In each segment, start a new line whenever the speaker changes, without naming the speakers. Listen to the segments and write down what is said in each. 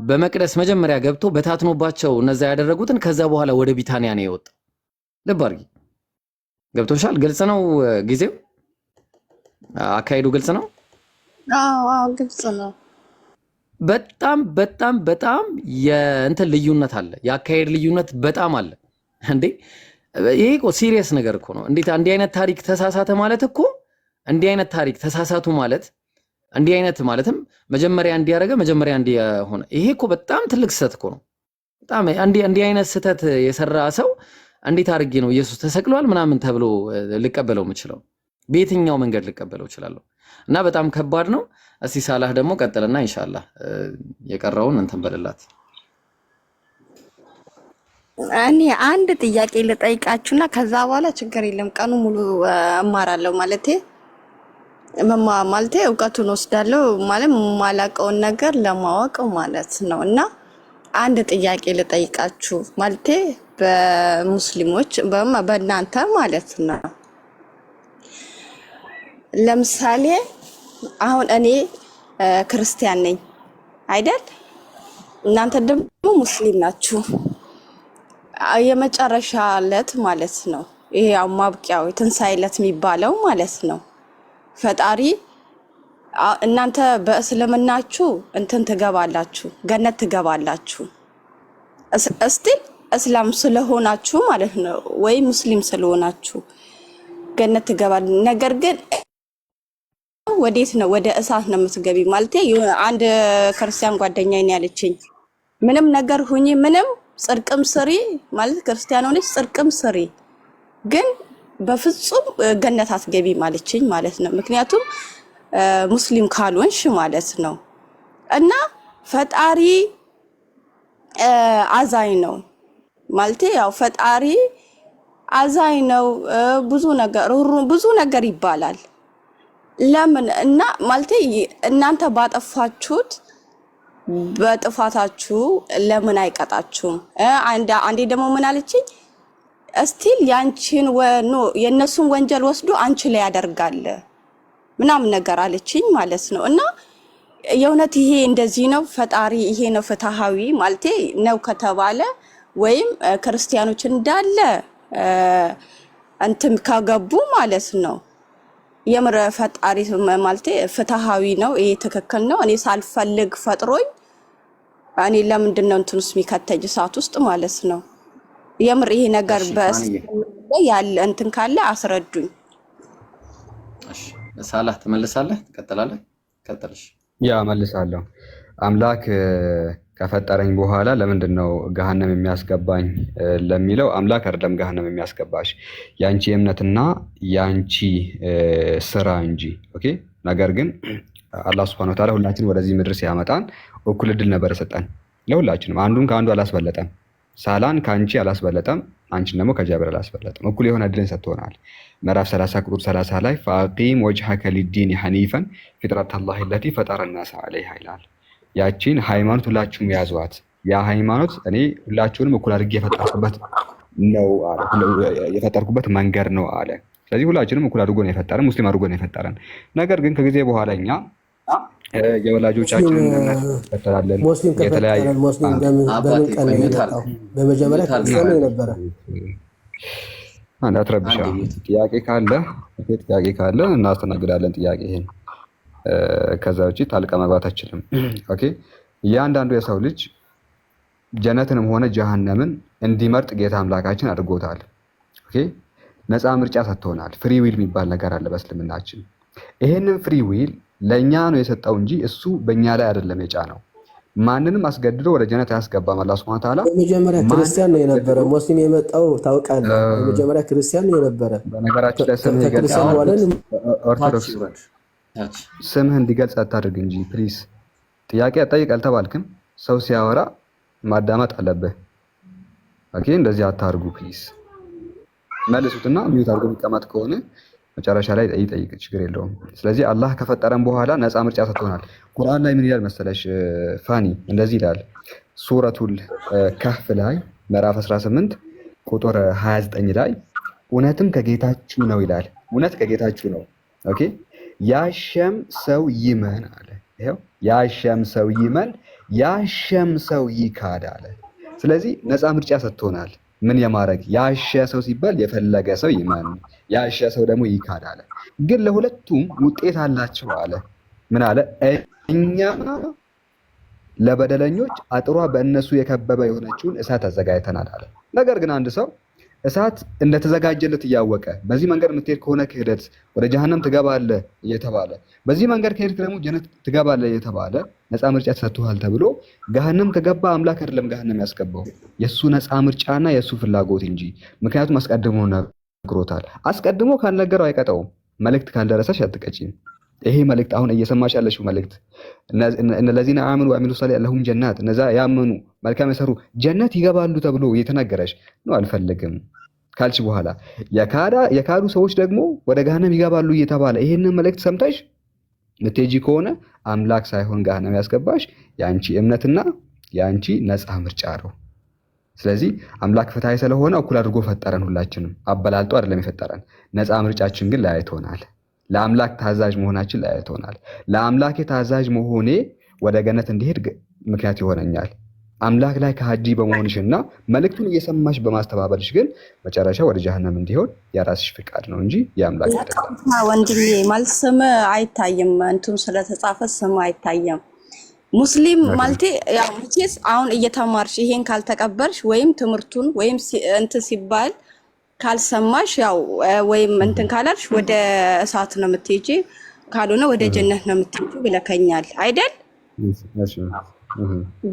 በመቅደስ መጀመሪያ ገብቶ በታትኖባቸው እነዛ ያደረጉትን ከዛ በኋላ ወደ ቢታንያ ነው የወጣው። ልብ አድርጊ። ገብቶሻል? ግልጽ ነው ጊዜው አካሄዱ ግልጽ ነው።
አዎ ግልጽ ነው።
በጣም በጣም በጣም የእንትን ልዩነት አለ፣ የአካሄድ ልዩነት በጣም አለ። እንዴ ይሄ እኮ ሲሪየስ ነገር እኮ ነው። እንዴት እንዲህ አይነት ታሪክ ተሳሳተ ማለት እኮ እንዲህ አይነት ታሪክ ተሳሳቱ ማለት እንዲህ አይነት ማለትም መጀመሪያ እንዲያረገ መጀመሪያ እንዲሆነ ይሄ እኮ በጣም ትልቅ ስህተት እኮ ነው። በጣም እንዲህ አይነት ስህተት የሰራ ሰው እንዴት አድርጌ ነው ኢየሱስ ተሰቅሏል ምናምን ተብሎ ልቀበለው የምችለው? በየትኛው መንገድ ልቀበለው እችላለሁ? እና በጣም ከባድ ነው። እስቲ ሳላህ ደግሞ ቀጥልና ኢንሻአላህ የቀረውን እንትን በለላት።
እኔ አንድ ጥያቄ ልጠይቃችሁና ከዛ በኋላ ችግር የለም ቀኑ ሙሉ እማራለሁ ማለቴ እውቀቱን ወስዳለሁ ማለት ማላቀውን ነገር ለማወቅ ማለት ነው። እና አንድ ጥያቄ ልጠይቃችሁ ማለቴ በሙስሊሞች በእናንተ ማለት ነው። ለምሳሌ አሁን እኔ ክርስቲያን ነኝ አይደል? እናንተ ደግሞ ሙስሊም ናችሁ። የመጨረሻ ዕለት ማለት ነው ይሄ ያው ማብቂያው የትንሣኤ ዕለት የሚባለው ማለት ነው። ፈጣሪ እናንተ በእስልምናችሁ እንትን ትገባላችሁ፣ ገነት ትገባላችሁ። እስቲ እስላም ስለሆናችሁ ማለት ነው ወይ ሙስሊም ስለሆናችሁ ገነት ትገባል። ነገር ግን ወዴት ነው? ወደ እሳት ነው የምትገቢ ማለት አንድ ክርስቲያን ጓደኛዬ ነው ያለችኝ። ምንም ነገር ሁኚ፣ ምንም ጽድቅም ስሪ ማለት ክርስቲያን ሆነች ጽድቅም ስሪ ግን በፍጹም ገነት አትገቢ ማለችኝ ማለት ነው። ምክንያቱም ሙስሊም ካልሆንሽ ማለት ነው። እና ፈጣሪ አዛኝ ነው ማለት ያው ፈጣሪ አዛኝ ነው። ብዙ ነገር ይባላል። ለምን እና ማለት እናንተ ባጠፋችሁት በጥፋታችሁ ለምን አይቀጣችሁም? አንዴ ደግሞ ምን አለችኝ እስቲል ያንቺን የነሱን ወንጀል ወስዶ አንቺ ላይ ያደርጋል ምናምን ነገር አለችኝ ማለት ነው። እና የእውነት ይሄ እንደዚህ ነው ፈጣሪ ይሄ ነው ፍትሃዊ ማለት ነው ከተባለ ወይም ክርስቲያኖች እንዳለ እንትን ካገቡ ማለት ነው የምር ፈጣሪ ማለት ፍትሃዊ ነው፣ ይሄ ትክክል ነው። እኔ ሳልፈልግ ፈጥሮኝ እኔ ለምንድን ነው እንትንስ የሚከተኝ እሳት ውስጥ ማለት ነው። የምር ይሄ ነገር ያለ እንትን ካለ አስረዱኝ።
እሺ ሳላህ ትመልሳለህ? ትቀጥላለህ? ቀጥልሽ።
ያ መልሳለሁ። አምላክ ከፈጠረኝ በኋላ ለምንድን ነው ገሃነም የሚያስገባኝ ለሚለው አምላክ አይደለም ገሃነም የሚያስገባሽ ያንቺ እምነትና ያንቺ ስራ እንጂ። ኦኬ። ነገር ግን አላህ Subhanahu Wa Ta'ala ሁላችንም ወደዚህ ምድር ሲያመጣን እኩል እድል ነበር የሰጠን ለሁላችንም። አንዱን ከአንዱ አላስበለጠም። ሳላን ካንቺ አላስበለጠም፣ አንቺን ደግሞ ከጃብር አላስበለጠም። እኩል የሆነ እድልን ሰጥቶናል። ምዕራፍ 30 ቁጥር 30 ላይ ፈአቂም ወጅሀከ ሊዲን ሐኒፈን ፊጥረተላሂ ለቲ ፈጠረ الناس عليها ይላል። ያቺን ሃይማኖት ሁላችሁም ያዟት። ያ ሃይማኖት እኔ ሁላችሁንም እኩል አድርጌ የፈጠርኩበት መንገድ ነው አለ። ስለዚህ ሁላችንም እኩል አድርጎ ነው የፈጠረን፣ ሙስሊም አድርጎ ነው የፈጠረን። ነገር ግን ከጊዜ በኋላ እኛ የወላጆቻችንን እምነት ተከተላለን። የተለያየ
ሙስሊም በምን ቀን ነው? በመጀመሪያ ክርስቲያን ነበረ።
አንድ አትረብሻ። ጥያቄ ካለ እናስተናግዳለን። ጥያቄ ይሄን ከዛ ውጪ ታልቃ መግባት አችልም። ኦኬ። እያንዳንዱ የሰው ልጅ ጀነትንም ሆነ ጀሃነምን እንዲመርጥ ጌታ አምላካችን አድርጎታል። ኦኬ። ነፃ ምርጫ ሰጥቶናል። ፍሪ ዊል የሚባል ነገር አለ በእስልምናችን። ይሄንን ፍሪ ዊል ለኛ ነው የሰጠው እንጂ እሱ በእኛ ላይ አይደለም የጫነው። ማንንም አስገድዶ ወደ ጀነት አያስገባም። አላህ Subhanahu Wa Ta'ala
በመጀመሪያ ክርስቲያን ነው የነበረ። ሙስሊም የመጣው ታውቃለህ። በመጀመሪያ ክርስቲያን ነው የነበረ።
በነገራችን ላይ ስምህ ይገልጻል። ኦርቶዶክስ ስምህን እንዲገልጽ አታድርግ እንጂ ፕሊዝ። ጥያቄ አጠይቅ አልተባልክም። ሰው ሲያወራ ማዳመጥ አለብህ። ኦኬ። እንደዚህ አታርጉ ፕሊዝ። መልሱትና ሚዩት አድርጎ የሚቀመጥ ከሆነ መጨረሻ ላይ ይጠይቅ፣ ችግር የለውም። ስለዚህ አላህ ከፈጠረን በኋላ ነፃ ምርጫ ሰጥቶናል። ቁርአን ላይ ምን ይላል መሰለሽ ፋኒ? እንደዚህ ይላል ሱረቱል ከህፍ ላይ ምዕራፍ 18 ቁጥር 29 ላይ እውነትም ከጌታችሁ ነው ይላል። እውነት ከጌታችሁ ነው። ኦኬ። ያሸም ሰው ይመን አለ። ይሄው ያሸም ሰው ይመን ያሸም ሰው ይካድ አለ። ስለዚህ ነፃ ምርጫ ሰጥቶናል። ምን የማድረግ ያሸ ሰው ሲባል የፈለገ ሰው ይመን፣ ያሸ ሰው ደግሞ ይካድ አለ። ግን ለሁለቱም ውጤት አላቸው አለ። ምን አለ? እኛ ለበደለኞች አጥሯ በእነሱ የከበበ የሆነችውን እሳት አዘጋጅተናል አለ። ነገር ግን አንድ ሰው እሳት እንደተዘጋጀለት እያወቀ በዚህ መንገድ የምትሄድ ከሆነ ክህደት ወደ ጀሃነም ትገባለህ እየተባለ በዚህ መንገድ ከሄድክ ደግሞ ጀነት ትገባለህ እየተባለ ነፃ ምርጫ ተሰጥቷል ተብሎ ገሃነም ከገባ አምላክ አይደለም ገሃነም ያስገባው የሱ ነፃ ምርጫና የሱ ፍላጎት እንጂ። ምክንያቱም አስቀድሞ ነግሮታል። አስቀድሞ ካልነገረው አይቀጣውም። መልእክት ካልደረሰሽ አትቀጪም። ይሄ መልእክት አሁን እየሰማሽ ያለሽው መልእክት እነዚህና አመኑ ወአሚሉ ሷሊሃት ለሁም ጀናት፣ እነዛ ያመኑ መልካም የሰሩ ጀነት ይገባሉ ተብሎ እየተነገረሽ ነው። አልፈልግም ካልሽ በኋላ የካዱ ሰዎች ደግሞ ወደ ገሃነም ይገባሉ እየተባለ ይሄንን መልእክት ሰምተሽ ምትጂ ከሆነ አምላክ ሳይሆን ገሃነም ያስገባሽ ያንቺ እምነትና ያንቺ ነፃ ምርጫ ነው። ስለዚህ አምላክ ፍትሃዊ ስለሆነ እኩል አድርጎ ፈጠረን። ሁላችንም አበላልጦ አይደለም የፈጠረን። ነፃ ምርጫችን ግን ለያይቶናል። ለአምላክ ታዛዥ መሆናችን ለያይቶናል። ለአምላክ ታዛዥ መሆኔ ወደ ገነት እንዲሄድ ምክንያት ይሆነኛል። አምላክ ላይ ከሃዲ በመሆንሽና መልእክቱን እየሰማሽ በማስተባበልሽ ግን መጨረሻ ወደ ጀሃነም እንዲሆን የራስሽ ፍቃድ ነው እንጂ የአምላክ አይደለም።
ወንድሜ ማለት ስም አይታይም፣ እንትን ስለተጻፈ ስም አይታይም። ሙስሊም ማለቴ ያው መቼስ አሁን እየተማርሽ ይሄን ካልተቀበልሽ ወይም ትምህርቱን ወይም እንትን ሲባል ካልሰማሽ ያው ወይም እንትን ካላልሽ ወደ እሳት ነው የምትሄጂ፣ ካልሆነ ወደ ጀነት ነው የምትሄጂ ብለከኛል አይደል?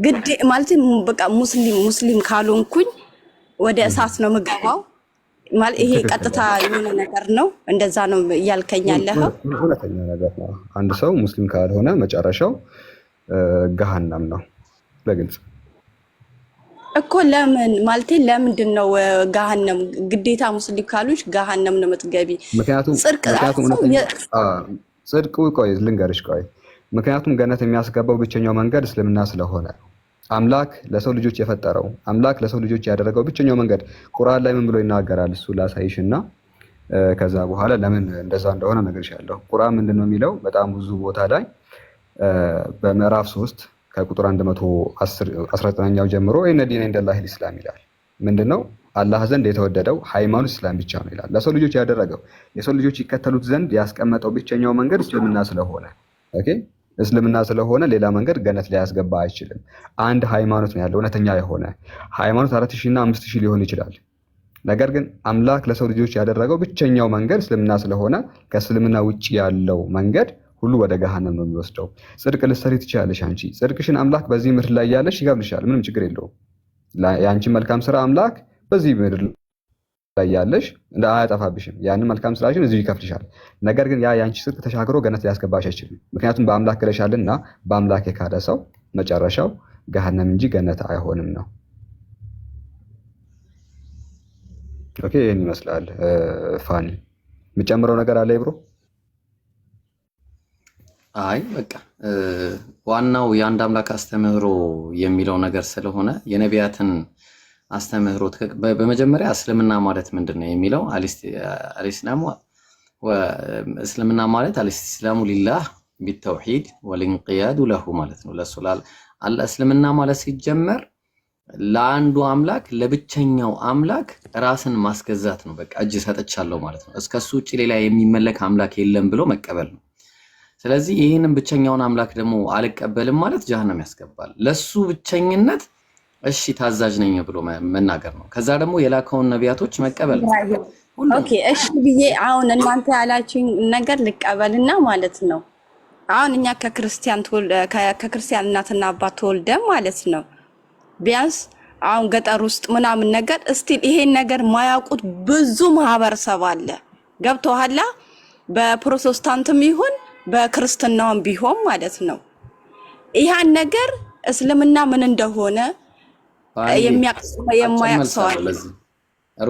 ግድ ማለት በቃ ሙስሊም ካልሆንኩኝ ወደ እሳት ነው የምገባው ማለት ይሄ ቀጥታ የሆነ ነገር ነው። እንደዛ ነው እያልከኛለህ።
ሁለተኛ ነገር ነው። አንድ ሰው ሙስሊም ካልሆነ መጨረሻው ገሃነም ነው በግልጽ
እኮ። ለምን ማለት ለምንድን ነው ገሃነም ግዴታ ሙስሊም ካሉሽ ገሃነም ነው የምትገቢ?
ምክንያቱም ጽድቁ ቆይ ልንገርሽ ቆይ ምክንያቱም ገነት የሚያስገባው ብቸኛው መንገድ እስልምና ስለሆነ አምላክ ለሰው ልጆች የፈጠረው አምላክ ለሰው ልጆች ያደረገው ብቸኛው መንገድ ቁርአን ላይ ምን ብሎ ይናገራል? እሱ ላሳይሽና ከዛ በኋላ ለምን እንደዛ እንደሆነ እነግርሻለሁ። ቁርአን ምንድነው የሚለው? በጣም ብዙ ቦታ ላይ በምዕራፍ 3 ከቁጥር 119ኛው ጀምሮ ኢነ ዲነ ኢንደላሂ ኢስላም ይላል። ምንድነው? አላህ ዘንድ የተወደደው ሃይማኖት እስላም ብቻ ነው ይላል። ለሰው ልጆች ያደረገው የሰው ልጆች ይከተሉት ዘንድ ያስቀመጠው ብቸኛው መንገድ እስልምና ስለሆነ ኦኬ እስልምና ስለሆነ ሌላ መንገድ ገነት ላይ ያስገባ አይችልም። አንድ ሃይማኖት ነው ያለው እውነተኛ የሆነ ሃይማኖት 4000 እና 5000 ሊሆን ይችላል። ነገር ግን አምላክ ለሰው ልጆች ያደረገው ብቸኛው መንገድ እስልምና ስለሆነ ከእስልምና ውጪ ያለው መንገድ ሁሉ ወደ ገሃነም ነው የሚወስደው። ጽድቅ ልትሰሪ ትችላለሽ። አንቺ ጽድቅሽን አምላክ በዚህ ምድር ላይ ያለሽ ይገብልሻል፣ ምንም ችግር የለውም። ያንቺ መልካም ስራ አምላክ በዚህ ምድር ላይ ያለሽ እንደ አያጠፋብሽም። ያንን መልካም ስራሽን እዚህ ይከፍልሻል። ነገር ግን ያ ያንቺ ጽድቅ ተሻግሮ ገነት ሊያስገባሽ አይችልም። ምክንያቱም በአምላክ ክለሻልና በአምላክ የካደ ሰው መጨረሻው ገሃነም እንጂ ገነት አይሆንም ነው። ኦኬ ይሄን ይመስላል። ፋኒ የምጨምረው ነገር አለ ብሮ?
አይ በቃ ዋናው የአንድ አምላክ አስተምህሮ የሚለው ነገር ስለሆነ የነቢያትን አስተምህሮ በመጀመሪያ እስልምና ማለት ምንድነው የሚለው እስልምና ማለት አልኢስላሙ ሊላህ ቢተውሂድ ወልንቅያዱ ለሁ ማለት ነው። ለሱ እስልምና ማለት ሲጀመር ለአንዱ አምላክ ለብቸኛው አምላክ ራስን ማስገዛት ነው። በቃ እጅ ሰጥቻለሁ ማለት ነው። እስከሱ ውጪ ሌላ የሚመለክ አምላክ የለም ብሎ መቀበል ነው። ስለዚህ ይህንን ብቸኛውን አምላክ ደግሞ አልቀበልም ማለት ጀሃነም ያስገባል። ለሱ ብቸኝነት እሺ ታዛዥ ነኝ ብሎ መናገር ነው። ከዛ ደግሞ የላከውን ነቢያቶች መቀበል ነው።
ኦኬ እሺ ብዬ አሁን እናንተ ያላችሁኝ ነገር ልቀበልና ማለት ነው። አሁን እኛ ከክርስቲያን እናትና አባት ተወልደን ማለት ነው ቢያንስ አሁን ገጠር ውስጥ ምናምን ነገር እስቲል ይሄን ነገር ማያውቁት ብዙ ማህበረሰብ አለ። ገብቶሃል? በፕሮቴስታንትም ይሁን በክርስትናውም ቢሆን ማለት ነው ይሄን ነገር እስልምና ምን እንደሆነ የማያውቅ ሰው አለ።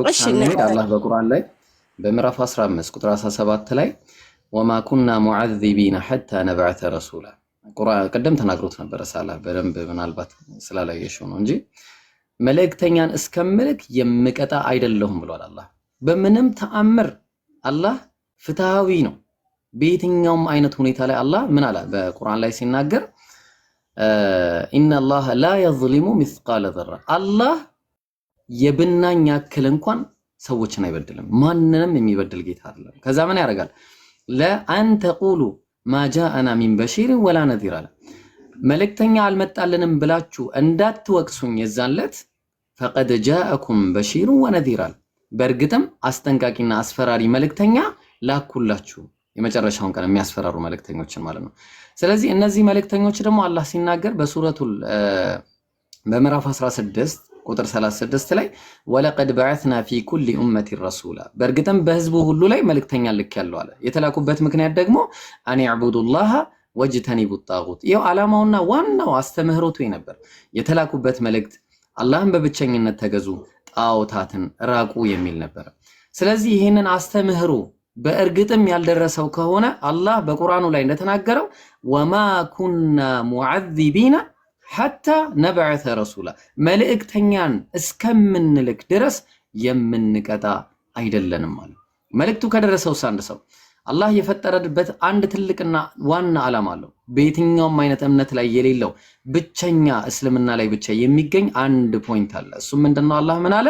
እሺ አላህ በቁርአን ላይ በምዕራፍ 15 ቁጥር 17 ላይ ወማ ኩና ሙዐዚቢና ሐታ ነብዐተ ረሱላ ቁርአን ቀደም ተናግሮት ነበር። ሳላህ በደንብ ምናልባት ስላላየሽው ነው እንጂ መልእክተኛን እስከምልክ የምቀጣ አይደለሁም ብሏል አላህ። በምንም ተአምር አላህ ፍትሃዊ ነው። በየትኛውም አይነት ሁኔታ ላይ አላህ ምን አለ በቁርአን ላይ ሲናገር ኢነላህ ላ የዝሊሙ ሚስቃለ ዘራ አላህ የብናኝ ያክል እንኳን ሰዎችን አይበድልም። ማንንም የሚበድል ጌታ አይደለም። ከዛ ምን ያደርጋል? ለአን ተቁሉ ማ ጃአና ሚን በሺር ወላ ነዚር አለ። መልእክተኛ አልመጣልንም ብላችሁ እንዳትወቅሱኝ የዛለት ፈቀድ ጃአኩም በሺር ወነዚር አለ። በእርግጥም አስጠንቃቂና አስፈራሪ መልእክተኛ ላኩላችሁ፣ የመጨረሻውን ቀን የሚያስፈራሩ መልእክተኞችን ማለት ነው። ስለዚህ እነዚህ መልእክተኞች ደግሞ አላህ ሲናገር በሱረቱል በምዕራፍ 16 ቁጥር 36 ላይ ወለቀድ በዐስና ፊ ኩሊ ኡመቲን ረሱላ በእርግጥም በህዝቡ ሁሉ ላይ መልእክተኛ ልኬያለሁ አለ። የተላኩበት ምክንያት ደግሞ አን ይዕቡዱላህ ወጅተኒቡ ጣጉት። ይኸው ዓላማውና ዋናው አስተምህሮቱ ነበር። የተላኩበት መልእክት አላህን በብቸኝነት ተገዙ፣ ጣዖታትን ራቁ የሚል ነበር። ስለዚህ ይህንን አስተምህሮ በእርግጥም ያልደረሰው ከሆነ አላህ በቁርአኑ ላይ እንደተናገረው ወማ ኩና ሙዐዚቢና ሐታ ነብዐሰ ረሱላ መልእክተኛን እስከምንልክ ድረስ የምንቀጣ አይደለንም ማለት። መልእክቱ ከደረሰው አንድ ሰው አላህ የፈጠረበት አንድ ትልቅና ዋና ዓላማ አለው። በየትኛውም አይነት እምነት ላይ የሌለው ብቸኛ እስልምና ላይ ብቻ የሚገኝ አንድ ፖይንት አለ። እሱም ምንድነው? አላህ ምን አለ?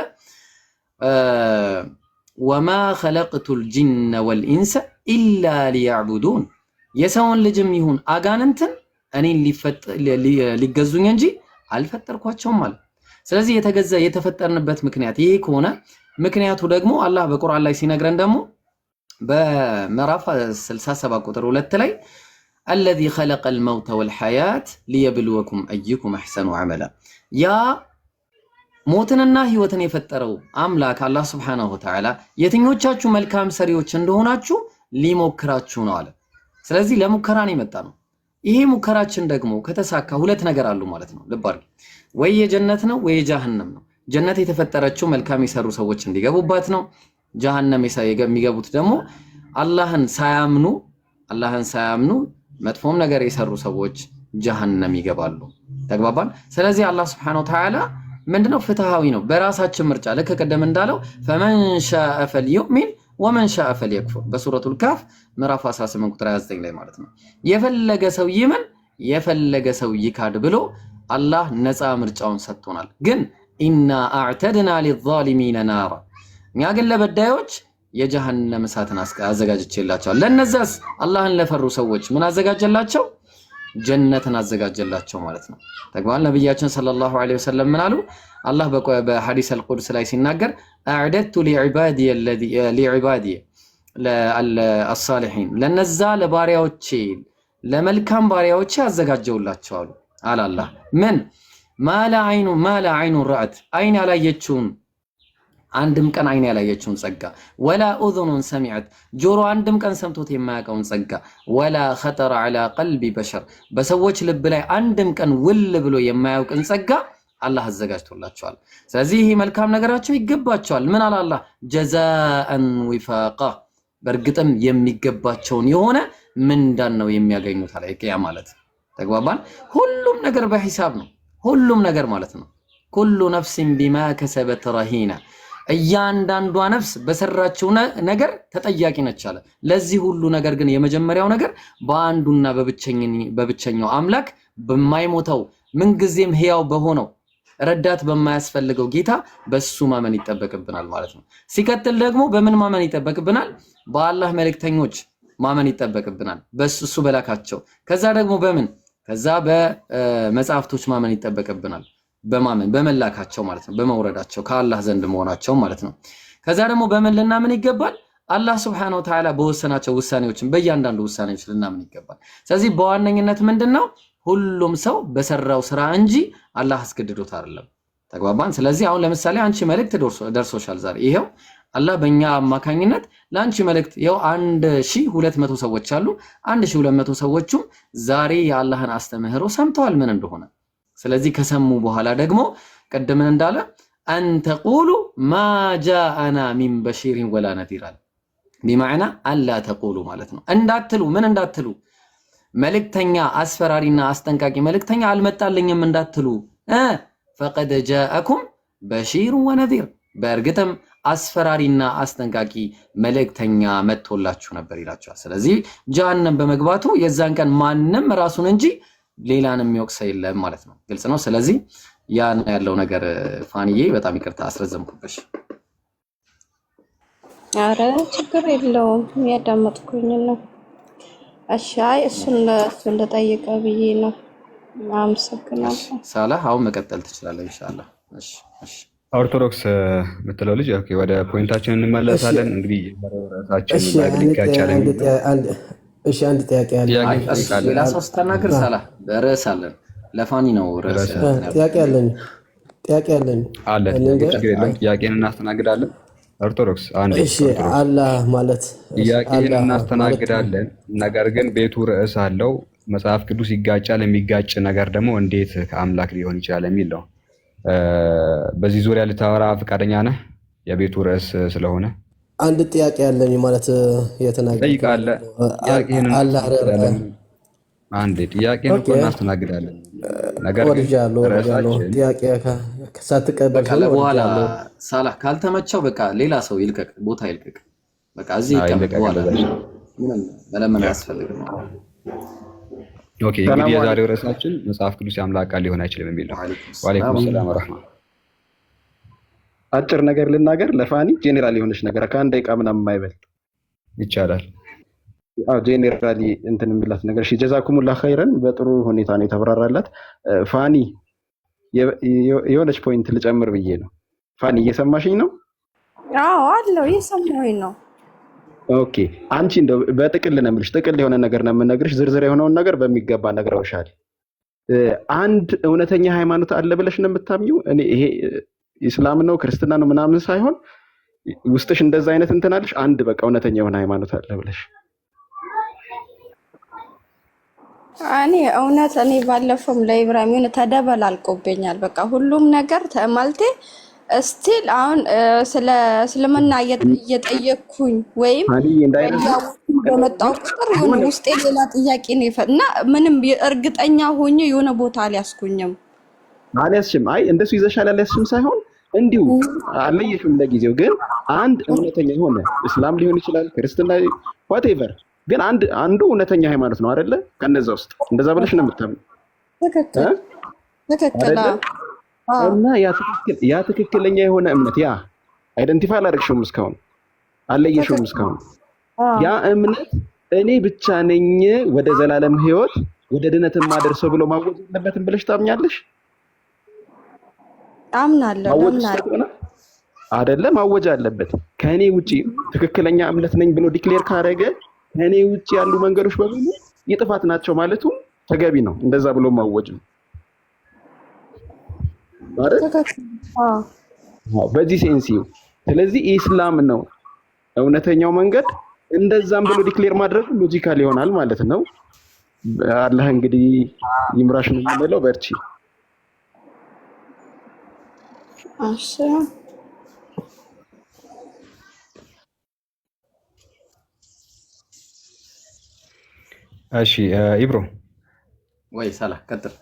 ወማ ኸለቅቱል ጂነ ወልኢንሰ ኢላ ሊያዕቡዱን የሰውን ልጅም ይሁን አጋንንትን እኔን ሊገዙኝ እንጂ አልፈጠርኳቸውም ማለት። ስለዚህ የተፈጠርንበት ምክንያት ይሄ ከሆነ ምክንያቱ ደግሞ አላህ በቁርአን ላይ ሲነግረን ደግሞ በምዕራፍ 67 ቁጥር 2 ላይ አለዚ ኸለቀል መውተ ወልሐያት ሊየብልወኩም አዩኩም አሕሰኑ ዐመላ ያ ሞትንና ህይወትን የፈጠረው አምላክ አላህ ሱብሓነሁ ወተዓላ የትኞቻችሁ መልካም ሰሪዎች እንደሆናችሁ ሊሞክራችሁ ነው አለ። ስለዚህ ለሙከራ ነው የመጣ ነው። ይሄ ሙከራችን ደግሞ ከተሳካ ሁለት ነገር አሉ ማለት ነው። ልብ አድርግ፣ ወይ የጀነት ነው ወይ የጀሃነም ነው። ጀነት የተፈጠረችው መልካም የሰሩ ሰዎች እንዲገቡባት ነው። ጀሃነም የሚገቡት ደግሞ አላህን ሳያምኑ መጥፎም ነገር የሰሩ ሰዎች ጀሃነም ይገባሉ። ተግባባን? ስለዚህ አላህ ሱብሓነሁ ወተዓላ ምንድነው? ፍትሃዊ ነው። በራሳችን ምርጫ ልክ ቀደም እንዳለው ፈመን ሻአ ፈልዩእሚን ወመን ሻአ ፈልየክፉር በሱረቱል ካፍ ምዕራፍ 18 ቁጥር 29 ላይ ማለት ነው። የፈለገ ሰው ይመን የፈለገ ሰው ይካድ ብሎ አላህ ነፃ ምርጫውን ሰጥቶናል። ግን ኢና አዕተድና ሊዛሊሚነ ናራ እኛ ግን ለበዳዮች የጀሃነም እሳትን አዘጋጅቼላቸዋል። ለነዛስ አላህን ለፈሩ ሰዎች ምን አዘጋጀላቸው? ጀነትን አዘጋጀላቸው ማለት ነው። ተግባል ነብያችን ሰለላሁ ዐለይሂ ወሰለም ምን አሉ? አላህ በሐዲስ አልቁድስ ላይ ሲናገር አዕደቱ ሊዒባዲ አልሳሊሒን ለነዛ ለባሪያዎቼ ለመልካም ባሪያዎቼ አዘጋጀውላቸው አሉ አላህ። ምን ማላ አይኑ ረአት አይን ያላየችውን አንድም ቀን አይን ያላየችውን ጸጋ፣ ወላ ኡዙኑን ሰሚዐት ጆሮ አንድም ቀን ሰምቶት የማያውቀውን ጸጋ፣ ወላ ኸጠረ ዐላ ቀልቢ በሸር በሰዎች ልብ ላይ አንድም ቀን ውል ብሎ የማያውቅን ጸጋ አላህ አዘጋጅቶላቸዋል። ስለዚህ ይሄ መልካም ነገራቸው ይገባቸዋል። ምን አለ አላህ? ጀዛአን ዊፋቃ በእርግጥም የሚገባቸውን የሆነ ምንዳን ነው የሚያገኙት አለ ቂያ ማለት። ተግባባን? ሁሉም ነገር በሂሳብ ነው። ሁሉም ነገር ማለት ነው። ኩሉ ነፍሲን ቢማ ከሰበት ረሂና እያንዳንዷ ነፍስ በሰራችው ነገር ተጠያቂ ነች አለ። ለዚህ ሁሉ ነገር ግን የመጀመሪያው ነገር በአንዱና በብቸኛው አምላክ በማይሞተው ምንጊዜም ሕያው በሆነው ረዳት በማያስፈልገው ጌታ በሱ ማመን ይጠበቅብናል ማለት ነው። ሲቀጥል ደግሞ በምን ማመን ይጠበቅብናል? በአላህ መልእክተኞች ማመን ይጠበቅብናል፣ በሱ በላካቸው። ከዛ ደግሞ ከዛ በመጽሐፍቶች ማመን ይጠበቅብናል፣ በመላካቸው ማለት ነው፣ በመውረዳቸው ከአላህ ዘንድ መሆናቸው ማለት ነው። ከዛ ደግሞ በምን ልናምን ይገባል? አላህ ሱብሓነሁ ወተዓላ በወሰናቸው ውሳኔዎችን በእያንዳንዱ ውሳኔዎች ልናምን ይገባል። ስለዚህ በዋነኝነት ምንድነው ሁሉም ሰው በሰራው ስራ እንጂ አላህ አስገድዶት አይደለም። ተግባባን? ስለዚህ አሁን ለምሳሌ አንቺ መልእክት ደርሶሻል ዛሬ። ይሄው አላህ በእኛ አማካኝነት ለአንቺ መልእክት ይሄው 1200 ሰዎች አሉ። 1200 ሰዎቹም ዛሬ የአላህን አስተምህሮ ሰምተዋል ምን እንደሆነ። ስለዚህ ከሰሙ በኋላ ደግሞ ቀደምን እንዳለ አንተቁሉ ማ ጃአና ሚን በሺሪን ወላ ነዚር ቢማዕና አላ ተቁሉ ማለት ነው። እንዳትሉ ምን እንዳትሉ መልእክተኛ አስፈራሪና አስጠንቃቂ መልእክተኛ አልመጣልኝም እንዳትሉ ፈቀድ ጃአኩም በሺር ወነዚር በእርግጥም አስፈራሪና አስጠንቃቂ መልእክተኛ መጥቶላችሁ ነበር ይላችኋል። ስለዚህ ጀሃነም በመግባቱ የዛን ቀን ማንም ራሱን እንጂ ሌላንም የሚወቅስ የለም ማለት ነው። ግልጽ ነው። ስለዚህ ያን ያለው ነገር ፋንዬ፣ በጣም ይቅርታ አስረዘምኩብሽ።
አረ ችግር የለውም ያዳመጥኩኝ ነው። እሺ አይ እሱን ልጠይቅ ብዬ ነው። አመሰግናለሁ።
ሳላህ አሁን መቀጠል ትችላለህ ኢንሻአላህ። እሺ እሺ።
ኦርቶዶክስ የምትለው ልጅ ኦኬ፣ ወደ ፖይንታችን እንመለሳለን። እንግዲህ ራሳችን ባይብል ይጋጫል።
እሺ አንድ ጥያቄ አለ።
ሌላ ሰው ስተናገር ሳላህ በርዕስ አለን። ለፋኒ ነው ርዕስ።
ጥያቄ አለኝ
አለ። ችግር የለም፣ ጥያቄን እናስተናግዳለን። ኦርቶዶክስ አንዴ
አላህ ማለት
ጥያቄን እናስተናግዳለን። ነገር ግን ቤቱ ርዕስ አለው። መጽሐፍ ቅዱስ ይጋጫል፣ የሚጋጭ ነገር ደግሞ እንዴት ከአምላክ ሊሆን ይችላል የሚል ነው። በዚህ ዙሪያ ልታወራ ፈቃደኛ ነህ? የቤቱ ርዕስ ስለሆነ
አንድ ጥያቄ አለኝ ማለት የተናገረ
ጠይቃለህ። ጥያቄን አንዴ ጥያቄን እኮ እናስተናግዳለን። ነገር ግን ርዕሳችን
ጥያቄ ሳትቀበል
በኋላ ሳላህ ካልተመቸው በቃ ሌላ ሰው ይልቀቅ፣ ቦታ ይልቀቅ። በቃ እዚህ ይቀመጥ። በኋላ ምንም መለመን አያስፈልግም።
ኦኬ እንግዲህ የዛሬው ርዕሳችን መጽሐፍ ቅዱስ የአምላክ ቃል ሊሆን አይችልም የሚል ነው። ወአለይኩም ሰላም ወራህማ።
አጭር ነገር ልናገር ለፋኒ፣ ጄኔራል የሆነች ነገር ከአንድ ደቂቃ ምናምን የማይበል
ይቻላል።
አዎ ጄኔራሊ እንትን የሚላት ነገር። እሺ ጀዛኩሙላህ ኸይረን፣ በጥሩ ሁኔታ ነው የተብራራላት። ፋኒ የሆነች ፖይንት ልጨምር ብዬ ነው። ፋኒ እየሰማሽኝ ነው?
አዎ አለው እየሰማሁኝ ነው።
ኦኬ አንቺ እንደው በጥቅል ነው የምልሽ፣ ጥቅል የሆነ ነገር ነው የምነግርሽ። ዝርዝር የሆነውን ነገር በሚገባ ነግረውሻል። አንድ እውነተኛ ሃይማኖት አለ ብለሽ ነው የምታምኚው? እኔ ይሄ ኢስላም ነው ክርስትና ነው ምናምን ሳይሆን ውስጥሽ እንደዛ አይነት እንትን አለሽ? አንድ በቃ እውነተኛ የሆነ ሃይማኖት አለ ብለሽ?
እኔ ባለፈውም ለኢብራሂም የሆነ ተደበላልቆብኛል። በቃ ሁሉም ነገር ተማልቴ እስቲል አሁን ስለ እስልምና እየጠየቅኩኝ ወይም በመጣው ቁጥር የሆነ ውስጤ ሌላ ጥያቄ ነው እና ምንም እርግጠኛ ሆኜ የሆነ ቦታ አልያዝኩኝም።
አልያዝሽም? አይ እንደሱ ይዘሻል አልያዝሽም ሳይሆን እንዲሁ አልለየሽም። ለጊዜው ግን አንድ እውነተኛ የሆነ እስላም ሊሆን ይችላል ክርስትና whatever፣ ግን አንዱ እውነተኛ ሃይማኖት ነው አይደለ? ከነዛ ውስጥ እንደዛ ብለሽ ነው የምታምነው?
ትክክል።
እና ያ ትክክለኛ የሆነ እምነት ያ አይደንቲፋይ አላደረግሽውም እስካሁን፣ አልለየሽውም እስካሁን። ያ እምነት እኔ ብቻ ነኝ ወደ ዘላለም ህይወት ወደ ድነት ማደርሰው ብሎ ማወጅ የለበትም ብለሽ ታምኛለሽ?
አምናለሁ።
አይደለም ማወጅ አለበት። ከኔ ውጪ ትክክለኛ እምነት ነኝ ብሎ ዲክሌር ካደረገ ከኔ ውጪ ያሉ መንገዶች በሙሉ የጥፋት ናቸው ማለቱ ተገቢ ነው። እንደዛ ብሎ ማወጅ ነው ማለት በዚህ ሴንሲው። ስለዚህ ኢስላም ነው እውነተኛው መንገድ፣ እንደዛም ብሎ ዲክሌር ማድረግ ሎጂካል ይሆናል ማለት ነው። አላህ እንግዲህ ይምራሽ ነው የምንለው። በርቺ።
እሺ ኢብሮ
ወይ ሳላህ ቀጥል።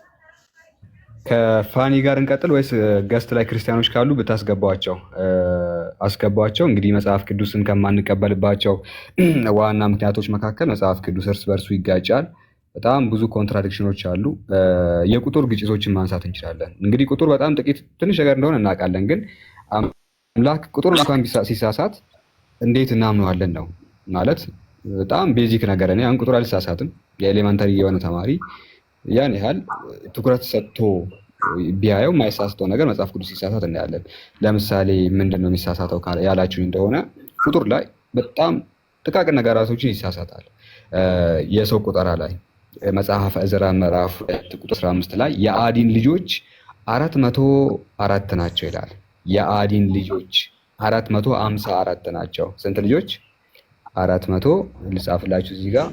ከፋኒ ጋር እንቀጥል ወይስ ገስት ላይ ክርስቲያኖች ካሉ ብታስገቧቸው አስገቧቸው። እንግዲህ መጽሐፍ ቅዱስን ከማንቀበልባቸው ዋና ምክንያቶች መካከል መጽሐፍ ቅዱስ እርስ በርሱ ይጋጫል። በጣም ብዙ ኮንትራዲክሽኖች አሉ። የቁጥር ግጭቶችን ማንሳት እንችላለን። እንግዲህ ቁጥር በጣም ጥቂት ትንሽ ነገር እንደሆነ እናውቃለን። ግን አምላክ ቁጥር እንኳን ሲሳሳት እንዴት እናምነዋለን ነው ማለት በጣም ቤዚክ ነገር። እኔ ያን ቁጥር አልሳሳትም። የኤሌመንተሪ የሆነ ተማሪ ያን ያህል ትኩረት ሰጥቶ ቢያየው የማይሳሳተው ነገር መጽሐፍ ቅዱስ ሲሳሳት እናያለን። ለምሳሌ ምንድነው የሚሳሳተው ያላችሁኝ እንደሆነ ቁጥር ላይ በጣም ጥቃቅን ነገራቶችን ይሳሳታል። የሰው ቁጠራ ላይ መጽሐፈ ዕዝራ ምዕራፍ 2 ቁጥር 15 ላይ የአዲን ልጆች 404 ናቸው ይላል። የአዲን ልጆች 454 ናቸው። ስንት ልጆች? 400 ልጻፍላችሁ እዚህ ጋር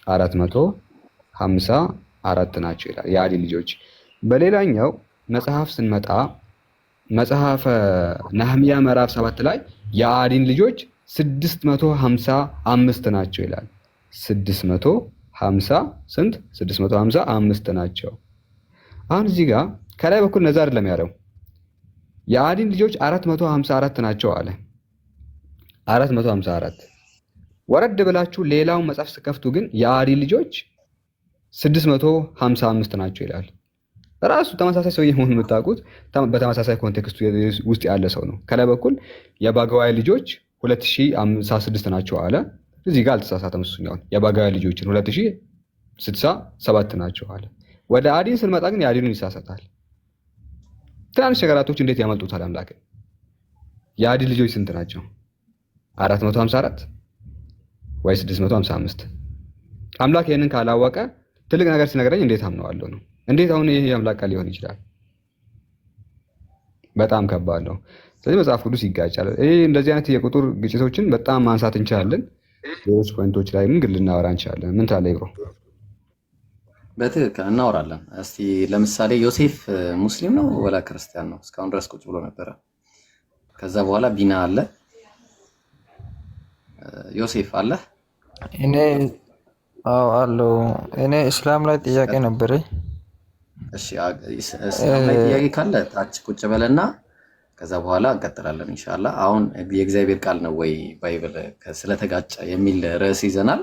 454 ናቸው ይላል የአዲን ልጆች። በሌላኛው መጽሐፍ ስንመጣ መጽሐፈ ነህምያ ምዕራፍ 7 ላይ የአዲን ልጆች 655 ናቸው ይላል። 650 ስንት? 655 ናቸው። አሁን እዚህ ጋር ከላይ በኩል ነዛ አይደለም ያለው የአዲን ልጆች 454 ናቸው አለ። 454 ወረድ ብላችሁ ሌላውን መጽሐፍ ስከፍቱ ግን የአዲ ልጆች 655 ናቸው ይላል። ራሱ ተመሳሳይ ሰው መሆኑን የምታውቁት በተመሳሳይ ኮንቴክስት ውስጥ ያለ ሰው ነው። ከላይ በኩል የባጋዋይ ልጆች 2056 ናቸው አለ። እዚህ ጋር አልተሳሳተም። እሱኛውን የባጋዋይ ልጆችን 2067 ናቸው አለ። ወደ አዲን ስንመጣ ግን የአዲኑን ይሳሳታል። ትናንሽ ነገራቶች እንዴት ያመልጡታል አምላክ። የአዲ ልጆች ስንት ናቸው? 454 ወይ 655? አምላክ ይሄንን ካላወቀ ትልቅ ነገር ሲነግረኝ እንዴት አምነዋለሁ ነው? እንዴት አሁን ይሄ የአምላክ ቃል ሊሆን ይችላል? በጣም ከባድ ነው። ስለዚህ መጽሐፍ ቅዱስ ይጋጫል። ይሄ እንደዚህ አይነት የቁጥር ግጭቶችን በጣም ማንሳት እንችላለን። ሌሎች ፖይንቶች ላይ ምን ግን ልናወራ እንችላለን። ምን ታለ ይብሮ?
በትክክል እናወራለን። እስቲ ለምሳሌ ዮሴፍ ሙስሊም ነው ወላ ክርስቲያን ነው? እስካሁን ድረስ ቁጭ ብሎ ነበረ። ከዛ በኋላ ቢና አለ። ዮሴፍ አለ?
እኔ አለው። እኔ እስላም ላይ ጥያቄ ነበረኝ።
እሺ እስላም ላይ ጥያቄ ካለ ታች ቁጭ በለና ከዛ በኋላ እንቀጥላለን ኢንሻአላህ። አሁን የእግዚአብሔር ቃል ነው ወይ ባይብል ስለተጋጨ የሚል ርዕስ ይዘናል።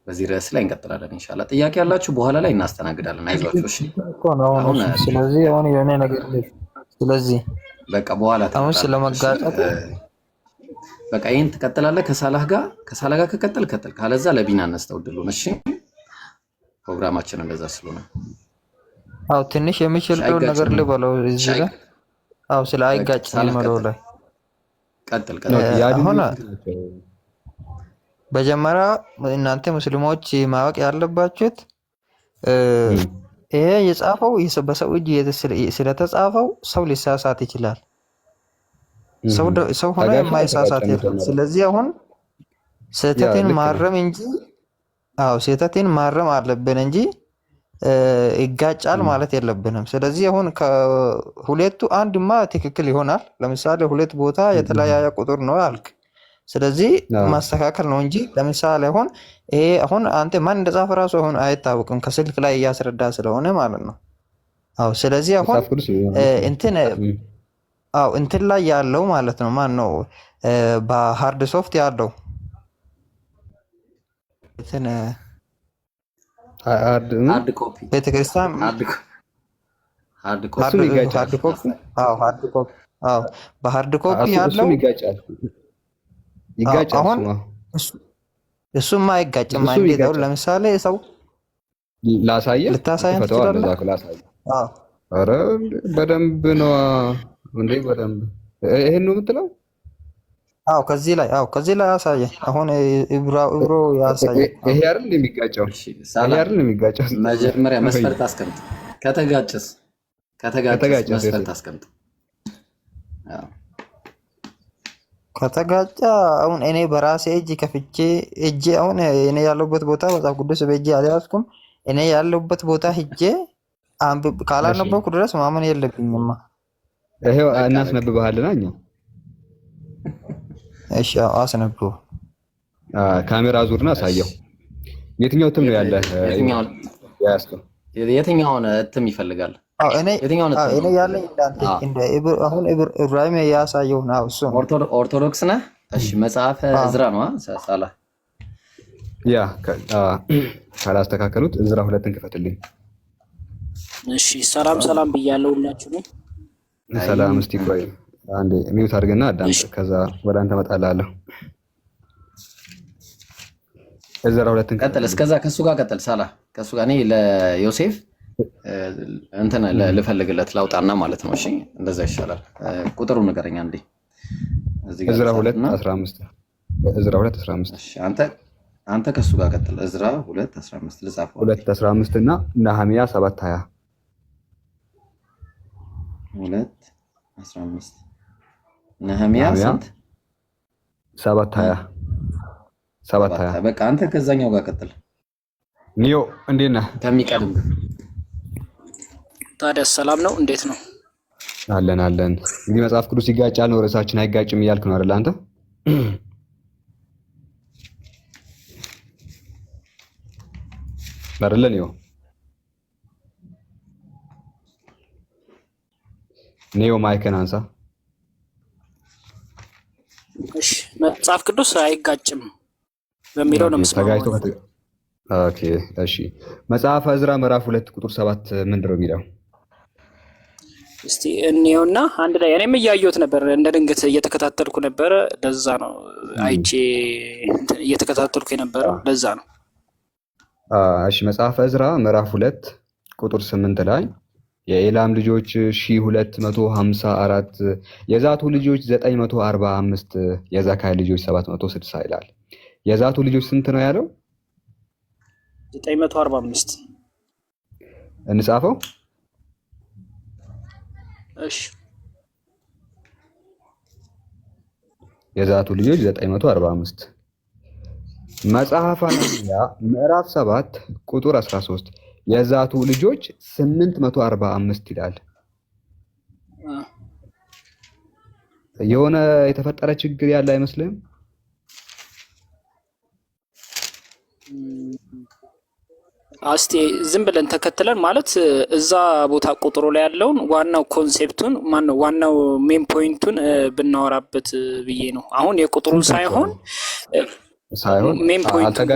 በዚህ ርዕስ ላይ እንቀጥላለን ኢንሻአላህ። ጥያቄ ያላችሁ በኋላ ላይ እናስተናግዳለን። አይዟችሁ። እሺ
አሁን ስለዚህ አሁን የሆነ ነገር ስለዚህ
በቃ በኋላ
አሁን ስለመጋጨት
በቃ ይሄን ትቀጥላለህ ከሳላህ ጋር ከቀጥል ካለዛ ለቢና አነስተው ድሉን። እሺ ፕሮግራማችን እንደዛ ስለሆነ
አው ትንሽ የሚችለው ነገር ልበለው እዚህ ላይ አው ስለ አይጋጭ ነው ላይ
ቀጥል።
አሁን በጀመራ እናንተ ሙስሊሞች ማወቅ ያለባችሁት ይሄ የጻፈው በሰው እጅ ስለተጻፈው ሰው ሊሳሳት ይችላል። ሰው ሆነ የማይሳሳት የለም። ስለዚህ አሁን ስህተትን ማረም እንጂ ስህተትን ማረም አለብን እንጂ ይጋጫል ማለት የለብንም። ስለዚህ አሁን ከሁለቱ አንድማ ትክክል ይሆናል። ለምሳሌ ሁለት ቦታ የተለያየ ቁጥር ነው አልክ። ስለዚህ ማስተካከል ነው እንጂ ለምሳሌ አሁን አንተ ማን እንደጻፈ ራሱ አሁን አይታወቅም ከስልክ ላይ እያስረዳ ስለሆነ ማለት ነው። ስለዚህ አሁን እንትን ላይ ያለው ማለት ነው ማን ነው በሃርድ ሶፍት ያለው
ሃርድ ኮፒ
ቤተክርስቲያን በሃርድ ኮፒ ያለው
ይጋጫል።
አሁን እሱማ አይጋጭም። አንዴው ለምሳሌ ሰው ልታሳየን ትችላለህ?
ኧረ በደንብ ነው እንዴ በደንብ ይሄን ነው የምትለው?
ከዚህ ላይ ያሳየኝ። አሁን ኢብሮ ያሳየኝ።
ይሄ አይደል የሚጋጨው?
መጀመሪያ መስፈርት አስቀምጥ። ከተጋጨስ መስፈርት አስቀምጥ።
ከተጋጨ አሁን እኔ በራሴ እጅ ከፍቼ አሁን እኔ ያለሁበት ቦታ መጽሐፍ ቅዱስ በእጄ አልያዝኩም። እኔ ያለሁበት ቦታ ሂጄ ካላነበብኩ ድረስ ማመን የለብኝማ።
ይሄው እናስነብብሃልና እኛ
እሺ አስነብበው።
ካሜራ ዙርና አሳየው። የትኛው እትም ነው ያለህ?
የትኛውን እትም ይፈልጋል?
እኔ ያለኝ እንደ አሁን ኢብራሂም ያሳየው ነው። እሱ
ኦርቶዶክስ ነህ? እሺ መጽሐፈ እዝራ ነው ሳላ
ካላስተካከሉት እዝራ 2ን ክፈትልኝ።
እሺ ሰላም ብያለሁ ሁላችሁም።
ሰላም። እስቲ ቆይ አንዴ ሚውት አድርገና አዳምጥ፣ ከዛ ወደ አንተ እመጣላለሁ። እዝራ 2ን
ቀጥል። እስከዛ ከሱ ጋር ቀጥል። ሳላ ከሱ ጋር እኔ ለዮሴፍ እንትን ልፈልግለት ላውጣና ማለት ነው። እሺ እንደዛ ይሻላል። ቁጥሩ ንገረኛ እንዴ።
እዝራ 2:15 እዝራ 2:15
እሺ አንተ ከሱ ጋር ቀጥል። እዝራ 2:15 ልጻፈው።
2:15 እና ነህምያ 7:20
2:15 ነህምያ ስንት?
7:20
በቃ አንተ ከዛኛው ጋር ቀጥል።
ኒዮ እንዴት ነህ?
ከሚቀድም
ታዲያ ሰላም ነው? እንዴት ነው?
አለን። እንግዲህ መጽሐፍ ቅዱስ ይጋጫል ነው ርዕሳችን፣ አይጋጭም እያልክ ነው አይደል አንተ? አይደለ ኒዮ ማይክን አንሳ።
መጽሐፍ ቅዱስ አይጋጭም በሚለው ነው
ተጋጭቶ
የምስማማው።
ኦኬ እሺ። መጽሐፈ ዕዝራ ምዕራፍ 2 ቁጥር 7 ምንድን ነው የሚለው?
እስቲ እንየውና አንድ ላይ እኔም እያየሁት ነበር፣ እንደ ድንገት እየተከታተልኩ ነበረ። ለዛ ነው አይቼ እየተከታተልኩ የነበረው፣ ለዛ ነው።
እሺ መጽሐፈ ዕዝራ ምዕራፍ 2 ቁጥር 8 ላይ የኤላም ልጆች 1254 የዛቱ ልጆች 945 የዘካይ ልጆች 760 ይላል። የዛቱ ልጆች ስንት ነው ያለው?
945
እንጻፈው።
እሺ
የዛቱ ልጆች 945። መጽሐፈ ነህምያ ምዕራፍ 7 ቁጥር 13 የዛቱ ልጆች 845 ይላል። የሆነ የተፈጠረ ችግር ያለ አይመስልም?
እስቲ ዝም ብለን ተከትለን ማለት እዛ ቦታ ቁጥሩ ላይ ያለውን ዋናው ኮንሴፕቱን ማነው ዋናው ሜን ፖይንቱን ብናወራበት ብዬ ነው። አሁን የቁጥሩን ሳይሆን ሜን ፖይንቱን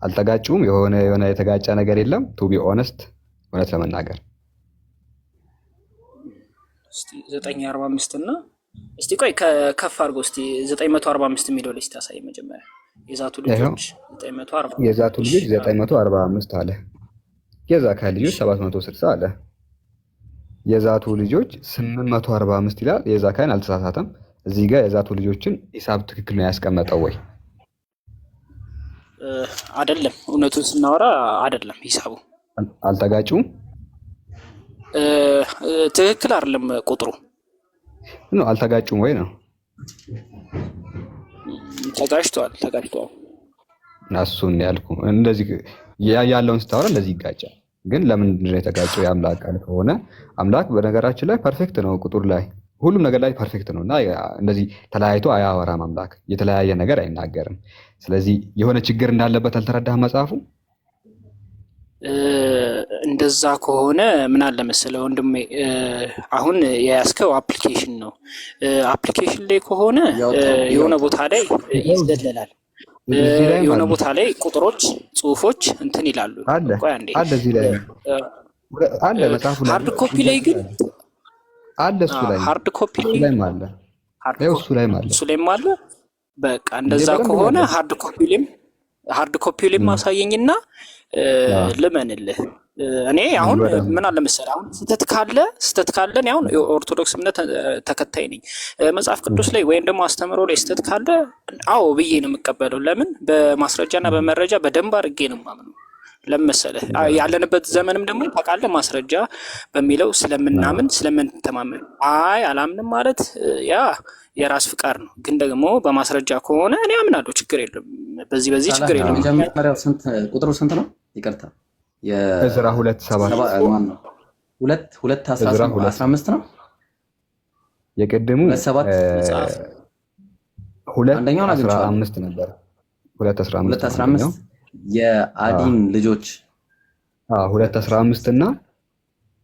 አልተጋጩም። የሆነ የተጋጨ ነገር የለም። ቱ ቢ ኦነስት እውነት ለመናገር
እስቲ 945 እና እስቲ ቆይ ከፍ አድርጎ እስቲ 945 የሚለው ላይ ታሳይ መጀመሪያ። የዛቱ ልጆች
945 አለ። የዘካይ ልጆች 760 አለ። የዛቱ ልጆች 845 ይላል። የዘካይን አልተሳሳተም። እዚህ ጋር የዛቱ ልጆችን ሂሳብ ትክክል ነው ያስቀመጠው ወይ?
አይደለም። እውነቱን ስናወራ አይደለም ሂሳቡ።
አልተጋጩም።
ትክክል አይደለም ቁጥሩ
ነው። አልተጋጩም ወይ ነው?
ተጋጭቷል።
እሱን ያልኩ እንደዚህ ያለውን ስታወራ እንደዚህ ይጋጫል። ግን ለምንድን ነው የተጋጨው? የአምላክ ቃል ከሆነ አምላክ በነገራችን ላይ ፐርፌክት ነው። ቁጥር ላይ ሁሉም ነገር ላይ ፐርፌክት ነው እና እንደዚህ ተለያይቶ አያወራም። አምላክ የተለያየ ነገር አይናገርም። ስለዚህ የሆነ ችግር እንዳለበት አልተረዳህም መጽሐፉ?
እንደዛ ከሆነ ምን አለ መሰለህ ወንድሜ፣ አሁን የያዝከው አፕሊኬሽን ነው። አፕሊኬሽን ላይ ከሆነ የሆነ ቦታ ላይ ይዘለላል፣ የሆነ ቦታ ላይ ቁጥሮች፣ ጽሁፎች እንትን ይላሉ። ቆይ አንዴ
እዚህ ላይ አለ መጽሐፉ ላይ
ሃርድ ኮፒ ላይ ግን
አለ። እሱ ላይ
ሃርድ ኮፒ ላይ
አለ። እሱ ላይም አለ።
በቃ እንደዛ ከሆነ ሃርድ ኮፒ ላይ ማሳየኝና ልመንልህ። እኔ አሁን ምን አለ መሰለህ፣ አሁን ስህተት ካለ እኔ አሁን ኦርቶዶክስ እምነት ተከታይ ነኝ። መጽሐፍ ቅዱስ ላይ ወይም ደግሞ አስተምሮ ላይ ስህተት ካለ አዎ ብዬ ነው የምቀበለው። ለምን? በማስረጃና በመረጃ በደንብ አድርጌ ነው የማምነው። ለምን መሰለህ፣ ያለንበት ዘመንም ደግሞ ታውቃለህ፣ ማስረጃ በሚለው ስለምንተማመን አላምንም ማለት ያ የራስ ፍቃድ ነው። ግን ደግሞ በማስረጃ ከሆነ እኔ አምናለሁ፣ ችግር የለም። በዚህ ችግር የለም።
መጀመሪያው ቁጥሩ ስንት ነው? ይቅርታ
ዕዝራ 2:7
ነው።
የቅድሙ 2:15 ነበር። 2:15
የአዲን ልጆች
2:15 እና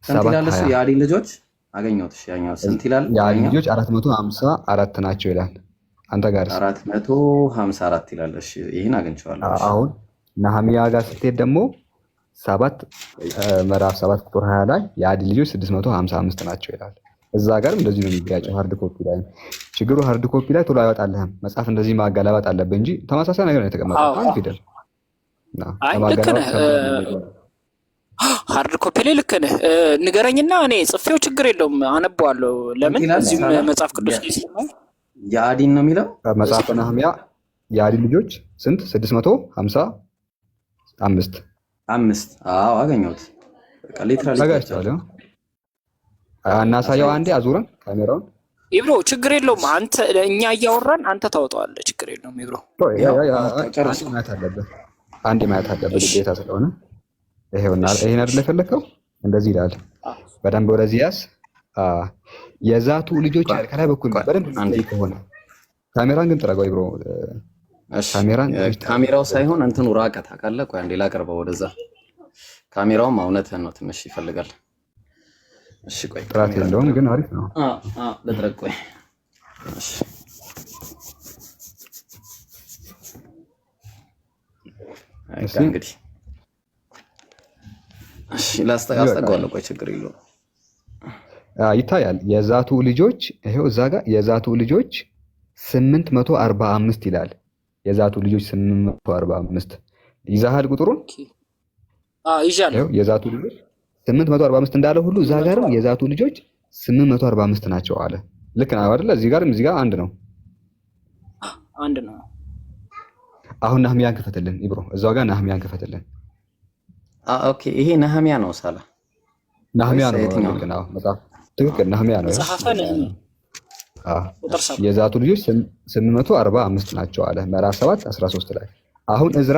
7:20
የአዲን ልጆች አገኘሁት። እሺ ያኛው ስንት ይላል?
የአዲን ልጆች 454 ናቸው ይላል። አንተ ጋር
454 ይላል። እሺ ይሄን አግኝቼዋለሁ።
አሁን ነህምያ ጋር ስትሄድ ደግሞ ምዕራፍ 7 ቁጥር 20 ላይ የአዲን ልጆች 655 ናቸው ይላል። እዛ ጋር እንደዚህ ነው የሚጋጨው። ሃርድ ኮፒ ላይ ችግሩ፣ ሃርድ ኮፒ ላይ ቶሎ አይወጣልህም መጽሐፍ። እንደዚህ ማገላበጥ አለብህ እንጂ ተመሳሳይ ነገር ነው የተቀመጠው። አንድ ፊደል
ልክ ነህ። ሃርድ ኮፒ ላይ ልክ ነህ። ንገረኝና እኔ ጽፌው ችግር የለውም አነበዋለሁ። ለምን እዚህም መጽሐፍ ቅዱስ ላይ
የአዲን ነው የሚለው
መጽሐፈ ነህምያ የአዲን ልጆች ስንት? 655
አዎ አገኘሁት። በቃ ሊትራሊ
ተጋጭቷል። እናሳየው አንዴ አዙረን ካሜራውን።
ኢብሮ ችግር የለውም። አንተ እኛ እያወራን አንተ ታወጣዋለህ። ችግር የለውም ኢብሮ።
አንዴ ማየት አለበት ግዴታ ስለሆነ ይሄውና፣ ይሄን አይደል የፈለከው? እንደዚህ ይላል። በደንብ ወደዚህ ያዝ። የዛቱ ልጆች ከላይ በኩል በደንብ አንዴ ከሆነ ካሜራን ግን ጥረገው ኢብሮ።
ካሜራው ሳይሆን እንትኑ ራቀ ታውቃለህ። ቆይ አንዴ ላቀርበው ወደዛ። ካሜራውም እውነትህን ነው ትንሽ ይፈልጋል። እሺ ቆይ
ጥራት የለውም ግን አሪፍ ነው።
ለጥረቅ ቆይ። እሺ በቃ እንግዲህ እሺ ላስተጋስተጋዋለሁ። ቆይ ችግር የለውም።
ይታያል። የዛቱ ልጆች ይሄው እዛ ጋር የዛቱ ልጆች 845 ይላል። የዛቱ ልጆች 845 ይዛሃል ቁጥሩን?
ይዣለሁ።
የዛቱ ልጆች 845 እንዳለ ሁሉ እዛ ጋርም የዛቱ ልጆች 845 ናቸው አለ። ልክ ነው አይደለ? እዚህ ጋርም እዚህ ጋር አንድ ነው። አሁን ነህምያን ክፈትልን ኢብሮ፣ እዛው ጋር ነህምያን ክፈትልን።
ኦኬ ይሄ ነህምያ ነው። ሳላ
ነህምያ ነው። ልክ ነው። መጽሐፍ ትክክል ነህምያ ነው። የዛቱ ልጆች 845 ናቸው አለ ምዕራፍ 7 13 ላይ። አሁን እዝራ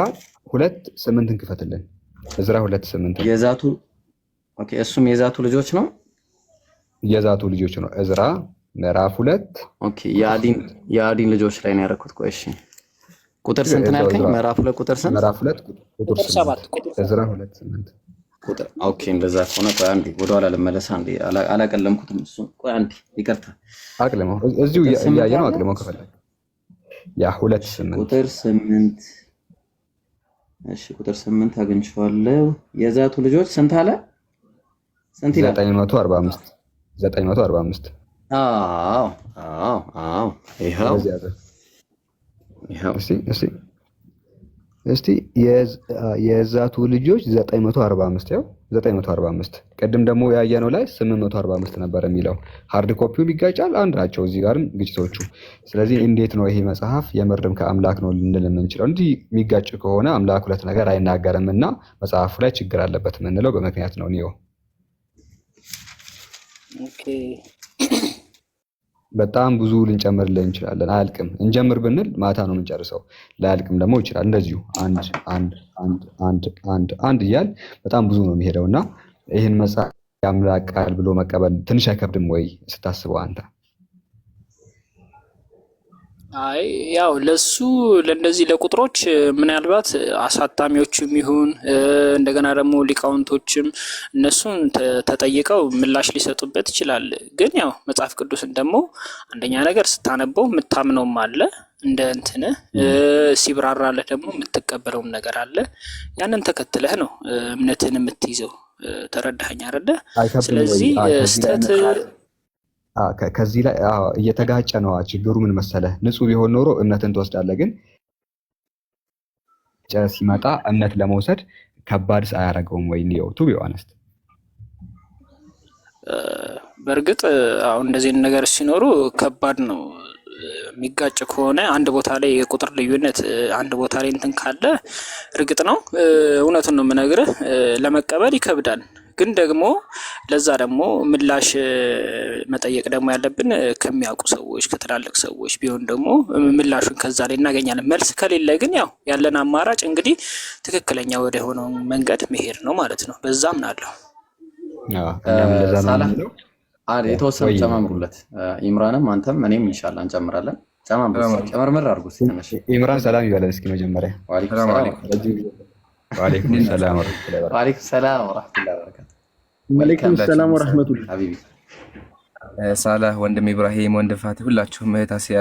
2:8 ክፈትልን። እዝራ 2:8
የዛቱ ኦኬ፣ እሱም የዛቱ ልጆች ነው።
የዛቱ ልጆች ነው። እዝራ ምዕራፍ 2
ኦኬ። የአዲን ልጆች ላይ ነው ያደረኩት። ቆይ እሺ ቁጥር ስንት ነው ያልከኝ? ምዕራፍ 2 ቁጥር ስንት?
ምዕራፍ 2 ቁጥር 7 እዝራ 2:8
ቁጥር። ኦኬ እንደዛ ከሆነ ቆይ አንዴ ወደኋላ ልመለስ። አንዴ አላቀለምኩትም እሱ። ቆይ አንዴ ይቅርታ፣
አቅልመው እዚሁ እያየ ነው። አቅልመው ከፈለግ ያ 2:8
ቁጥር 8 እሺ ቁጥር 8 አግኝቼዋለሁ። የዛቱ ልጆች ስንት አለ? ስንት ይላል?
945
አዎ ይኸው
እስቲ የዛቱ ልጆች 945 ያው 945 ቅድም ደግሞ ያየነው ላይ 845 ነበር የሚለው። ሃርድ ኮፒው ይጋጫል፣ አንድ ናቸው እዚህ ጋርም ግጭቶቹ። ስለዚህ እንዴት ነው ይሄ መጽሐፍ የምርም ከአምላክ ነው ልንል የምንችለው? እንዲህ የሚጋጭ ከሆነ አምላክ ሁለት ነገር አይናገርም እና መጽሐፉ ላይ ችግር አለበት የምንለው በምክንያት ነው። ኒዮ በጣም ብዙ ልንጨምርልን እንችላለን፣ አያልቅም። እንጀምር ብንል ማታ ነው የምንጨርሰው፣ ላያልቅም ደግሞ ይችላል። እንደዚሁ አንድ እያል በጣም ብዙ ነው የሚሄደው እና ይህን መጽሐፍ የአምላክ ቃል ብሎ መቀበል ትንሽ አይከብድም ወይ ስታስበው አንተ?
አይ ያው ለሱ ለእንደዚህ ለቁጥሮች ምናልባት አሳታሚዎችም ይሁን እንደገና ደግሞ ሊቃውንቶችም እነሱን ተጠይቀው ምላሽ ሊሰጡበት ይችላል። ግን ያው መጽሐፍ ቅዱስን ደግሞ አንደኛ ነገር ስታነበው የምታምነውም አለ እንደ እንትን ሲብራራለህ ደግሞ የምትቀበለውም ነገር አለ። ያንን ተከትለህ ነው እምነትን የምትይዘው። ተረዳኸኝ አይደለ? ስለዚህ ስተት
ከዚህ ላይ እየተጋጨ ነው ችግሩ። ምን መሰለህ፣ ንጹህ ቢሆን ኖሮ እምነትን ትወስዳለህ። ግን ሲመጣ እምነት ለመውሰድ ከባድ አያደርገውም ወይ? ነው ቱ ቢሆንስ
በእርግጥ አሁን እንደዚህ ነገር ሲኖሩ ከባድ ነው። የሚጋጭ ከሆነ አንድ ቦታ ላይ የቁጥር ልዩነት አንድ ቦታ ላይ እንትን ካለ እርግጥ ነው እውነቱን ነው የምነግርህ ለመቀበል ይከብዳል። ግን ደግሞ ለዛ ደግሞ ምላሽ መጠየቅ ደግሞ ያለብን ከሚያውቁ ሰዎች ከትላልቅ ሰዎች ቢሆን ደግሞ ምላሹን ከዛ ላይ እናገኛለን። መልስ ከሌለ ግን ያው ያለን አማራጭ እንግዲህ ትክክለኛ ወደ ሆነው መንገድ መሄድ ነው ማለት ነው። በዛ አምናለሁ።
የተወሰኑ ጨማምሩለት። ኢምራንም አንተም እኔም ኢንሻአላህ እንጨምራለን። ጨመርመር አድርጉት።
ኢምራን ሰላም ይበለን እስኪ መጀመሪያ።
ወአለይኩም ሰላም ወራህመቱላሂ ወበረካቱ።
ወአለይኩም ሰላም ወራህመቱላሂ ሀቢቢ
ሳላህ፣ ወንድም ኢብራሂም፣ ወንድም ፋቲ፣ ሁላችሁም እህት አሲያ፣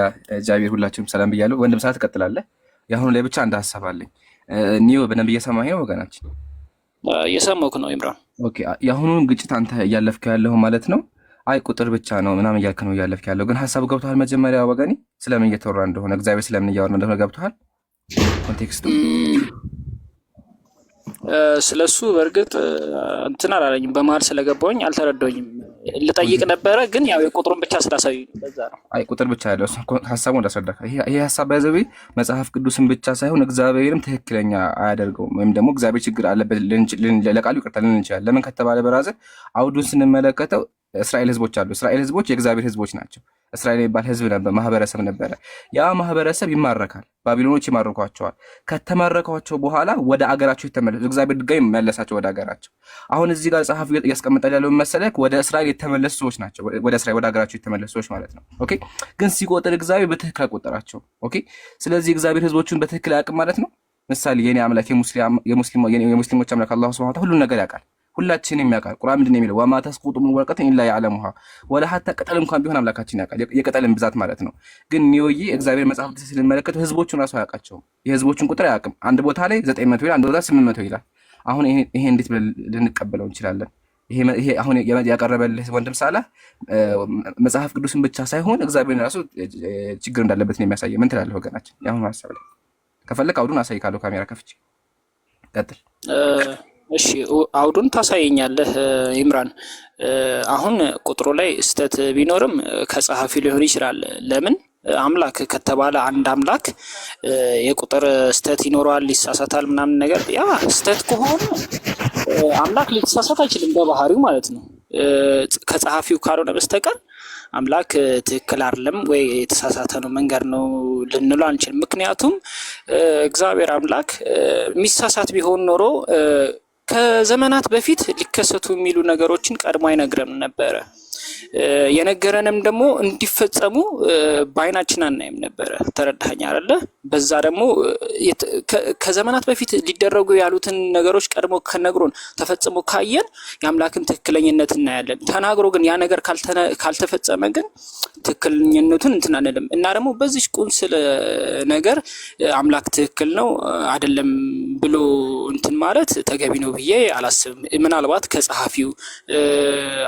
ጃቢር ሁላችሁም ሰላም ብያለሁ። ወንድም ሰዓት ትቀጥላለህ። የአሁኑ ላይ ብቻ አንድ ሀሳብ አለኝ። ኒዮ በደንብ እየሰማኸኝ ነው ወገናችን?
እየሰማሁህ ነው ኢምራን።
ኦኬ የአሁኑን ግጭት አንተ እያለፍክ ያለው ማለት ነው? አይ ቁጥር ብቻ ነው ምናምን እያልክ ነው እያለፍክ ያለው። ግን ሀሳቡ ገብቶሃል? መጀመሪያ ወገኔ ስለምን እየተወራ እንደሆነ እግዚአብሔር ስለምን እያወራ እንደሆነ ገብቶሃል? ኮንቴክስቱ
ስለሱ በእርግጥ እንትን አላለኝም። በመሀል ስለገባሁኝ አልተረዳሁኝም። ልጠይቅ ነበረ ግን ያው የቁጥሩን ብቻ ስላሳዩኝ በዛ ነው።
አይ ቁጥር ብቻ ያለው ሀሳቡን እንዳስረዳህ። ይሄ ሀሳብ ባይዘቤ መጽሐፍ ቅዱስን ብቻ ሳይሆን እግዚአብሔርም ትክክለኛ አያደርገውም። ወይም ደግሞ እግዚአብሔር ችግር አለበት ለቃሉ ይቅርታ ልንል እንችላለን። ለምን ከተባለ በራዘ አውዱን ስንመለከተው እስራኤል ህዝቦች አሉ። እስራኤል ህዝቦች የእግዚአብሔር ህዝቦች ናቸው። እስራኤል የሚባል ህዝብ ነበር፣ ማህበረሰብ ነበረ። ያ ማህበረሰብ ይማረካል፣ ባቢሎኖች ይማርኳቸዋል። ከተማረኳቸው በኋላ ወደ አገራቸው የተመለሱ እግዚአብሔር ድጋሚ መለሳቸው ወደ አገራቸው። አሁን እዚህ ጋር ጸሐፊ እያስቀመጠ ያለው መሰለህ ወደ እስራኤል የተመለሱ ሰዎች ናቸው፣ ወደ እስራኤል ወደ አገራቸው የተመለሱ ሰዎች ማለት ነው። ኦኬ ግን ሲቆጥር እግዚአብሔር በትክክል አልቆጠራቸው። ኦኬ ስለዚህ እግዚአብሔር ህዝቦቹን በትክክል አያውቅም ማለት ነው። ምሳሌ የኔ አምላክ የሙስሊሞች አምላክ አላህ ሱብሃነሁ ወተዓላ ሁሉን ነገር ያውቃል። ሁላችንም ያውቃል። ቁርአን ምንድን ነው የሚለው? ወማ ተስቁጡ ሚን ወረቀቲን ኢላ ያዕለሙሃ ወላ ሐታ ቅጠል እንኳን ቢሆን አምላካችን ያውቃል። የቅጠልን ብዛት ማለት ነው። ግን ኒዮዬ እግዚአብሔር መጽሐፍ ቅዱስ ስንመለከቱ ህዝቦቹን ራሱ አያውቃቸውም። የህዝቦቹን ቁጥር አያውቅም። አንድ ቦታ ላይ 900 ይላል፣ አንድ ቦታ 800 ይላል። አሁን ይሄ እንዴት ልንቀበለው እንችላለን? ይሄ አሁን ያቀረበልህ ወንድም ሳላህ መጽሐፍ ቅዱስን ብቻ ሳይሆን እግዚአብሔር ራሱ ችግር እንዳለበት ነው የሚያሳየው። ምን ትላለህ ወገናችን? ያሁን ሐሳብ ላይ ከፈለክ አውዱን አሳይ ካለው ካሜራ ከፍቼ ቀጥል።
እሺ አውዱን ታሳየኛለህ ኢምራን። አሁን ቁጥሩ ላይ ስተት ቢኖርም ከጸሐፊ ሊሆን ይችላል። ለምን አምላክ ከተባለ አንድ አምላክ የቁጥር ስተት ይኖረዋል፣ ይሳሳታል ምናምን ነገር። ያ ስተት ከሆነ አምላክ ሊሳሳት አይችልም በባህሪው ማለት ነው። ከጸሐፊው ካልሆነ በስተቀር አምላክ ትክክል አይደለም ወይ የተሳሳተ ነው መንገድ ነው ልንለው አንችልም። ምክንያቱም እግዚአብሔር አምላክ የሚሳሳት ቢሆን ኖሮ ከዘመናት በፊት ሊከሰቱ የሚሉ ነገሮችን ቀድሞ አይነግረንም ነበረ። የነገረንም ደግሞ እንዲፈጸሙ በአይናችን አናይም ነበረ። ተረዳኸኝ አይደለ? በዛ ደግሞ ከዘመናት በፊት ሊደረጉ ያሉትን ነገሮች ቀድሞ ከነግሮን ተፈጽሞ ካየን የአምላክን ትክክለኝነት እናያለን። ተናግሮ ግን ያ ነገር ካልተፈጸመ ግን ትክክለኝነቱን እንትን አንልም እና ደግሞ በዚህ ቁንስል ነገር አምላክ ትክክል ነው አይደለም ብሎ እንትን ማለት ተገቢ ነው ብዬ አላስብም። ምናልባት ከጸሐፊው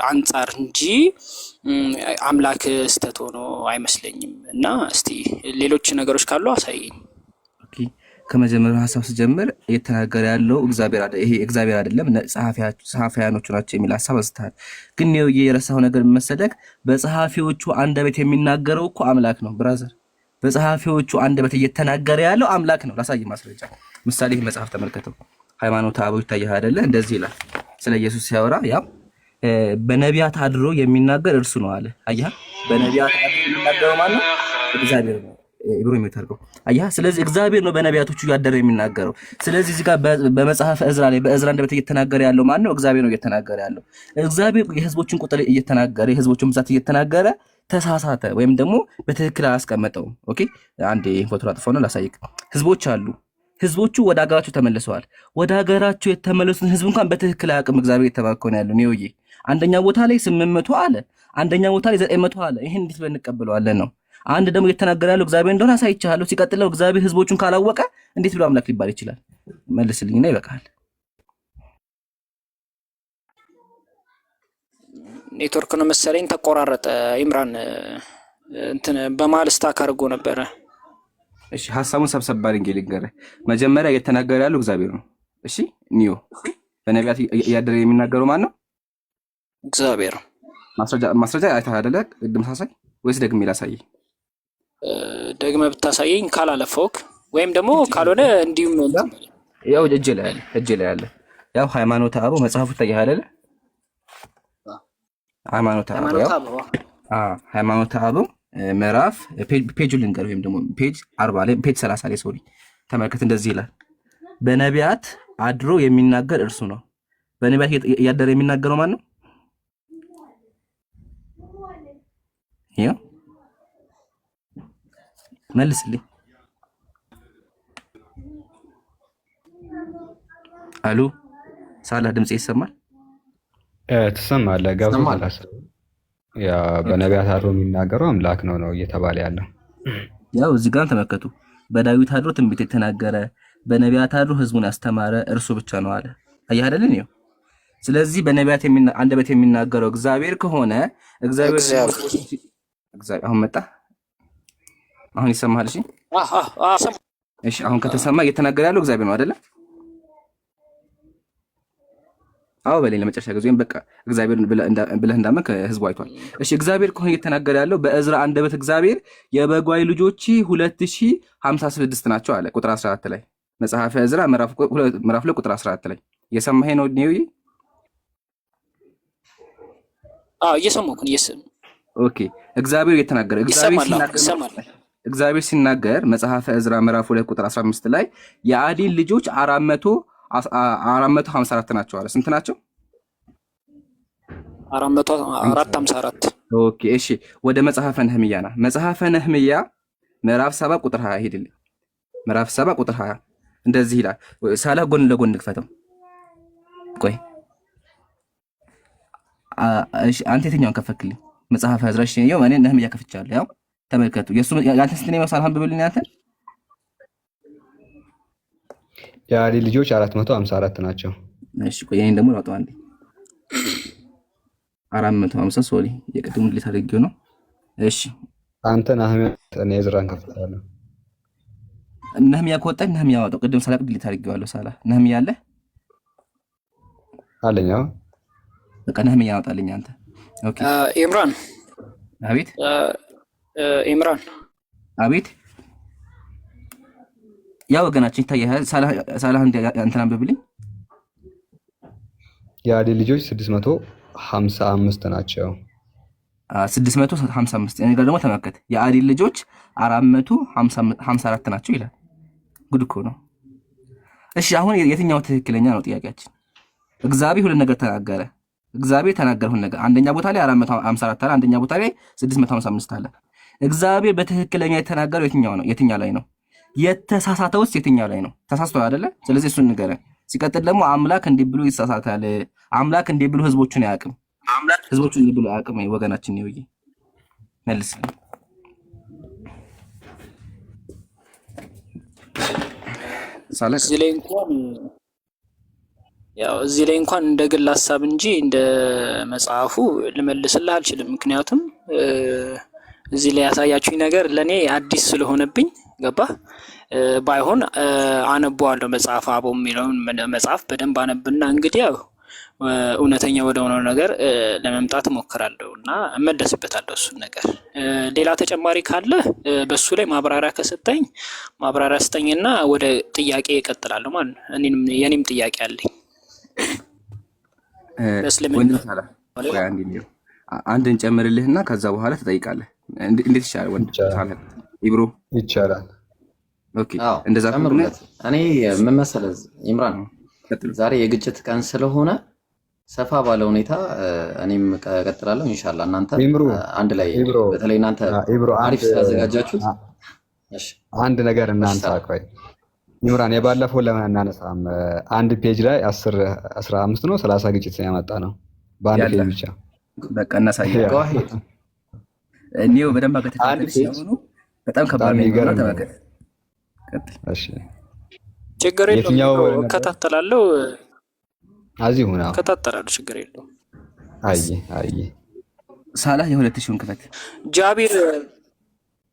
አንጻር እንጂ አምላክ ስተት ሆኖ አይመስለኝም። እና እስቲ ሌሎች ነገሮች ካሉ አሳይኝ።
ኦኬ ከመጀመሪያው ሐሳብ ስጀምር እየተናገረ ያለው ይሄ እግዚአብሔር አይደለም ጸሐፊያኖቹ ናቸው የሚል ሐሳብ አንስተሃል። ግን ነው የረሳው ነገር መሰለክ በጸሐፊዎቹ አንደበት የሚናገረው እኮ አምላክ ነው ብራዘር። በጸሐፊዎቹ አንደበት እየተናገረ ያለው አምላክ ነው። ላሳይ ማስረጃ። ምሳሌ መጽሐፍ ተመልከተው። ሃይማኖተ አበው ይታያል አይደለ? እንደዚህ ይላል ስለ ኢየሱስ ሲያወራ ያው በነቢያት አድሮ የሚናገር እርሱ ነው አለ። አየህ፣ በነቢያት አድሮ የሚናገረው ማን ነው? እግዚአብሔር ነው። ኢብሮ የሚታርገው አየህ። ስለዚህ እግዚአብሔር ነው በነቢያቶቹ ያደረ የሚናገረው። ስለዚህ እዚህ ጋር በመጽሐፈ ዕዝራ ላይ በዕዝራ እንደበት እየተናገረ ያለው ማን ነው? እግዚአብሔር ነው እየተናገረ ያለው። እግዚአብሔር የህዝቦችን ቁጥር እየተናገረ የህዝቦችን ብዛት እየተናገረ ተሳሳተ ወይም ደግሞ በትክክል አላስቀመጠውም። ኦኬ አንዴ ፎቶ አጥፎና ላሳይክ። ህዝቦች አሉ። ህዝቦቹ ወደ ሀገራቸው ተመልሰዋል። ወደ ሀገራቸው የተመለሱትን ህዝብ እንኳን በትክክል አያውቅም። እግዚአብሔር የተባረከው ነው ያለው ኒዮዬ። አንደኛ ቦታ ላይ 800 አለ፣ አንደኛ ቦታ ላይ 900 አለ። ይሄን እንዴት ብንቀበለዋለን ነው? አንድ ደግሞ እየተናገረ ያለው እግዚአብሔር እንደሆነ አሳይቻለሁ። ሲቀጥለው እግዚአብሔር ህዝቦቹን ካላወቀ እንዴት ብሎ አምላክ ሊባል ይችላል? መልስልኝና ይበቃል።
ኔትወርክ ነው መሰለኝ ተቆራረጠ። ኢምራን እንትን በመሀል ስታክ አድርጎ ነበረ።
እሺ ሐሳቡን ሰብሰብ አድርጌ ልንገርህ። መጀመሪያ እየተናገረ ያለው እግዚአብሔር ነው። እሺ ኒዮ በነቢያት እያደረ የሚናገረው ማን ነው?
እግዚአብሔር።
ማስረጃ አይተህ አይደለ? ቅድም ሳሳይ ወይስ ደግሜ ላሳይ?
ደግመህ ብታሳየኝ ካላለፈውክ ወይም ደግሞ ካልሆነ እንዲሁም
ያው እጄ ላይ ያለ ያው ሃይማኖተ አበው መጽሐፉ ይታያል አይደለ? ሃይማኖተ አበው ምዕራፍ ፔጁን ልንገር ወይም ደግሞ ፔጅ 40 ላይ ፔጅ 30 ላይ ሶሪ ተመልከት። እንደዚህ ይላል በነቢያት አድሮ የሚናገር እርሱ ነው። በነቢያት እያደረ የሚናገረው ማን ነው? ያው መልስልኝ። አሉ ሳላ ድምጽ ይሰማል?
ትሰማለህ? ገብቶሃል? ያ በነቢያት አድሮ የሚናገረው አምላክ ነው እየተባለ ያለው።
ያው እዚህ ጋር ተመልከቱ። በዳዊት አድሮ ትንቢት የተናገረ በነቢያት አድሮ ህዝቡን ያስተማረ እርሱ ብቻ ነው አለ። አየህ አይደል ነው? ስለዚህ በነቢያት አንደበት የሚናገረው እግዚአብሔር ከሆነ እግዚአብሔር አሁን መጣ። አሁን ይሰማሃል? እሺ አሁን ከተሰማ እየተናገረ ያለው እግዚአብሔር ነው አይደለ? አዎ በሌላ ለመጨረሻ ጊዜ ወይም በቃ እግዚአብሔር ብለህ እንዳመንክ ህዝቡ አይቷል። እሺ እግዚአብሔር ከሆነ እየተናገረ ያለው በዕዝራ አንደበት እግዚአብሔር የበጓይ ልጆች 2056 ናቸው አለ ቁጥር 14 ላይ መጽሐፈ ዕዝራ ምዕራፍ 2 ቁጥር 14 ላይ እየሰማኸኝ ነው ኒዮዬ?
እየሰማሁ ነው።
ኦኬ እግዚአብሔር እየተናገረ እግዚአብሔር ሲናገር መጽሐፈ ዕዝራ ምዕራፍ 2 ቁጥር 15 ላይ የአዲን ልጆች 454 ናቸው አለ። ስንት ናቸው?
454።
ኦኬ እሺ ወደ መጽሐፈ ነህምያ ና። መጽሐፈ ነህምያ ምዕራፍ 7 ቁጥር 20 ሄድልኝ። ምዕራፍ 7 ቁጥር 20 እንደዚህ ይላል። ሳላ ጎን ለጎን ንክፈተው። ቆይ እሺ አንተ የትኛውን ከፈክልኝ? መጽሐፈ ዕዝራ። እሺ ይኸው እኔ ነህምያ ከፍቻለሁ። ያው ተመልከቱ። ያንተ ስንት ነው? ሳልሃን ብብልኝ አንተ።
የአሊ ልጆች 454 ናቸው።
እሺ ቆይ እኔን ደግሞ ላውጣው አንዴ። 450 ሶሪ የቅድሙ ድሌት አድርጌው ነው። እሺ
አንተ ነህምያ እኔ ዕዝራን ከፍቻለሁ።
ነህምያ ከወጣኝ ነህምያ አወጣው። ቅድም ሳላቅ ድሌት አድርጌዋለሁ። ሳላ ነህምያ አለ
አለኝ። አዎ
በቃ ነህምያ ያወጣልኝ አንተ። ኦኬ
ኢምራን።
አቤት።
ኢምራን
አቤት። ያ ወገናችን ይታያል። ሳላህ እንትን አንብብልኝ።
የአሊ ልጆች 655 ናቸው።
655 እኔ ጋር ደግሞ ተመልከት። የአሊ ልጆች 454 ናቸው ይላል። ጉድ እኮ ነው። እሺ አሁን የትኛው ትክክለኛ ነው ጥያቄያችን? እግዚአብሔር ሁለት ነገር ተናገረ። እግዚአብሔር ተናገረውን ነገር አንደኛ ቦታ ላይ 454 አለ፣ አንደኛ ቦታ ላይ 655 አለ። እግዚአብሔር በትክክለኛ የተናገረው የትኛው ነው? የትኛው ላይ ነው? የተሳሳተው ውስጥ የትኛው ላይ ነው? ተሳስቷል አይደለ? ስለዚህ እሱን ንገረን። ሲቀጥል ደግሞ አምላክ እንዲህ ብሎ ይሳሳታል፣ አምላክ እንዲህ ብሎ ህዝቦቹን አያውቅም፣ ህዝቦቹን እንዲህ ብሎ አያውቅም። ወገናችን ነው ይይ መልስልኝ።
እዚህ ላይ እንኳን እንደ ግል ሀሳብ እንጂ እንደ መጽሐፉ ልመልስልህ አልችልም። ምክንያቱም እዚህ ላይ ያሳያችሁኝ ነገር ለእኔ አዲስ ስለሆነብኝ ገባህ? ባይሆን አነበዋለሁ። መጽሐፍ አበው የሚለውን መጽሐፍ በደንብ አነብና እንግዲህ ያው እውነተኛ ወደ ሆነው ነገር ለመምጣት እሞክራለሁ እና እመለስበታለሁ እሱን ነገር። ሌላ ተጨማሪ ካለ በሱ ላይ ማብራሪያ ከሰጠኝ ማብራሪያ ስጠኝና ወደ ጥያቄ እቀጥላለሁ ማለት ነው። የኔም ጥያቄ አለኝ።
አንድ እንጨምርልህና ከዛ በኋላ ትጠይቃለህ። እንዴት ይሻላል? ወንድ ኢብሮ
ይቻላል።
ኦኬ እንደዛ ከሆነ
እኔ ምን መሰለህ ኢምራን፣ ዛሬ የግጭት ቀን ስለሆነ ሰፋ ባለ ሁኔታ እኔም እቀጥላለሁ ኢንሻአላህ። እናንተ አንድ ላይ በተለይ እናንተ አሪፍ ስላዘጋጃችሁት
አንድ ነገር እናንተ አቆይ ኢምራን፣ የባለፈው ለምን እናነሳም? አንድ ፔጅ ላይ 15 ነው 30 ግጭት ያመጣ ነው በአንድ ፔጅ ብቻ።
በቃ እናሳየው። እኔው በደንብ አገተታለሽ ነው። በጣም ከባድ ነው። ተመከተ ቀጥል።
እሺ
ችግር የለውም። እከታተላለሁ።
አዚሁ ነው
እከታተላለሁ። ችግር የለውም።
አይ
ሳላህ የ2000 ክፈት።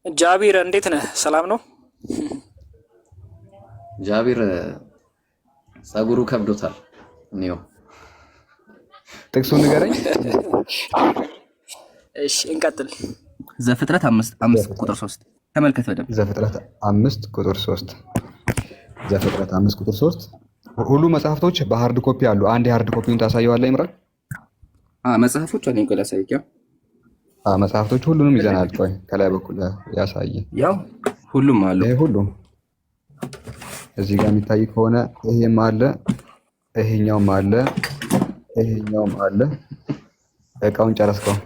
ጃቢር እንዴት ነህ? ሰላም ነው?
ጃቢር ጸጉሩ ከብዶታል። እኔው
ጥቅሱን ንገረኝ።
እሺ እንቀጥል።
ዘፍጥረት 5 ቁጥር 3 ተመልከት በደንብ።
ዘፍጥረት 5 ቁጥር 3 ዘፍጥረት 5 ቁጥር 3 ሁሉ መጽሐፍቶች በሃርድ ኮፒ አሉ። አንድ የሃርድ ኮፒውን ታሳየዋለህ ኢምራን?
መጽሐፎች አለኝ። ቆይ ላሳይህ።
መጽሐፍቶች ሁሉንም ይዘናል። ቆይ ከላይ በኩል ያሳይ።
ያው ሁሉም አሉ።
ይሄ ሁሉም እዚህ ጋር የሚታይ ከሆነ ይሄም አለ፣ ይሄኛውም አለ፣ ይሄኛውም አለ። እቃውን ጨረስከው?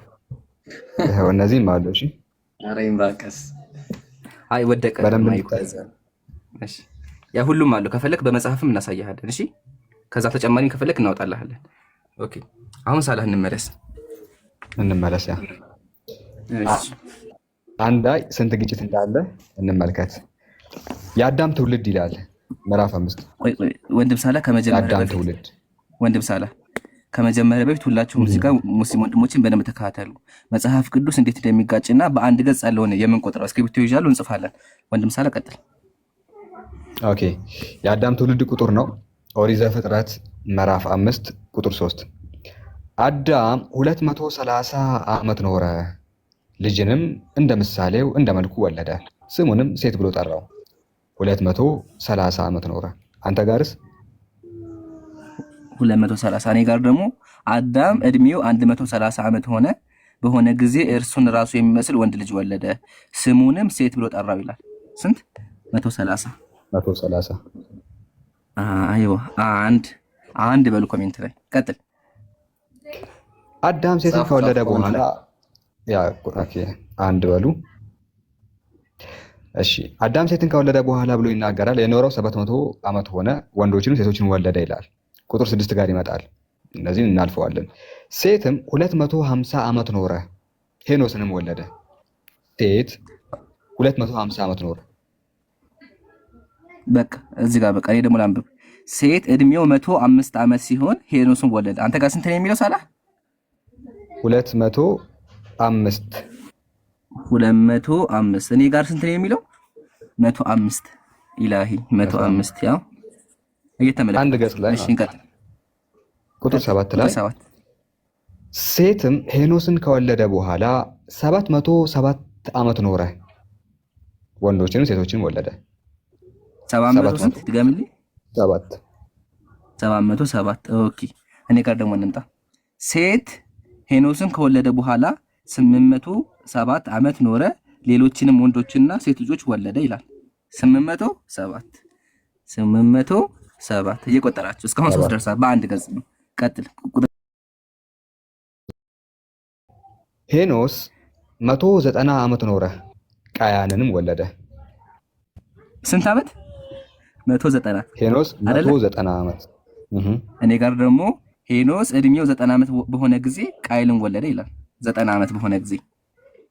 ይሄው እነዚህም አሉ። እሺ
ኧረ ኢምራን ቀስ።
አይ ወደቀ። እሺ ያ ሁሉም አሉ። ከፈለክ በመጽሐፍም እናሳያለን። እሺ ከዛ ተጨማሪም ከፈለክ እናወጣልሃለን። ኦኬ አሁን ሳላህ እንመለስ። ያ
እሺ አንድ ላይ ስንት ግጭት እንዳለ እንመልከት። የአዳም ትውልድ ይላል ምዕራፍ 5።
ወንድም ሳላህ ከመጀመሪያ በፊት ሁላችሁም እዚህ ጋር ሙስሊም ወንድሞችን በደንብ ተከታተሉ። መጽሐፍ ቅዱስ እንዴት እንደሚጋጭና በአንድ ገጽ ያለውን የምንቆጥረው እስክሪብቶ ይዣሉ እንጽፋለን። ወንድም ሳላህ ቀጥል።
ኦኬ የአዳም ትውልድ ቁጥር ነው። ኦሪት ዘፍጥረት ምዕራፍ 5 ቁጥር 3 አዳም 230 ዓመት ኖረ፣ ልጅንም እንደ ምሳሌው እንደ መልኩ ወለደ፣ ስሙንም ሴት ብሎ ጠራው። 230 ዓመት ኖረ። አንተ ጋርስ?
230። እኔ ጋር ደግሞ አዳም እድሜው 130 ዓመት ሆነ፣ በሆነ ጊዜ እርሱን ራሱ የሚመስል ወንድ ልጅ ወለደ፣ ስሙንም ሴት ብሎ ጠራው ይላል። ስንት? 130። አይዋ አንድ በሉ ኮሜንት ላይ ቀጥል።
አዳም ሴትን ከወለደ በኋላ አንድ በሉ። እሺ አዳም ሴትን ከወለደ በኋላ ብሎ ይናገራል። የኖረው 700 ዓመት ሆነ፣ ወንዶችንም ሴቶችን ወለደ ይላል። ቁጥር 6 ጋር ይመጣል። እነዚህን እናልፈዋለን። ሴትም 250 ዓመት ኖረ፣ ሄኖስንም ወለደ። ሴት 250 ዓመት ኖረ።
በቃ እዚህ ጋር በቃ እኔ ደግሞ ላንብብ። ሴት እድሜው 105 ዓመት ሲሆን ሄኖስን ወለደ። አንተ ጋር ስንት ነው የሚለው ሳላ?
205
205። እኔ ጋር ስንት ነው የሚለው? 105 ኢላሂ 105። ያው እየተመለከተ
አንድ ገጽ ላይ
እሺ፣ እንቀጥል።
ቁጥር 7 ላይ ሴትም ሄኖስን ከወለደ በኋላ 707 ዓመት ኖረ፣ ወንዶችንም ሴቶችንም ወለደ።
700 ስንት ድገምልኝ? 707። ኦኬ እኔ ጋር ደግሞ እንምጣ። ሴት ሄኖስን ከወለደ በኋላ 807 ዓመት ኖረ፣ ሌሎችንም ወንዶችና ሴት ልጆች ወለደ ይላል። 807 እየቆጠራችሁ እስካሁን 3 ደርሳል። በአንድ ገጽ ነው። ቀጥል።
ሄኖስ 190 ዓመት ኖረ፣ ቃያንንም ወለደ።
ስንት ዓመት? 190።
ሄኖስ 190 ዓመት።
እኔ ጋር ደግሞ ሄኖስ እድሜው 90 ዓመት በሆነ ጊዜ ቃይልን ወለደ ይላል። 90 ዓመት በሆነ ጊዜ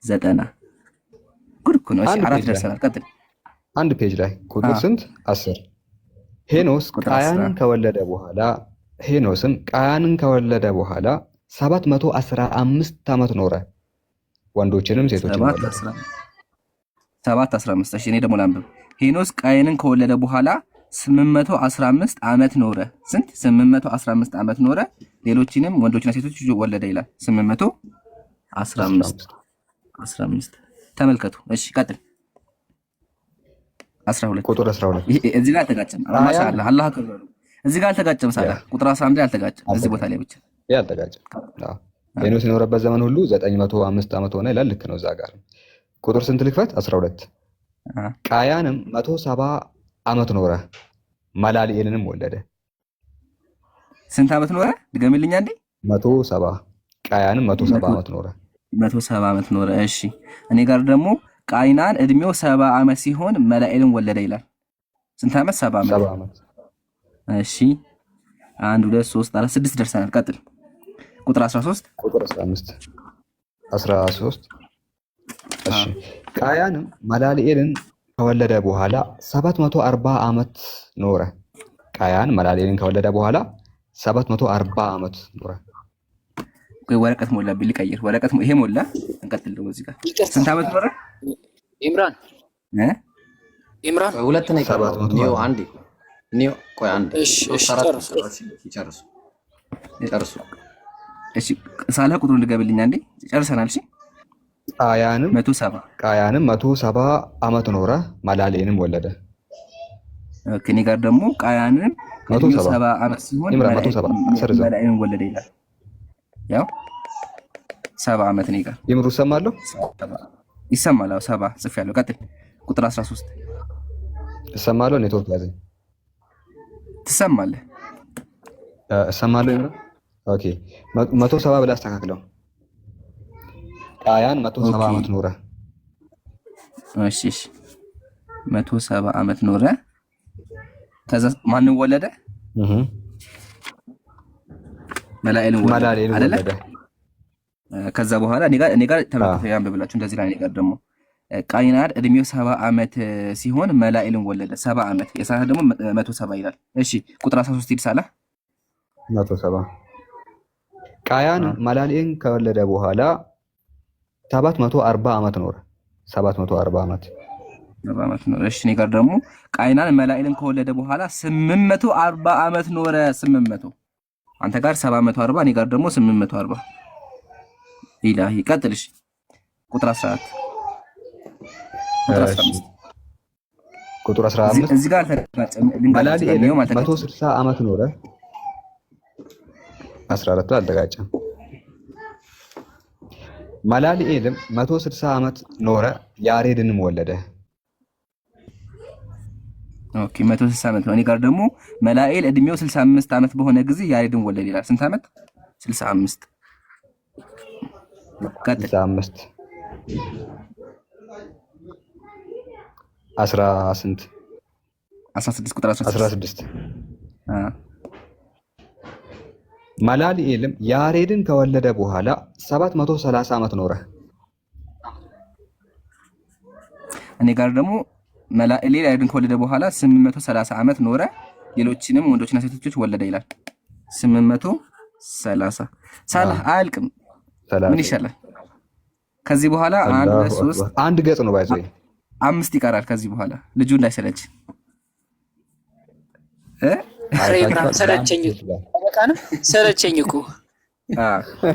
90። ጉድ እኮ ነው። እሺ 4 ደርሰናል። ቀጥል።
አንድ ፔጅ ላይ ቁጥር ስንት? 10 ሄኖስ ቃያንን ከወለደ በኋላ ሄኖስም ቃያንን ከወለደ በኋላ 715 ዓመት ኖረ፣ ወንዶችንም ሴቶችንም ወለደ።
7:15 እሺ እኔ ደግሞ ላንብብ። ሄኖስ ቃየንን ከወለደ በኋላ 815 ዓመት ኖረ። ስንት? 815 ዓመት ኖረ፣ ሌሎችንም ወንዶችና ሴቶች ወለደ ይላል። 815 ተመልከቱ። እሺ ቀጥል። 12
ቁጥር 12
እዚህ ጋር አልተጋጨም። ማሻአላህ አላህ አክበር። እዚህ ጋር አልተጋጨም። ሳላ ቁጥር 11 ላይ አልተጋጨም። እዚህ ቦታ ላይ ብቻ
ያልተጋጨም። ሄኖስ የኖረበት ዘመን ሁሉ 905 ዓመት ሆነ ይላል። ልክ ነው። እዛ ጋር ቁጥር ስንት ልክፈት? 12 ቃያንም 170 ዓመት ኖረ፣ መላልኤልንም ወለደ።
ስንት ዓመት ኖረ? ድገምልኛ እንዴ።
170 ቃያንም 170 ዓመት ኖረ።
170 ዓመት ኖረ። እሺ እኔ ጋር ደግሞ ቃይናን እድሜው 70 ዓመት ሲሆን መላኤልን ወለደ ይላል። ስንት ዓመት? 70 ዓመት። እሺ 1 2 3 4 6 ደርሰናል። ቀጥል። ቁጥር 13
ቁጥር 15 13 እሺ ቃያንም መላልኤልን ከወለደ በኋላ 740 ዓመት ኖረ። ቃያን መላልኤልን ከወለደ በኋላ 740 ዓመት ኖረ።
ወረቀት ሞላብኝ፣ ልቀይር። ወረቀት ይሄ ሞላ። እንቀጥል ደግሞ እዚህ ጋር ስንት ዓመት ኖረ?
ኢምራን
ሁለት ነው የቀረው። ኒዮ አንዴ ኒዮ ቆይ አንዴ።
እሺ
ጨርሱ።
እሺ ሳላ ቁጥሩን ልገብልኝ አንዴ። ጨርሰናል። እሺ
ቃያንም
170
ዓመት ኖረ፣ መላልኤልንም ወለደ።
ኦኬ እኔ ጋር ደግሞ ቃያንም 170 ዓመት ሲሆን መላልኤልን ወለደ ይላል። ያው 70 ዓመት እኔ ጋር
ይምሩ ሰማለሁ።
ይሰማል። 70 ጽፌያለሁ። ቀጥል። ቁጥር 13
እሰማለሁ። ኔትወርክ ያዘኝ።
ትሰማለህ?
እሰማለሁ። ይምሩ ኦኬ 170 ብለህ አስተካክለው። ቃያን 170 ዓመት ኖረ።
እሺ 170 ዓመት ኖረ። ከዛ ማንን ወለደ? መላልኤልን ወለደ። ከዛ በኋላ እኔ ጋር ተመልክተው ያንብብላችሁ እንደዚህ ላይ። እኔ ጋር ደግሞ ቃይናን እድሜው 70 ዓመት ሲሆን መላልኤልን ወለደ። 70 ዓመት የሳላ ደግሞ 170 ይላል። እሺ ቁጥር 13 ይድሳላ
170 ቃያን መላልኤልን ከወለደ በኋላ 740 ዓመት ኖረ። 740 ዓመት
ኖረ። እሺ እኔ ጋር ደግሞ ቃይናን መላልኤልን ከወለደ በኋላ 840 ዓመት ኖረ። 800 አንተ ጋር 740 እኔ ጋር ደግሞ 840 ኢላሂ። ቀጥልሽ። ቁጥር 14
ቁጥር 15
እዚህ ጋር ተጋጨም።
መላልኤል 160 ዓመት ኖረ። 14 አልተጋጨም። መላልኤልም 160 ዓመት ኖረ፣ ያሬድንም ወለደ።
ኦኬ 160 ዓመት ነው። እኔ ጋር ደግሞ መላልኤል እድሜው 65 ዓመት በሆነ ጊዜ ያሬድን ወለደ ይላል። ስንት ዓመት? 65 ቀጥል።
65 16 ቁጥር 16 መላልኤልም ያሬድን ከወለደ በኋላ 730 ዓመት ኖረ።
እኔ ጋር ደግሞ መላልኤል ያሬድን ከወለደ በኋላ 830 ዓመት ኖረ፣ ሌሎችንም ወንዶችና ሴቶች ወለደ ይላል። 830 ሳላህ አያልቅም። ምን ይሻላል? ከዚህ በኋላ 1 2 3
አንድ ገጽ ነው ባይዘይ
5 ይቀራል። ከዚህ በኋላ ልጁ እንዳይሰለች
ሰለቸኝ እኮ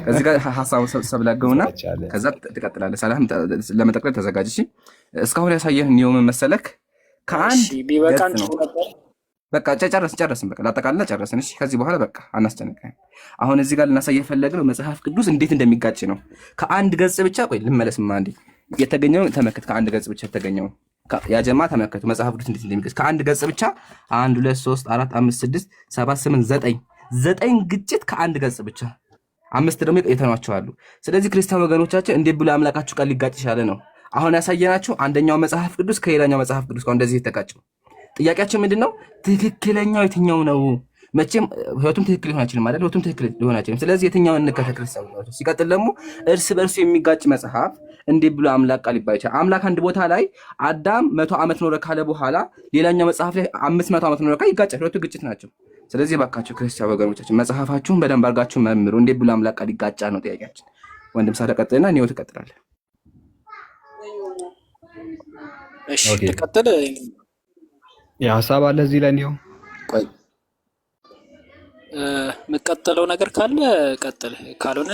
ከዚህ ጋር ሐሳቡ ሰብላገውና ከዛ ትቀጥላለህ። ሰላም ለመጠቅለል ተዘጋጅ። እሺ እስካሁን ያሳየህን ነው መሰለክ ከአንድ
ቢበቃን
በቃ ጨረስን። በቃ ላጠቃልልና ጨረስን። እሺ ከዚህ በኋላ በቃ አናስጨንቀን። አሁን እዚህ ጋር ልናሳየህ የፈለግነው መጽሐፍ ቅዱስ እንዴት እንደሚጋጭ ነው። ከአንድ ገጽ ብቻ ቆይ ልመለስማ አንዴ የተገኘው ተመከት። ከአንድ ገጽ ብቻ የተገኘው ያ ጀማ ተመከቱ መጽሐፍ ቅዱስ እንዴት እንደሚጋጭ ከአንድ ገጽ ብቻ 1 2 3 4 5 6 7 8 9 ግጭት ከአንድ ገጽ ብቻ 5 ደግሞ የተኗቸዋሉ። ስለዚህ ክርስቲያን ወገኖቻችን እንዴት ብሎ አምላካችሁ ቃል ሊጋጭ ይችላል ነው አሁን ያሳየናችሁ። አንደኛው መጽሐፍ ቅዱስ ከሌላኛው መጽሐፍ ቅዱስ ጋር እንደዚህ የተጋጨው። ጥያቄያችን ምንድነው? ትክክለኛው የትኛው ነው? መቼም ህይወቱም ትክክል ሊሆን አይችልም ማለት ህይወቱም ትክክል ሊሆን አይችልም። ስለዚህ የትኛውን እንከተል ክርስቲያን ወገኖች? ሲቀጥል ደግሞ እርስ በርሱ የሚጋጭ መጽሐፍ እንዴት ብሎ አምላክ ቃል ሊባል ይችላል? አምላክ አንድ ቦታ ላይ አዳም 100 ዓመት ኖረ ካለ በኋላ ሌላኛው መጽሐፍ ላይ 500 ዓመት ኖረ ካለ ይጋጫል። ሁለቱ ግጭት ናቸው። ስለዚህ ባካችሁ ክርስቲያን ወገኖቻችን መጽሐፋችሁን በደንብ አድርጋችሁ መርምሩ። እንዴት ብሎ አምላክ ቃል ይጋጫል ነው ጥያቄያችን። ወንድም ሳለ ቀጥልና እኔው ትቀጥላለህ።
እሺ ተቀጥል።
የሐሳብ አለ እዚህ ላይ ነው።
ቆይ
የምቀጥለው ነገር ካለ ቀጥል፣ ካልሆነ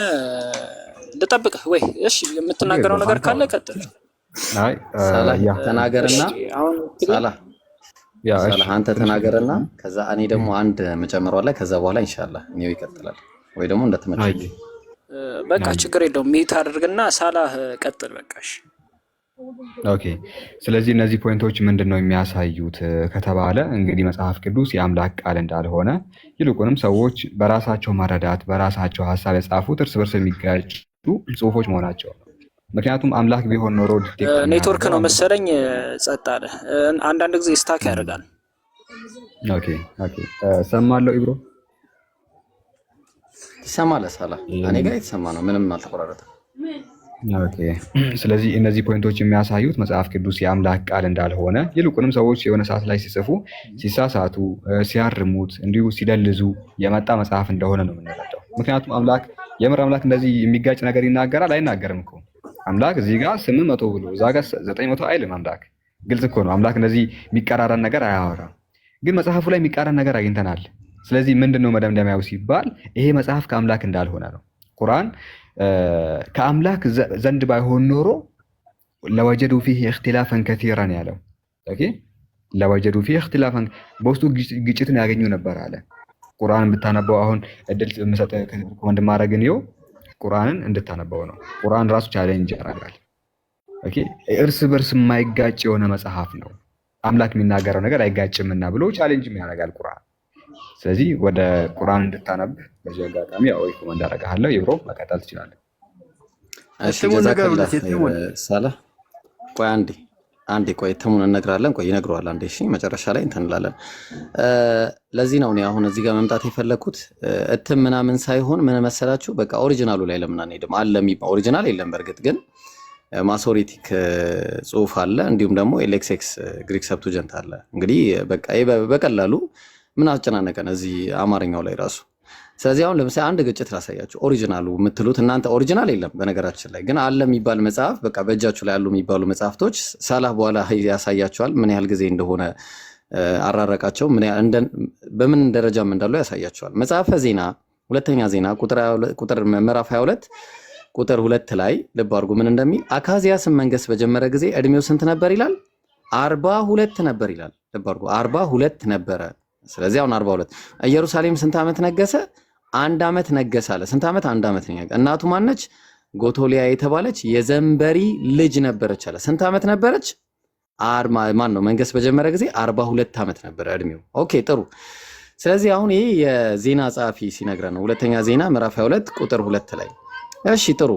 ልጠብቅህ ወይ? እሺ የምትናገረው ነገር ካለ ቀጥል።
አይ
ሳላህ ተናገርና
አሁን
ሳላህ አንተ ተናገርና ከዛ እኔ ደግሞ አንድ መጨመር አለ። ከዛ በኋላ ኢንሻአላህ እኔው ይቀጥላል ወይ ደግሞ እንደተመቸኝ
በቃ ችግር የለውም። ሚት አድርግና ሳላህ ቀጥል። በቃሽ
ኦኬ። ስለዚህ እነዚህ ፖይንቶች ምንድነው የሚያሳዩት ከተባለ እንግዲህ መጽሐፍ ቅዱስ የአምላክ ቃል እንዳልሆነ ይልቁንም ሰዎች በራሳቸው መረዳት በራሳቸው ሐሳብ የጻፉት እርስ በርስ የሚጋጩ ጽሁፎች መሆናቸው ነው። ምክንያቱም አምላክ ቢሆን ኖሮ
ኔትወርክ ነው መሰለኝ ጸጥ አለ። አንዳንድ ጊዜ ስታክ ያደርጋል።
ኦኬ ሰማለሁ። ኢብሮ
ይሰማል። ሳላህ እኔ ጋር የተሰማ ነው። ምንም አልተቆራረጠም።
ኦኬ። ስለዚህ እነዚህ ፖይንቶች የሚያሳዩት መጽሐፍ ቅዱስ የአምላክ ቃል እንዳልሆነ ይልቁንም ሰዎች የሆነ ሰዓት ላይ ሲጽፉ ሲሳሳቱ፣ ሲያርሙት፣ እንዲሁ ሲደልዙ የመጣ መጽሐፍ እንደሆነ ነው የምንረዳው። ምክንያቱም የምር አምላክ እንደዚህ የሚጋጭ ነገር ይናገራል? አይናገርም እኮ አምላክ እዚህ ጋር 800 ብሎ እዛ ጋር 900 አይልም። አምላክ ግልጽ እኮ ነው። አምላክ እንደዚህ የሚቀራረን ነገር አያወራም። ግን መጽሐፉ ላይ የሚቃረን ነገር አግኝተናል። ስለዚህ ምንድነው መደምደሚያው ሲባል ይሄ መጽሐፍ ከአምላክ እንዳልሆነ ነው። ቁርአን ከአምላክ ዘንድ ባይሆን ኖሮ ለወጀዱ ፊህ እክትላፈን ከቲራን ያለው ኦኬ። ለወጀዱ ፊህ እክትላፈን በውስጡ ግጭትን ያገኙ ነበር አለ። ቁርአንን ብታነበው አሁን እድል የምሰጥ ወንድም ማድረግን ይኸው ቁርአንን እንድታነበው ነው። ቁርአን ራሱ ቻሌንጅ ያደርጋል። ኦኬ እርስ በርስ የማይጋጭ የሆነ መጽሐፍ ነው። አምላክ የሚናገረው ነገር አይጋጭምና ብሎ ቻሌንጅ ያደርጋል ቁርአን። ስለዚህ ወደ ቁርአን እንድታነብ በዚህ አጋጣሚ ያው ሪኮመንድ አደርግሃለሁ። ይብሮ መቀጠል ትችላለህ።
እሺ ጀዛከላህ ሳላህ። ቆይ አንዴ ቆይ ተሙን እነግራለን። ቆይ ይነግረዋል አንዴ። እሺ መጨረሻ ላይ እንትን እንላለን። ለዚህ ነው እኔ አሁን እዚህ ጋር መምጣት የፈለኩት እትም ምናምን ሳይሆን ምን መሰላችሁ፣ በቃ ኦሪጂናሉ ላይ ለምን አንሄድም? አለ የሚባል ኦሪጂናል የለም በእርግጥ ግን ማሶሬቲክ ጽሁፍ አለ፣ እንዲሁም ደግሞ ኤሌክሴክስ ግሪክ ሰብቱጀንት አለ። እንግዲህ በቃ በቀላሉ ምን አጨናነቀን እዚህ አማርኛው ላይ ራሱ። ስለዚህ አሁን ለምሳሌ አንድ ግጭት ላሳያችሁ። ኦሪጂናሉ የምትሉት እናንተ ኦሪጂናል የለም በነገራችን ላይ ግን አለ የሚባል መጽሐፍ በቃ በእጃችሁ ላይ ያሉ የሚባሉ መጽሐፍቶች ሳላህ በኋላ ያሳያቸዋል ምን ያህል ጊዜ እንደሆነ አራረቃቸው በምን ደረጃም እንዳሉ ያሳያቸዋል። መጽሐፈ ዜና ሁለተኛ ዜና ቁጥር ምዕራፍ 22 ቁጥር 2 ላይ ልብ አድርጉ ምን እንደሚል። አካዚያስን መንገስ በጀመረ ጊዜ እድሜው ስንት ነበር ይላል? 42 ነበር ይላል። ልብ አድርጉ 42 ነበረ። ስለዚህ አሁን 42 ኢየሩሳሌም ስንት ዓመት ነገሰ? 1 ዓመት ነገሰ አለ። ስንት ዓመት? 1 ዓመት ነው። እናቱ ማነች? ጎቶሊያ የተባለች የዘንበሪ ልጅ ነበረች አለ። ስንት ዓመት ነበረች? ማን ነው መንገስ በጀመረ ጊዜ 42 ዓመት ነበረ እድሜው። ኦኬ ጥሩ። ስለዚህ አሁን ይሄ የዜና ጸሐፊ ሲነግረን ነው። ሁለተኛ ዜና ምዕራፍ 22 ቁጥር 2 ላይ። እሺ ጥሩ።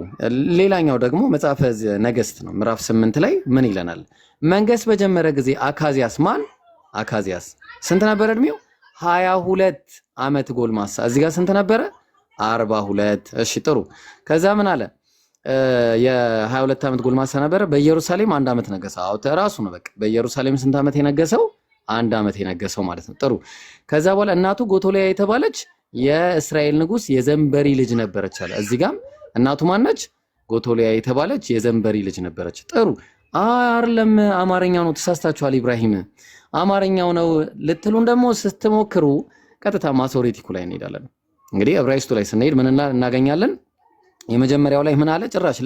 ሌላኛው ደግሞ መጽሐፈ ነገስት ነው ምዕራፍ 8 ላይ ምን ይለናል? መንገስ በጀመረ ጊዜ አካዚያስ ማን? አካዚያስ ስንት ነበር እድሜው? 22 ዓመት ጎልማሳ። እዚህ ጋር ስንት ነበረ? 42 እሺ ጥሩ። ከዛ ምን አለ? የ22 ዓመት ጎልማሳ ነበረ። በኢየሩሳሌም 1 ዓመት ነገሰ። አዎ ራሱ ነው በቃ። በኢየሩሳሌም ስንት ዓመት የነገሰው? 1 ዓመት የነገሰው ማለት ነው። ጥሩ። ከዛ በኋላ እናቱ ጎቶሊያ የተባለች የእስራኤል ንጉስ የዘንበሪ ልጅ ነበረች አለ። እዚህ ጋም እናቱ ማነች? ጎቶሊያ የተባለች የዘንበሪ ልጅ ነበረች። ጥሩ። አይደለም አማርኛው ነው፣ ተሳስታችኋል ኢብራሂም። አማርኛው ነው ልትሉን ደግሞ ስትሞክሩ ቀጥታ ማሶሬቲኩ ላይ እንሄዳለን። እንግዲህ ዕብራይስጡ ላይ ስንሄድ ምን እናገኛለን? የመጀመሪያው ላይ ምን አለ? ጭራሽ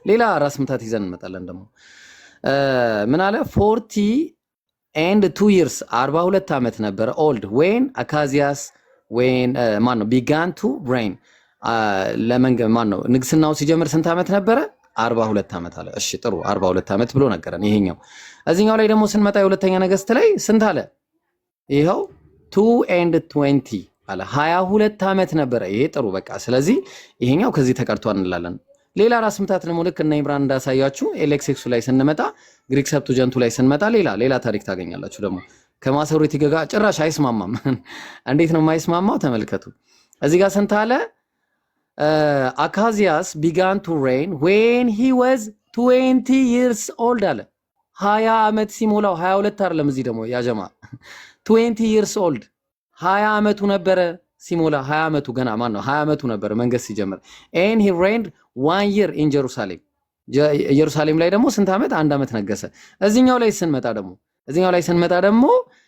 ሌላ ራስ ምታት ይዘን እንመጣለን። ደግሞ ምን አለ? 42 years 42 ዓመት ነበረ ኦልድ ዌን አካዚያስ ዌን ማን ነው ቢጋን ቱ ሬን ማን ነው ንግስናው ሲጀምር ስንት ዓመት ነበረ? 42 ዓመት አለ። እሺ ጥሩ 42 ዓመት ብሎ ነገረን። ይሄኛው እዚህኛው ላይ ደግሞ ስንመጣ የሁለተኛ ነገስት ላይ ስንት አለ? ይኸው 220 አለ 22 ዓመት ነበረ። ይሄ ጥሩ በቃ። ስለዚህ ይሄኛው ከዚህ ተቀርቷል እንላለን። ሌላ ራስ ምታት ደግሞ ልክ እና ኢምራን እንዳሳያችሁ ኤሌክሴክሱ ላይ ስንመጣ ግሪክ ሰብቱጀንቱ ላይ ስንመጣ ሌላ ታሪክ ታገኛላችሁ። ደግሞ ከማሶሬቲ ጋር ጭራሽ አይስማማም። እንዴት ነው የማይስማማው? ተመልከቱ። እዚህ ጋር ስንት አለ? አካዚያስ ቢጋን ቱ ሬን ዌን ሂ ዋዝ 20 years old አለ 20 ዓመት ሲሞላው 22 አይደለም። እዚህ ደግሞ ያጀማ 20 years old 20 ዓመቱ ነበረ ሲሞላ 20 ዓመቱ ገና ማን ነው 20 ዓመቱ ነበረ መንገስ ሲጀምር። and he reigned 1 year in Jerusalem ኢየሩሳሌም ላይ ደግሞ ስንት ዓመት? 1 ዓመት ነገሰ። እዚህኛው ላይ ስንመጣ ደግሞ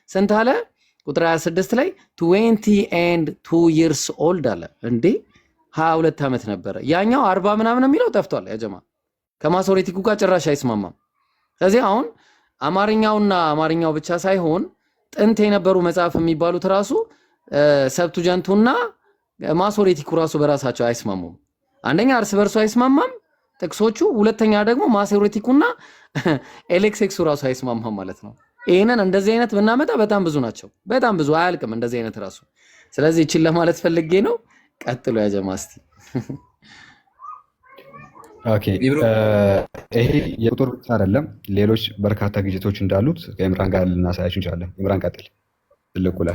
ስንት አለ? ቁጥር 26 ላይ 22 years old አለ። እንዴ 22 ዓመት ነበረ። ያኛው 40 ምናምን የሚለው ጠፍቷል። ያጀማ ከማሶሬቲኩ ጋር ጭራሽ አይስማማም። ስለዚህ አሁን አማርኛው ብቻ ሳይሆን ጥንት የነበሩ መጽሐፍ የሚባሉት ራሱ ሰብቱጀንቱና ማሶሬቲኩ ራሱ በራሳቸው አይስማሙም። አንደኛ እርስ በርሱ አይስማማም ጥቅሶቹ፣ ሁለተኛ ደግሞ ማሶሬቲኩና ኤሌክሴክሱ ራሱ አይስማማም ማለት ነው። ይሄንን እንደዚህ አይነት ብናመጣ በጣም ብዙ ናቸው፣ በጣም ብዙ አያልቅም እንደዚህ አይነት ራሱ። ስለዚህ እቺን ለማለት ፈልጌ ነው። ቀጥሎ ያጀማ እስቲ።
ኦኬ ይሄ የቁጥር ብቻ አይደለም፣ ሌሎች በርካታ ግጭቶች እንዳሉት ከኢምራን ጋር ልናሳያችሁ እንችላለን። ኢምራን ቀጥል። ትልቁ ላይ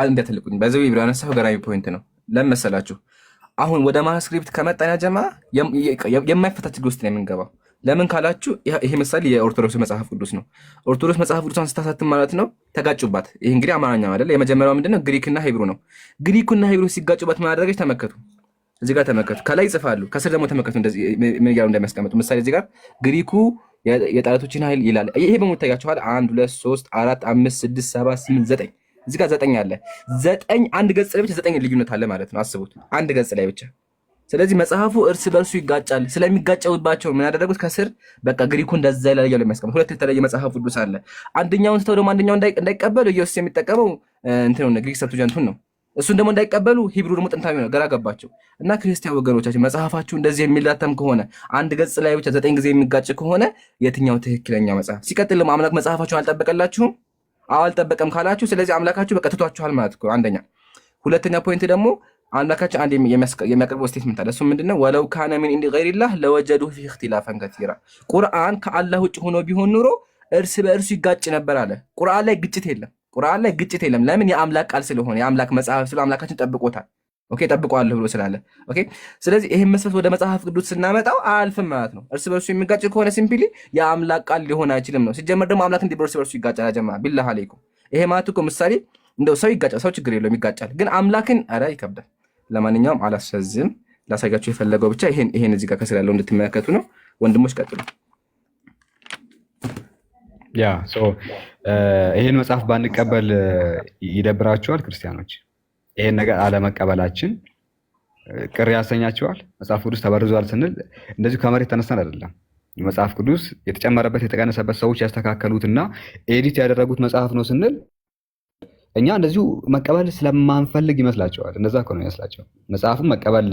አንድ ትልቁኝ በዚህ ኢብራሂም ያነሳው ገራሚ ፖይንት ነው። ለምን መሰላችሁ? አሁን ወደ ማስክሪፕት ከመጣን ያጀማ የማይፈታ ችግር ውስጥ ነው የምንገባው። ለምን ካላችሁ ይሄ ምሳሌ የኦርቶዶክስ መጽሐፍ ቅዱስ ነው። ኦርቶዶክስ መጽሐፍ ቅዱስን ስታሳትም ማለት ነው ተጋጩባት። ይሄ እንግዲህ አማርኛ አይደል? የመጀመሪያው ምንድነው? ግሪክና ሂብሩ ነው። ግሪክና ሂብሩ ሲጋጩባት ምን አደረገች? ተመከቱ። እዚህ ጋር ተመከቱ። ከላይ ይጽፋሉ፣ ከስር ደግሞ ተመከቱ። እንደዚህ ምን ያለው እንደሚያስቀምጡ ምሳሌ እዚህ ጋር ግሪኩ የጠላቶችን ኃይል ይላል። ይሄ በሙሉ ታያችኋል። 1 2 3 4 5 6 7 8 9 እዚህ ጋር 9 አለ። 9 አንድ ገጽ ላይ ብቻ 9 ልዩነት አለ ማለት ነው። አስቡት፣ አንድ ገጽ ላይ ብቻ። ስለዚህ መጽሐፉ እርስ በርሱ ይጋጫል። ስለሚጋጨውባቸው ምን ያደረጉት? ከስር በቃ ግሪኩ እንደዛ ይላል ያለው የሚያስቀምጡ ሁለት የተለየ መጽሐፍ ቅዱስ አለ። አንደኛውን ስተው ደግሞ አንደኛውን እንዳይቀበሉ ኢየሱስ የሚጠቀመው እንትኑ ግሪክ ሰብቱጀንቱን ነው። እሱን ደግሞ እንዳይቀበሉ ሂብሩ ደግሞ ጥንታዊ ነው። ግራ ገባቸው እና ክርስቲያን ወገኖቻችን መጽሐፋችሁ እንደዚህ የሚላተም ከሆነ አንድ ገጽ ላይ ብቻ 9 ጊዜ የሚጋጭ ከሆነ የትኛው ትክክለኛ መጽሐፍ? ሲቀጥል ደግሞ አምላክ መጽሐፋችሁን አልጠበቀላችሁም? አልጠበቀም ካላችሁ ስለዚህ አምላካችሁ በቃ ትቷችኋል ማለት ነው። አንደኛ። ሁለተኛ ፖይንት ደግሞ አምላካችን አንድ የሚያቀርበው ስቴትመንት አለ። እሱ ምንድነው? ወለው ካነ ሚን ኢንዲ ገይሪላህ ለወጀዱ ፊ ኢኽቲላፈን ከቲራ። ቁርአን ከአላህ ውጭ ሆኖ ቢሆን ኑሮ እርስ በእርሱ ይጋጭ ነበር አለ። ቁርአን ላይ ግጭት የለም። ለምን? የአምላክ ቃል ስለሆነ የአምላክ መጽሐፍ ስለሆነ አምላካችን ጠብቆታል። ኦኬ ጠብቀዋለሁ ብሎ ስላለ ኦኬ። ስለዚህ ይሄን መስፈርት ወደ መጽሐፍ ቅዱስ ስናመጣው አያልፍም ማለት ነው። እርስ በርሱ የሚጋጭ ከሆነ ሲምፕሊ የአምላክ ቃል ሊሆን አይችልም ነው። ሲጀመር ደግሞ አምላክ እንዲህ እርስ በርሱ ይጋጫል? ጀማ ቢላህ አለይኩም። ይሄ ማለት እኮ ምሳሌ እንደው ሰው ይጋጫል፣ ሰው ችግር የለውም ይጋጫል፣ ግን አምላክን ኧረ ይከብዳል። ለማንኛውም አላስፈዝም፣ ላሳያችሁ የፈለገው ብቻ ይሄን እዚህ ጋር ከስር ያለው እንድትመለከቱ ነው። ወንድሞች ቀጥሉ።
ይሄን መጽሐፍ ባንቀበል ይደብራቸዋል ክርስቲያኖች? ይሄን ነገር አለመቀበላችን ቅር ያሰኛቸዋል? መጽሐፍ ቅዱስ ተበርዟል ስንል እንደዚሁ ከመሬት ተነስተን አይደለም። መጽሐፍ ቅዱስ የተጨመረበት የተቀነሰበት ሰዎች ያስተካከሉትና ኤዲት ያደረጉት መጽሐፍ ነው ስንል እኛ እንደዚሁ መቀበል ስለማንፈልግ ይመስላቸዋል። እንደዛ እኮ ነው ይመስላቸው። መጽሐፉን መቀበል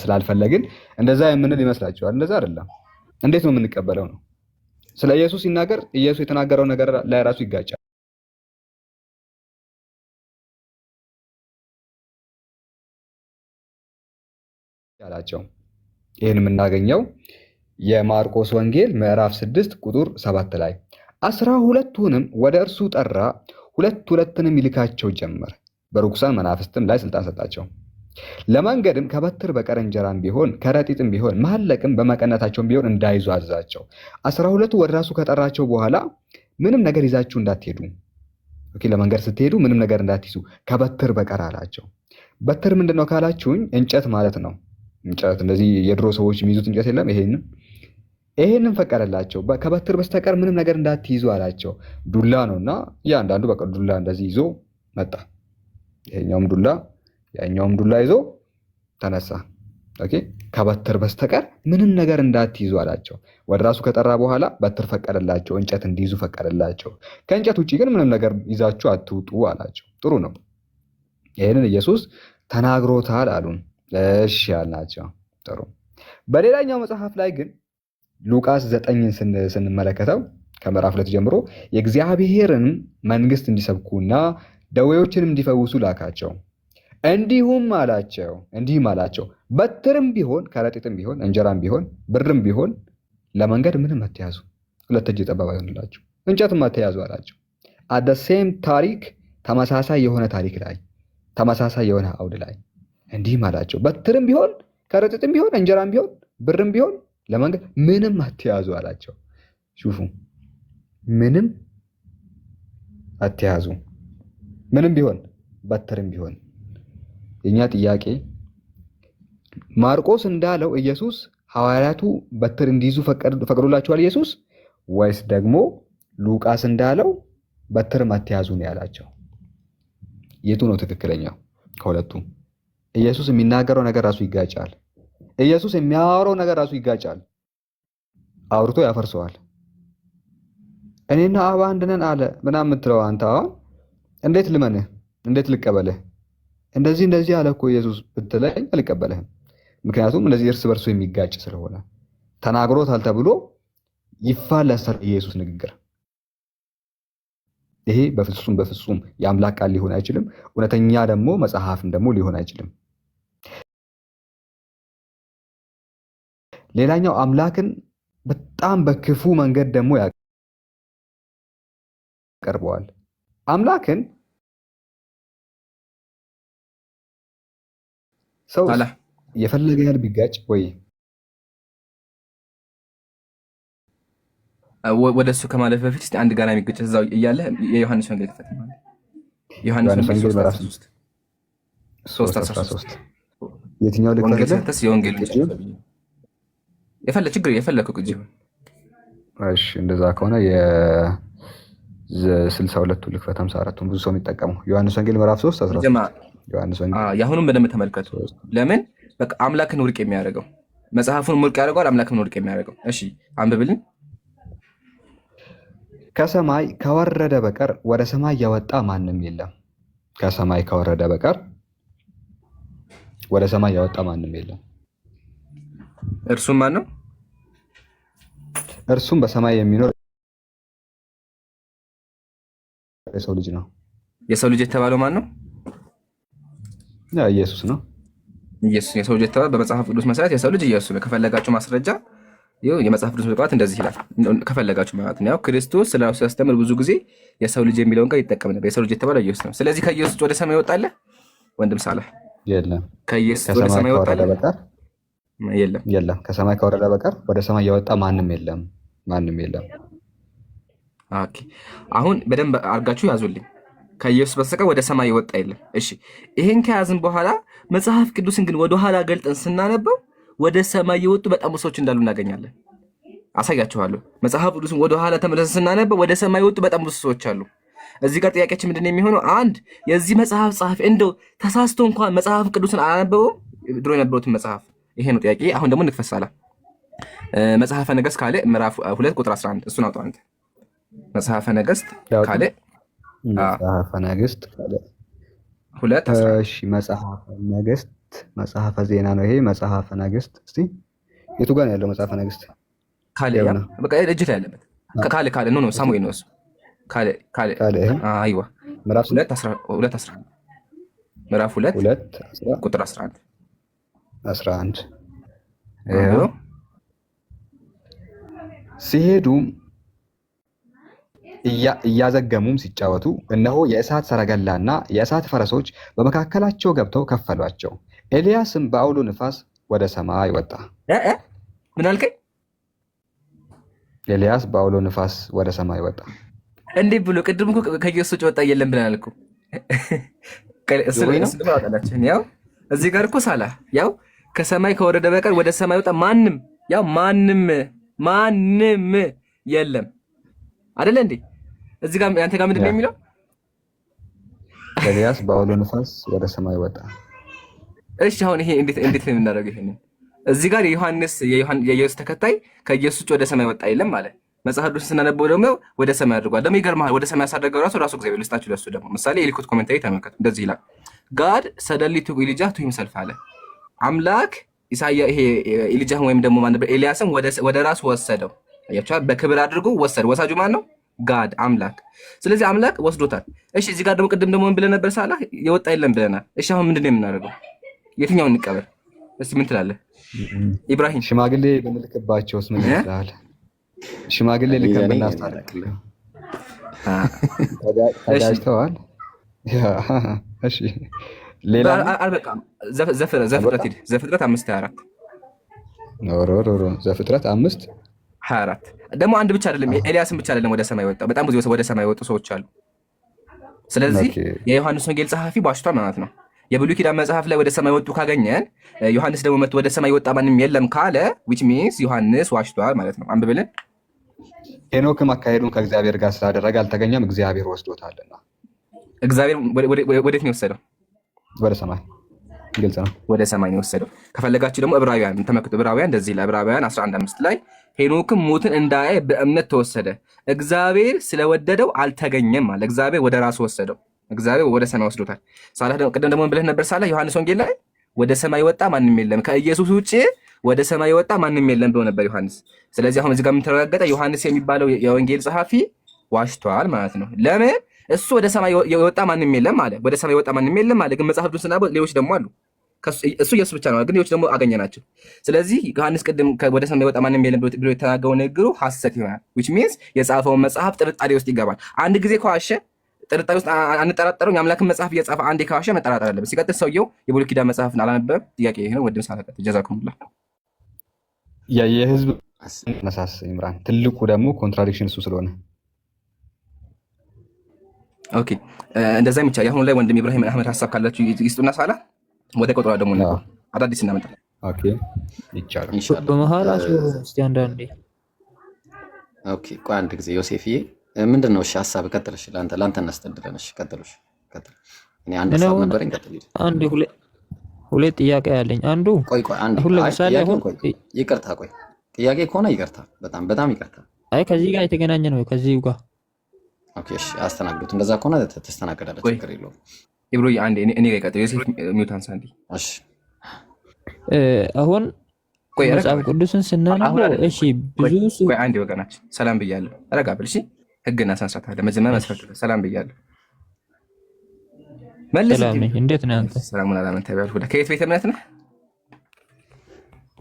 ስላልፈለግን እንደዛ የምንል ይመስላቸዋል። እንደዛ አይደለም። እንዴት ነው የምንቀበለው ነው? ስለ ኢየሱስ ሲናገር ኢየሱስ የተናገረው ነገር ላይ ራሱ ይጋጫል ያላቸው። ይህን የምናገኘው የማርቆስ ወንጌል ምዕራፍ 6 ቁጥር 7 ላይ 12ቱንም ወደ እርሱ ጠራ፣ ሁለት ሁለትንም ይልካቸው ጀመር፣ በርኩሳን መናፍስትም ላይ ስልጣን ሰጣቸው። ለመንገድም ከበትር በቀር እንጀራም ቢሆን ከረጢትም ቢሆን መሐለቅም በመቀነታቸውም ቢሆን እንዳይዙ አዘዛቸው። 12ቱ ወደ ራሱ ከጠራቸው በኋላ ምንም ነገር ይዛችሁ እንዳትሄዱ፣ ለመንገድ ስትሄዱ ምንም ነገር እንዳትይዙ ከበትር በቀር አላቸው። በትር ምንድነው ካላችሁኝ እንጨት ማለት ነው። እንጨት እንደዚህ የድሮ ሰዎች የሚይዙት እንጨት የለም። ይሄንን ፈቀደላቸው። ከበትር በስተቀር ምንም ነገር እንዳትይዙ አላቸው። ዱላ ነውና እያንዳንዱ በቃ ዱላ እንደዚህ ይዞ መጣ። ይሄኛውም ዱላ ያኛውም ዱላ ይዞ ተነሳ። ከበትር በስተቀር ምንም ነገር እንዳትይዙ አላቸው። ወደ ራሱ ከጠራ በኋላ በትር ፈቀደላቸው፣ እንጨት እንዲይዙ ፈቀደላቸው። ከእንጨት ውጭ ግን ምንም ነገር ይዛችሁ አትውጡ አላቸው። ጥሩ ነው። ይህንን ኢየሱስ ተናግሮታል አሉን። እሺ ያልናቸው። ጥሩ። በሌላኛው መጽሐፍ ላይ ግን ሉቃስ 9ን ስንመለከተው ከምዕራፍ 2 ጀምሮ የእግዚአብሔርን መንግስት እንዲሰብኩና ደዌዎችንም እንዲፈውሱ ላካቸው። እንዲህም አላቸው በትርም ቢሆን ከረጢትም ቢሆን እንጀራም ቢሆን ብርም ቢሆን ለመንገድ ምንም አትያዙ፣ 2 እጅ ጠባብ አይሆንላችሁ፣ እንጨትም አትያዙ አላቸው። አደሴም ታሪክ ተመሳሳይ የሆነ ታሪክ ላይ ተመሳሳይ የሆነ አውድ ላይ እንዲህም አላቸው በትርም ቢሆን ከረጢትም ቢሆን እንጀራም ቢሆን ብርም ቢሆን ለመንገድ ምንም አትያዙ አላቸው። ሹፉ፣ ምንም አትያዙ፣ ምንም ቢሆን በትርም ቢሆን። የኛ ጥያቄ ማርቆስ እንዳለው ኢየሱስ ሐዋርያቱ በትር እንዲይዙ ፈቅዶላቸዋል ኢየሱስ፣ ወይስ ደግሞ ሉቃስ እንዳለው በትርም አትያዙ ነው ያላቸው? የቱ ነው ትክክለኛው ከሁለቱ? ኢየሱስ የሚናገረው ነገር ራሱ ይጋጫል። ኢየሱስ የሚያወራው ነገር ራሱ ይጋጫል። አውርቶ ያፈርሰዋል። እኔና አብ አንድ ነን አለ ምናምን የምትለው አንተ እንዴት ልመንህ? እንዴት ልቀበልህ? እንደዚህ አለ እኮ ኢየሱስ ብትለኝ አልቀበልህም። ምክንያቱም እንደዚህ እርስ በርሱ የሚጋጭ ስለሆነ ተናግሮታል ተብሎ ይፋለሳል ኢየሱስ ንግግር። ይሄ በፍጹም የአምላክ ቃል ሊሆን አይችልም። እውነተኛ ደግሞ መጽሐፍም ደግሞ ሊሆን አይችልም። ሌላኛው አምላክን በጣም በክፉ መንገድ ደግሞ ያቀርበዋል። አምላክን ሰው የፈለገ ያህል ቢጋጭ ወይ
ወደ እሱ ከማለፍ በፊት እስቲ አንድ ጋራ የሚገጭ እዛው እያለ የዮሐንስ ወንጌል ክፈት ማለት ዮሐንስ ወንጌል 3:13
የትኛው ልክፈት?
የወንጌል የፈለከው ቅጂ።
እሺ እንደዛ ከሆነ የ62ቱ ልክፈት 54ቱን ብዙ ሰው የሚጠቀመው ዮሐንስ ወንጌል ምዕራፍ 3:13 ዮሐንስ ወንጌል
ያሁኑም በደንብ ተመልከቱ። ለምን በቃ አምላክን ውድቅ የሚያደርገው መጽሐፉን ውድቅ ያደርገዋል፣ አምላክን ውድቅ የሚያደርገው። እሺ አንብብልን።
ከሰማይ ከወረደ በቀር ወደ ሰማይ ያወጣ ማንም የለም። ከሰማይ ከወረደ በቀር ወደ ሰማይ ያወጣ ማንም የለም።
እርሱም ማን ነው?
እርሱም በሰማይ የሚኖር የሰው ልጅ ነው።
የሰው ልጅ የተባለው ማን ነው?
ኢየሱስ ነው።
ኢየሱስ የሰው ልጅ የተባለው በመጽሐፍ ቅዱስ መሰረት የሰው ልጅ ኢየሱስ ነው። ከፈለጋችሁ ማስረጃ የመጽሐፍ ቅዱስ መጽሐፍ እንደዚህ ይላል። ከፈለጋችሁ ማለት ነው። ያው ክርስቶስ ስለራሱ ሲያስተምር ብዙ ጊዜ የሰው ልጅ የሚለውን ቃል ይጠቀም ነበር። የሰው ልጅ የተባለው ኢየሱስ ነው። ስለዚህ ከኢየሱስ ወደ ሰማይ ይወጣል ወንድም ሳላህ?
የለም።
ከኢየሱስ ወደ ሰማይ ይወጣል?
የለም። ከሰማይ ከወረደ በቀር ወደ ሰማይ የወጣ ማንም የለም።
ኦኬ፣ አሁን በደንብ አድርጋችሁ ያዙልኝ። ከኢየሱስ በስተቀር ወደ ሰማይ የወጣ የለም። እሺ፣ ይሄን ከያዝን በኋላ መጽሐፍ ቅዱስን ግን ወደ ኋላ ገልጠን ስናነበው ወደ ሰማይ የወጡ በጣም ብዙ ሰዎች እንዳሉ እናገኛለን። አሳያችኋለሁ። መጽሐፍ ቅዱስን ወደ ኋላ ተመለስን ስናነበው ወደ ሰማይ የወጡ በጣም ብዙ ሰዎች አሉ። እዚህ ጋር ጥያቄያችን ምንድን ነው የሚሆነው? አንድ የዚህ መጽሐፍ ጸሐፊ እንደው ተሳስቶ እንኳን መጽሐፍ ቅዱስን አላነበበውም? ድሮ የነበሩትን መጽሐፍ። ይሄ ነው ጥያቄ። አሁን ደግሞ እንክፈሳላ። መጽሐፈ ነገሥት ካልዕ ምዕራፍ 2 ቁጥር 11 እሱን አውጣው አንተ። መጽሐፈ ነገሥት ካልዕ
መጽሐፈ ነገሥት ካልዕ
2
እሺ፣ መጽሐፈ ነገሥት መጽሐፈ ዜና ነው ይሄ። መጽሐፈ ነገሥት እስቲ የቱ ጋር ነው ያለው? መጽሐፈ ነገሥት
ካልዕ በቃ እጅ ላይ ያለበት ካልዕ ነው ሳሙኤል ነው እሱ። ካልዕ አይዋ
ምዕራፍ
2:11 ምዕራፍ 2 ቁጥር 11
ሲሄዱ እያዘገሙም ሲጫወቱ እነሆ የእሳት ሰረገላና የእሳት ፈረሶች በመካከላቸው ገብተው ከፈሏቸው። ኤልያስም በአውሎ ንፋስ ወደ ሰማይ ወጣ።
ምን አልከኝ?
ኤልያስ በአውሎ ንፋስ ወደ ሰማይ ወጣ።
እንዴ ብሎ ቅድም እኮ ከኢየሱስ ውጭ ወጣ የለም ብለናል እኮ። ያው እዚህ ጋር እኮ ሳላ ያው ከሰማይ ከወረደ በቀር ወደ ሰማይ ወጣ ማንም ያው ማንም የለም አይደለ እንዴ? እዚህ ጋር አንተ ጋር ምንድን ነው የሚለው?
ኤልያስ በአውሎ ንፋስ ወደ ሰማይ ወጣ።
እሺ አሁን ይሄ እንዴት ነው የምናደርገው? ይሄንን እዚህ ጋር የኢየሱስ ተከታይ ከኢየሱስ ውጭ ወደ ሰማይ ወጣ የለም ማለት መጽሐፍ ቅዱስ ስናነበው ደግሞ ወደ ሰማይ አድርጓል። ደግሞ ይገርምሃል፣ ወደ ሰማይ ያሳደገው ራሱ እግዚአብሔር ልስጣችሁ። ለሱ ደግሞ ምሳሌ የሊኩት ኮሜንታሪ ተመልከቱ። እንደዚህ ይላል ጋድ ሰደንሊ ቱክ ኢሊጃህ ቱ ሂምሰልፍ አለ። አምላክ ይሄ ኢሊጃህን ወይም ደግሞ ማን ነበር ኤልያስን ወደ ራሱ ወሰደው። አያችኋል? በክብር አድርጎ ወሰደ። ወሳጁ ማን ነው? ጋድ አምላክ። ስለዚህ አምላክ ወስዶታል። እሺ እዚህ ጋር ደግሞ ቅድም ደግሞ ምን ብለን ነበር? ሳላ የወጣ የለም ብለናል። እሺ አሁን ምንድን ነው የምናደርገው? የትኛውን እንቀበል? እስቲ ምን ትላለህ ኢብራሂም?
ሽማግሌ በምልክባቸውስ ምን ይላል? ሽማግሌ ልከን ብናስታርቅ ተጋጭተዋል። እሺ ሌላ
አልበቃም። ዘፍጥረት 5:24
ዘፍጥረት
5:24 ደግሞ አንድ ብቻ አይደለም፣ ኤልያስን ብቻ አይደለም ወደ ሰማይ ወጣ። በጣም ብዙ ወደ ሰማይ ወጡ ሰዎች አሉ። ስለዚህ የዮሐንስ ወንጌል ጸሐፊ ዋሽቷል ማለት ነው። የብሉይ ኪዳን መጽሐፍ ላይ ወደ ሰማይ ወጡ ካገኘን ዮሐንስ ደግሞ መጥቶ ወደ ሰማይ ወጣ ማንም የለም ካለ which means ዮሐንስ ዋሽቷል ማለት ነው። አንብብልን።
ሄኖክም አካሄዱን ከእግዚአብሔር ጋር ስላደረገ አልተገኘም፣ እግዚአብሔር ወስዶታልና። እግዚአብሔር
ወዴት ነው የወሰደው?
ወደ ሰማይ። ግልጽ ነው፣
ወደ ሰማይ ነው የወሰደው። ከፈለጋችሁ ደግሞ ዕብራውያን ተመልከቱ። ዕብራውያን እንደዚህ ይላል። ዕብራውያን 11:5 ላይ ሄኖክም ሞትን እንዳያይ በእምነት ተወሰደ፣ እግዚአብሔር ስለወደደው አልተገኘም አለ። እግዚአብሔር ወደ ራሱ ወሰደው። እግዚአብሔር ወደ ሰማይ ወስዶታል። ሳላ ቅድም ደግሞ ብለህ ነበር ሳላ ዮሐንስ ወንጌል ላይ ወደ ሰማይ ወጣ ማንም የለም፣ ከኢየሱስ ውጭ ወደ ሰማይ ወጣ ማንም የለም ብሎ ነበር ዮሐንስ። ስለዚህ አሁን እዚህ ጋር የምንተረጋገጠ ዮሐንስ የሚባለው የወንጌል ጸሐፊ ዋሽቷል ማለት ነው። ለምን? እሱ ወደ ሰማይ የወጣ ማንም የለም አለ። ወደ ሰማይ የወጣ ማንም የለም አለ። ግን መጽሐፍ ቅዱስ ስናነበው ሌሎች ደግሞ አሉ። እሱ ኢየሱስ ብቻ ነው፣ ግን ሌሎች ደግሞ አገኘናቸው። ስለዚህ ዮሐንስ ቅድም ወደ ሰማይ የወጣ ማንም የለም ብሎ የተናገረው ንግግሩ ሐሰት ይሆናል። which means የጻፈውን መጽሐፍ ጥርጣሬ ውስጥ ይገባል። አንድ ጊዜ ከዋሸ ጥርጣሬ ውስጥ አንጠራጠረው። የአምላክን መጽሐፍ እየጻፈ አንዴ ከዋሸ መጠራጠር አለበት። ሲቀጥል ሰውየው የብሉይ ኪዳን መጽሐፍን አላነበበም። ጥያቄ ይሄ ነው። ወድም ሳላቀጥ ጀዛኩሙላህ።
የህዝብ መሳስ ኢምራን ትልቁ ደግሞ ኮንትራዲክሽን እሱ ስለሆነ
ኦኬ፣ እንደዛ ይቻላል። አሁን ላይ ወንድም ኢብራሂም አህመድ ሐሳብ ካላችሁ ይስጡና ሳላ ወደ ቆጥራ ደግሞ ነው አዳዲስ እናመጣለን።
ኦኬ ይቻላል
ኢንሻአላህ።
በመሃላሱ እስቲ አንዳንዴ
ኦኬ፣ ቆይ አንድ ጊዜ ዮሴፍዬ ምንድን ነው? እሺ ሀሳብ ቀጥልሽ። ላንተ እናስተድረን። እሺ ቀጥልሽ። እኔ አንድ ሀሳብ ነበረኝ። ቀጥል።
አንድ ሁለት ጥያቄ ያለኝ አንዱ
ቆይ አንድ
አሁን ለምሳሌ አሁን
ይቅርታ፣ ቆይ ጥያቄ ከሆነ ይቅርታ፣ በጣም ይቅርታ።
አይ ከዚህ ጋር የተገናኘ ነው ከዚህ ጋር
ኦኬ፣ እሺ አስተናግዱት። እንደዛ ከሆነ ተስተናገዳለች፣ ችግር የለውም።
ኢብሮዬ አንዴ እኔ ጋር ቀጥል። ዮሴፍ ሚውት አንሳ እንዴ።
እሺ
አሁን መጽሐፍ ቅዱስን ስናነበው እሺ ብዙ
ቆይ አንዴ ወገናችን ሰላም ብያለሁ። ረጋ ብል እሺ። ህግና ሰንሰለት አለ መጀመሪያ መስፈርት ሰላም ብያለሁ። መልስ
ሰላም ነኝ። እንዴት ነህ አንተ?
ሰላሙን አላመን ተባልኩ። ከየት ቤተ እምነት ነህ?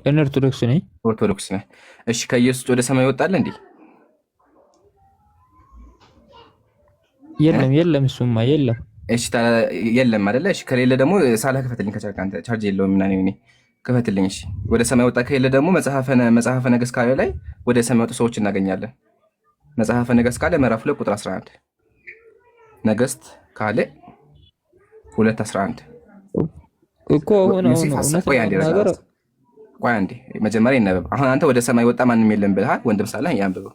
እኔ ኦርቶዶክስ ነኝ።
ኦርቶዶክስ ነህ? እሺ ከኢየሱስ ወደ ሰማይ ወጣለ እንዴ?
የለም እሱማ የለም።
እሺ የለም አይደለ? እሺ ከሌለ ደግሞ ሳላ ክፈትልኝ ከቻልክ አንተ ቻርጅ የለውም እና እኔ ክፈትልኝ። እሺ ወደ ሰማይ ወጣ ከሌለ ደግሞ መጽሐፈ ነገሥት ካለ ላይ ወደ ሰማይ ወጡ ሰዎች እናገኛለን። መጽሐፈ ነገሥት ካለ ምዕራፍ 2 ቁጥር 11 ነገሥት ካለ 2:11 እኮ ሆነ ነገር ቆይ አንዴ መጀመሪያ ይነበብ። አሁን አንተ ወደ ሰማይ ወጣ ማንም የለም ብለሃል። ወንድም ሳላ ያንብበው።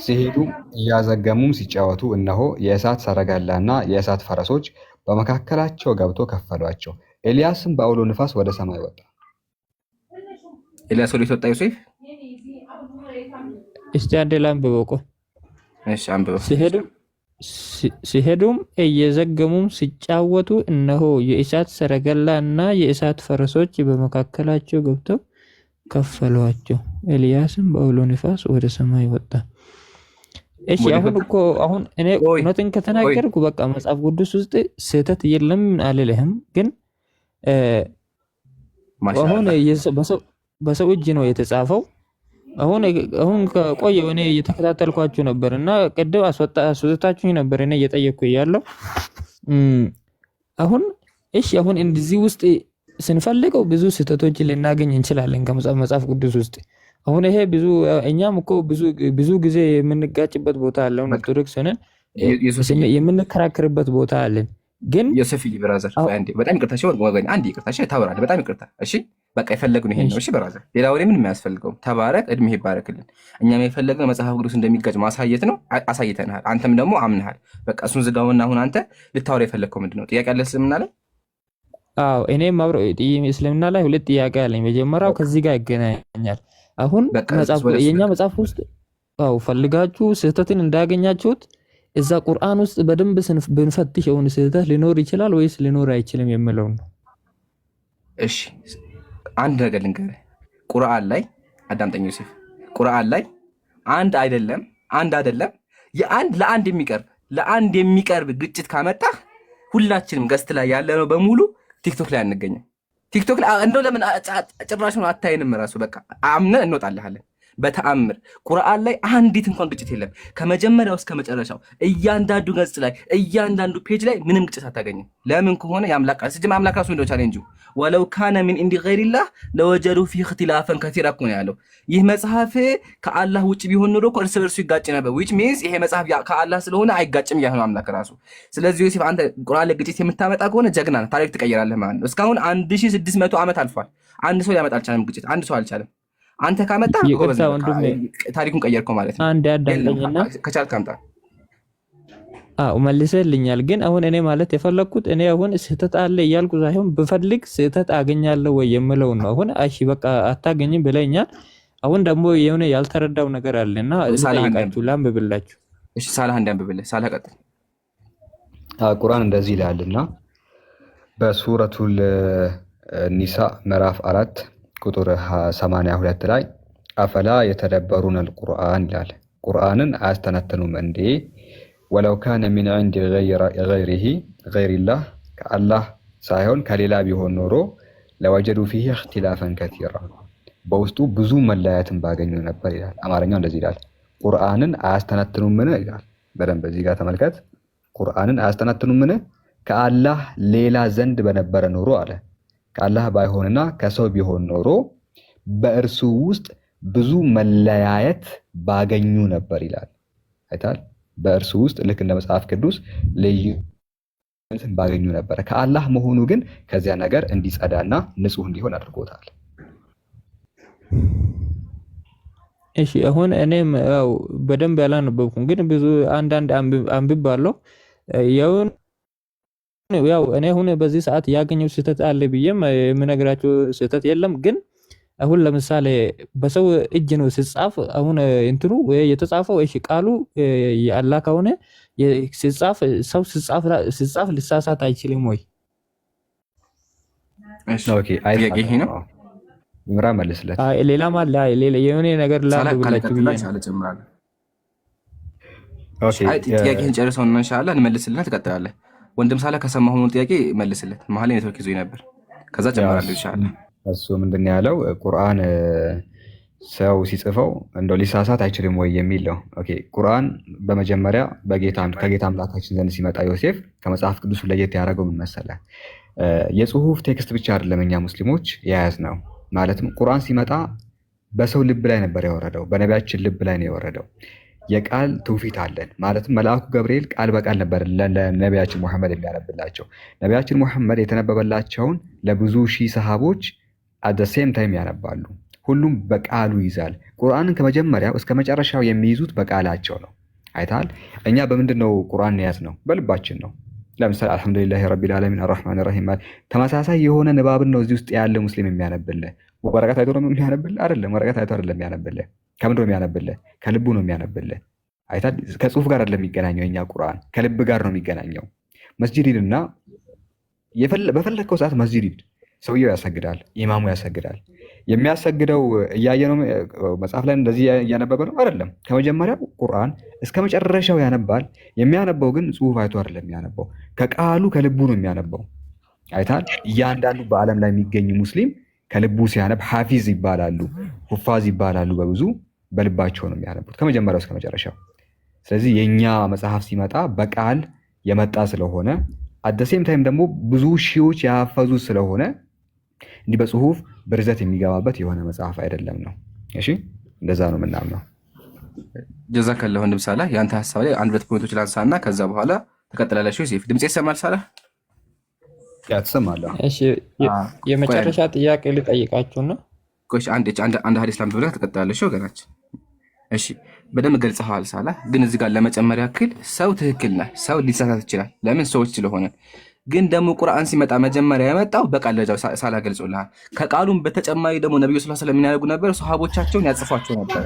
ሲሄዱ እያዘገሙም ሲጫወቱ እነሆ የእሳት ሰረገላና የእሳት ፈረሶች በመካከላቸው ገብቶ ከፈሏቸው። ኤልያስም በአውሎ ንፋስ ወደ ሰማይ ወጣ።
ኤልያስ ወደ ወጣ ዮሴፍ?
እስቲ አንዴ ላንብበው። ቆይ
እሺ አንብበው።
ሲሄዱም እየዘገሙም ሲጫወቱ እነሆ የእሳት ሰረገላ እና የእሳት ፈረሶች በመካከላቸው ገብተው ከፈሏቸው። ኤልያስም በአውሎ ንፋስ ወደ ሰማይ ወጣ። እሺ አሁን እኔ እውነትን ከተናገርኩ በቃ መጽሐፍ ቅዱስ ውስጥ ስህተት የለም አልልህም፣ ግን አሁን በሰው እጅ ነው የተጻፈው። አሁን ከቆየ እኔ እየተከታተልኳችሁ ነበር እና ቅድም አስወጣችሁኝ ነበር እኔ እየጠየቅኩ ያለው። አሁን
እሺ አሁን እንደዚህ ውስጥ ስንፈልገው ብዙ ስህተቶችን ልናገኝ እንችላለን ከመጽሐፍ ቅዱስ ውስጥ። አሁን ይሄ ብዙ እኛም እኮ ብዙ ጊዜ የምንጋጭበት ቦታ አለን። ኦርቶዶክስ ሆነን የምንከራከርበት ቦታ አለን። ግን
ዮሴፍ ብራዘር በጣም ይቅርታ ሲሆን ወገን አንድ ይቅርታ ታወራለህ። በጣም ይቅርታ እሺ። በቃ የፈለግነው ይሄን ነው። እሺ ብራዘር፣ ሌላ ወሬ ምንም አያስፈልገውም። ተባረክ፣ እድሜ ይባረክልን። እኛም የፈለግነው መጽሐፍ ቅዱስ እንደሚጋጭ ማሳየት ነው። አሳይተናል። አንተም ደግሞ አምነሃል። በቃ እሱን ዝጋውና አሁን አንተ ልታወራ የፈለግከው ምንድን ነው? ጥያቄ አለ እስልምና ላይ?
አዎ እኔም አብሮ እስልምና ላይ ሁለት ጥያቄ አለኝ። መጀመሪያው ከዚህ ጋር ይገናኛል። አሁን የኛ መጽሐፍ ውስጥ ፈልጋችሁ ስህተትን እንዳገኛችሁት እዛ ቁርአን ውስጥ በደንብ ብንፈትሽ የሆነ ስህተት ሊኖር ይችላል ወይስ ሊኖር አይችልም የሚለው ነው።
እሺ አንድ ነገር ልንገርህ። ቁርአን ላይ አዳምጠኝ ዮሴፍ፣ ቁርአን ላይ አንድ አይደለም ለአንድ የሚቀርብ ግጭት ካመጣህ ሁላችንም ገስት ላይ ያለነው በሙሉ ቲክቶክ ላይ አንገኝም። ቲክቶክ ላይ እንደው ለምን ጭራሽ ነው አታይንም? ራሱ በቃ አምነን እንወጣልሃለን። በተአምር ቁርአን ላይ አንዲት እንኳን ግጭት የለም። ከመጀመሪያው እስከ መጨረሻው እያንዳንዱ ገጽ ላይ እያንዳንዱ ፔጅ ላይ ምንም ግጭት አታገኝም። ለምን ከሆነ የአምላክ አምላክ ራሱ እንደው ቻሌንጁ ወለው ካነ ሚን ኢንዲ ገይሪላህ ለወጀዱ ፊ ኢኽቲላፈን ከቲራ እኮ ነው ያለው። ይህ መጽሐፍ ከአላህ ውጭ ቢሆን ኖሮ እኮ እርስ በርሱ ይጋጭ ነበር። which means ይሄ መጽሐፍ ከአላህ ስለሆነ አይጋጭም ያለው አምላክ ራሱ። ስለዚህ ዮሴፍ አንተ ቁርአን ላይ ግጭት የምታመጣ ከሆነ ጀግና ነህ፣ ታሪክ ትቀይራለህ ማለት ነው። እስካሁን 1600 ዓመት አልፏል። አንድ ሰው ሊያመጣ አልቻለም ግጭት፣ አንድ ሰው አልቻለም። አንተ ካመጣ ታሪኩን ቀየርከው ማለት ነው።
አንድ ያዳምጠኝና
ከቻልክ አምጣ።
መልሰልኛል። ግን አሁን እኔ ማለት የፈለኩት እኔ አሁን ስህተት አለ እያልኩ ሳይሆን ብፈልግ ስህተት አገኛለሁ ወይ የምለው ነው። አሁን እሺ በቃ አታገኝም ብለኛል። አሁን ደግሞ የሆነ ያልተረዳው ነገር አለና ልጠይቃችሁ ላንብብላችሁ።
እሺ ሳላህ እንዳንብብልህ። ሳላህ ቀጥል።
ቁርአን እንደዚህ ይላልና በሱረቱል ኒሳ ምዕራፍ 4 ቁጥር 82 ላይ አፈላ የተደበሩን አልቁርአን ይላል። ቁርአንን አያስተነትኑም እንዴ? ወለው ካነ ሚን ዒንዲ ገይሪላህ ከአላህ ሳይሆን ከሌላ ቢሆን ኖሮ ለወጀዱ ፊህ እኽቲላፈን ከቲራ በውስጡ ብዙ መለያየትን ባገኙ ነበር ይላል። አማርኛው እንደዚህ ይላል። ቁርአንን አያስተነትኑምን ይላል። በደንብ እዚህ ጋር ተመልከት። ቁርአንን አያስተነትኑምን ከአላህ ሌላ ዘንድ በነበረ ኖሮ አለ። ከአላህ ባይሆንና ከሰው ቢሆን ኖሮ በእርሱ ውስጥ ብዙ መለያየት ባገኙ ነበር ይላል። አይታል። በእርሱ ውስጥ ልክ እንደ መጽሐፍ ቅዱስ ልዩነትን ባገኙ ነበር። ከአላህ መሆኑ ግን ከዚያ ነገር እንዲጸዳና ንጹህ እንዲሆን አድርጎታል።
እሺ አሁን እኔም ያው በደንብ ያላነበብኩም ግን ብዙ አንዳንድ አንብቤያለሁ። ያው እኔ አሁን በዚህ ሰዓት ያገኘው ስህተት አለ ብዬም የምነግራቸው ስህተት የለም። ግን አሁን ለምሳሌ በሰው እጅ ነው ሲጻፍ አሁን እንትኑ የተጻፈው እሺ ቃሉ የአላህ ከሆነ ሲጻፍ ሰው ሲጻፍ ሊሳሳት አይችልም ወይ?
ኦኬ አይሄ ነው ምራ መልስለት።
ሌላም አለ ሌላ የሆነ ነገር ላንብብላችሁ ብዬ
ኦኬ ጥያቄህን ጨርሰውና ኢንሻአላህ እንመልስልና ትቀጥላለህ። ወንድም ሳላ ከሰማሁ ነው ጥያቄ መልስለት። መሀል ላይ ኔትወርክ ይዞኝ ነበር። ከዛ ጀምራለሁ ኢንሻአላህ።
እሱ ምንድነው ያለው? ቁርአን ሰው ሲጽፈው እንደው ሊሳሳት አይችልም ወይ የሚል ነው። ኦኬ ቁርአን በመጀመሪያ ከጌታ አምላካችን ዘንድ ሲመጣ ዮሴፍ ከመጽሐፍ ቅዱስ ለየት ያደረገው ምን መሰለህ? የጽሁፍ ቴክስት ብቻ አይደለም እኛ ሙስሊሞች የያዝ ነው። ማለትም ቁርአን ሲመጣ በሰው ልብ ላይ ነበር የወረደው፣ በነቢያችን ልብ ላይ ነው የወረደው። የቃል ትውፊት አለን። ማለትም መልአኩ ገብርኤል ቃል በቃል ነበር ለነቢያችን ሙሐመድ የሚያነብላቸው። ነቢያችን ሙሐመድ የተነበበላቸውን ለብዙ ሺህ ሰሃቦች አት ዘ ሴም ታይም ያነባሉ። ሁሉም በቃሉ ይዛል። ቁርአንን ከመጀመሪያው እስከ መጨረሻው የሚይዙት በቃላቸው ነው። አይታል። እኛ በምንድን ነው ቁርአን የያዝ ነው? በልባችን ነው። ለምሳሌ አልሐምዱሊላሂ ረቢል ዓለሚን አርራህማን ራሂም። ተመሳሳይ የሆነ ንባብን ነው እዚህ ውስጥ ያለ ሙስሊም የሚያነብልህ። ወረቀት አይቶ ነው የሚያነብልህ አይደለም። ወረቀት አይቶ አይደለም የሚያነብልህ። ከምንድን ነው የሚያነብልህ? ከልቡ ነው የሚያነብልህ። አይታል። ከጽሁፍ ጋር አይደለም የሚገናኘው። የኛ ቁርአን ከልብ ጋር ነው የሚገናኘው። መስጂድ ሂድና በፈለግከው ሰዓት መስጂድ ሂድ። ሰውየው ያሰግዳል፣ ኢማሙ ያሰግዳል። የሚያሰግደው እያየ ነው መጽሐፍ ላይ እንደዚህ እያነበበ ነው አይደለም። ከመጀመሪያው ቁርአን እስከ መጨረሻው ያነባል። የሚያነበው ግን ጽሁፍ አይቶ አይደለም የሚያነበው፣ ከቃሉ ከልቡ ነው የሚያነበው። አይታል። እያንዳንዱ በዓለም ላይ የሚገኙ ሙስሊም ከልቡ ሲያነብ ሐፊዝ ይባላሉ፣ ሁፋዝ ይባላሉ። በብዙ በልባቸው ነው የሚያነቡት ከመጀመሪያው እስከ መጨረሻው። ስለዚህ የኛ መጽሐፍ ሲመጣ በቃል የመጣ ስለሆነ አደሴም ታይም ደግሞ ብዙ ሺዎች ያፈዙ ስለሆነ እንዲህ በጽሁፍ ብርዘት የሚገባበት የሆነ መጽሐፍ አይደለም ነው። እሺ እንደዛ ነው ምናምነው።
ጀዛከላሁ ወንድም ሳላህ ያንተ ሐሳብ ላይ አንድ ሁለት ፖይንቶች ላንሳና ከዛ በኋላ ተቀጥላለሽ። ዮሴፍ ድምጽ ይሰማል? ሳላህ
ያ ትሰማለህ?
እሺ የመጨረሻ ጥያቄ ልጠይቃችሁና
ኮሽ አንድ ሐዲስ ላም ብለህ ተቀጥላለሽ ወገናችን። እሺ በደንብ ገልጸሃል ሳላህ። ግን እዚህ ጋር ለመጨመር ያክል ሰው ትክክል ነህ፣ ሰው ሊሳሳት ይችላል። ለምን ሰዎች ስለሆነ። ግን ደግሞ ቁርአን ሲመጣ መጀመሪያ የመጣው በቃል ደረጃው ሳላህ ገልጾልሃል። ከቃሉም በተጨማሪ ደግሞ ነብዩ ሰለላሁ ዐለይሂ ወሰለም ምን ያደርጉ ነበር? ሰሃቦቻቸውን ያጽፏቸው ነበር።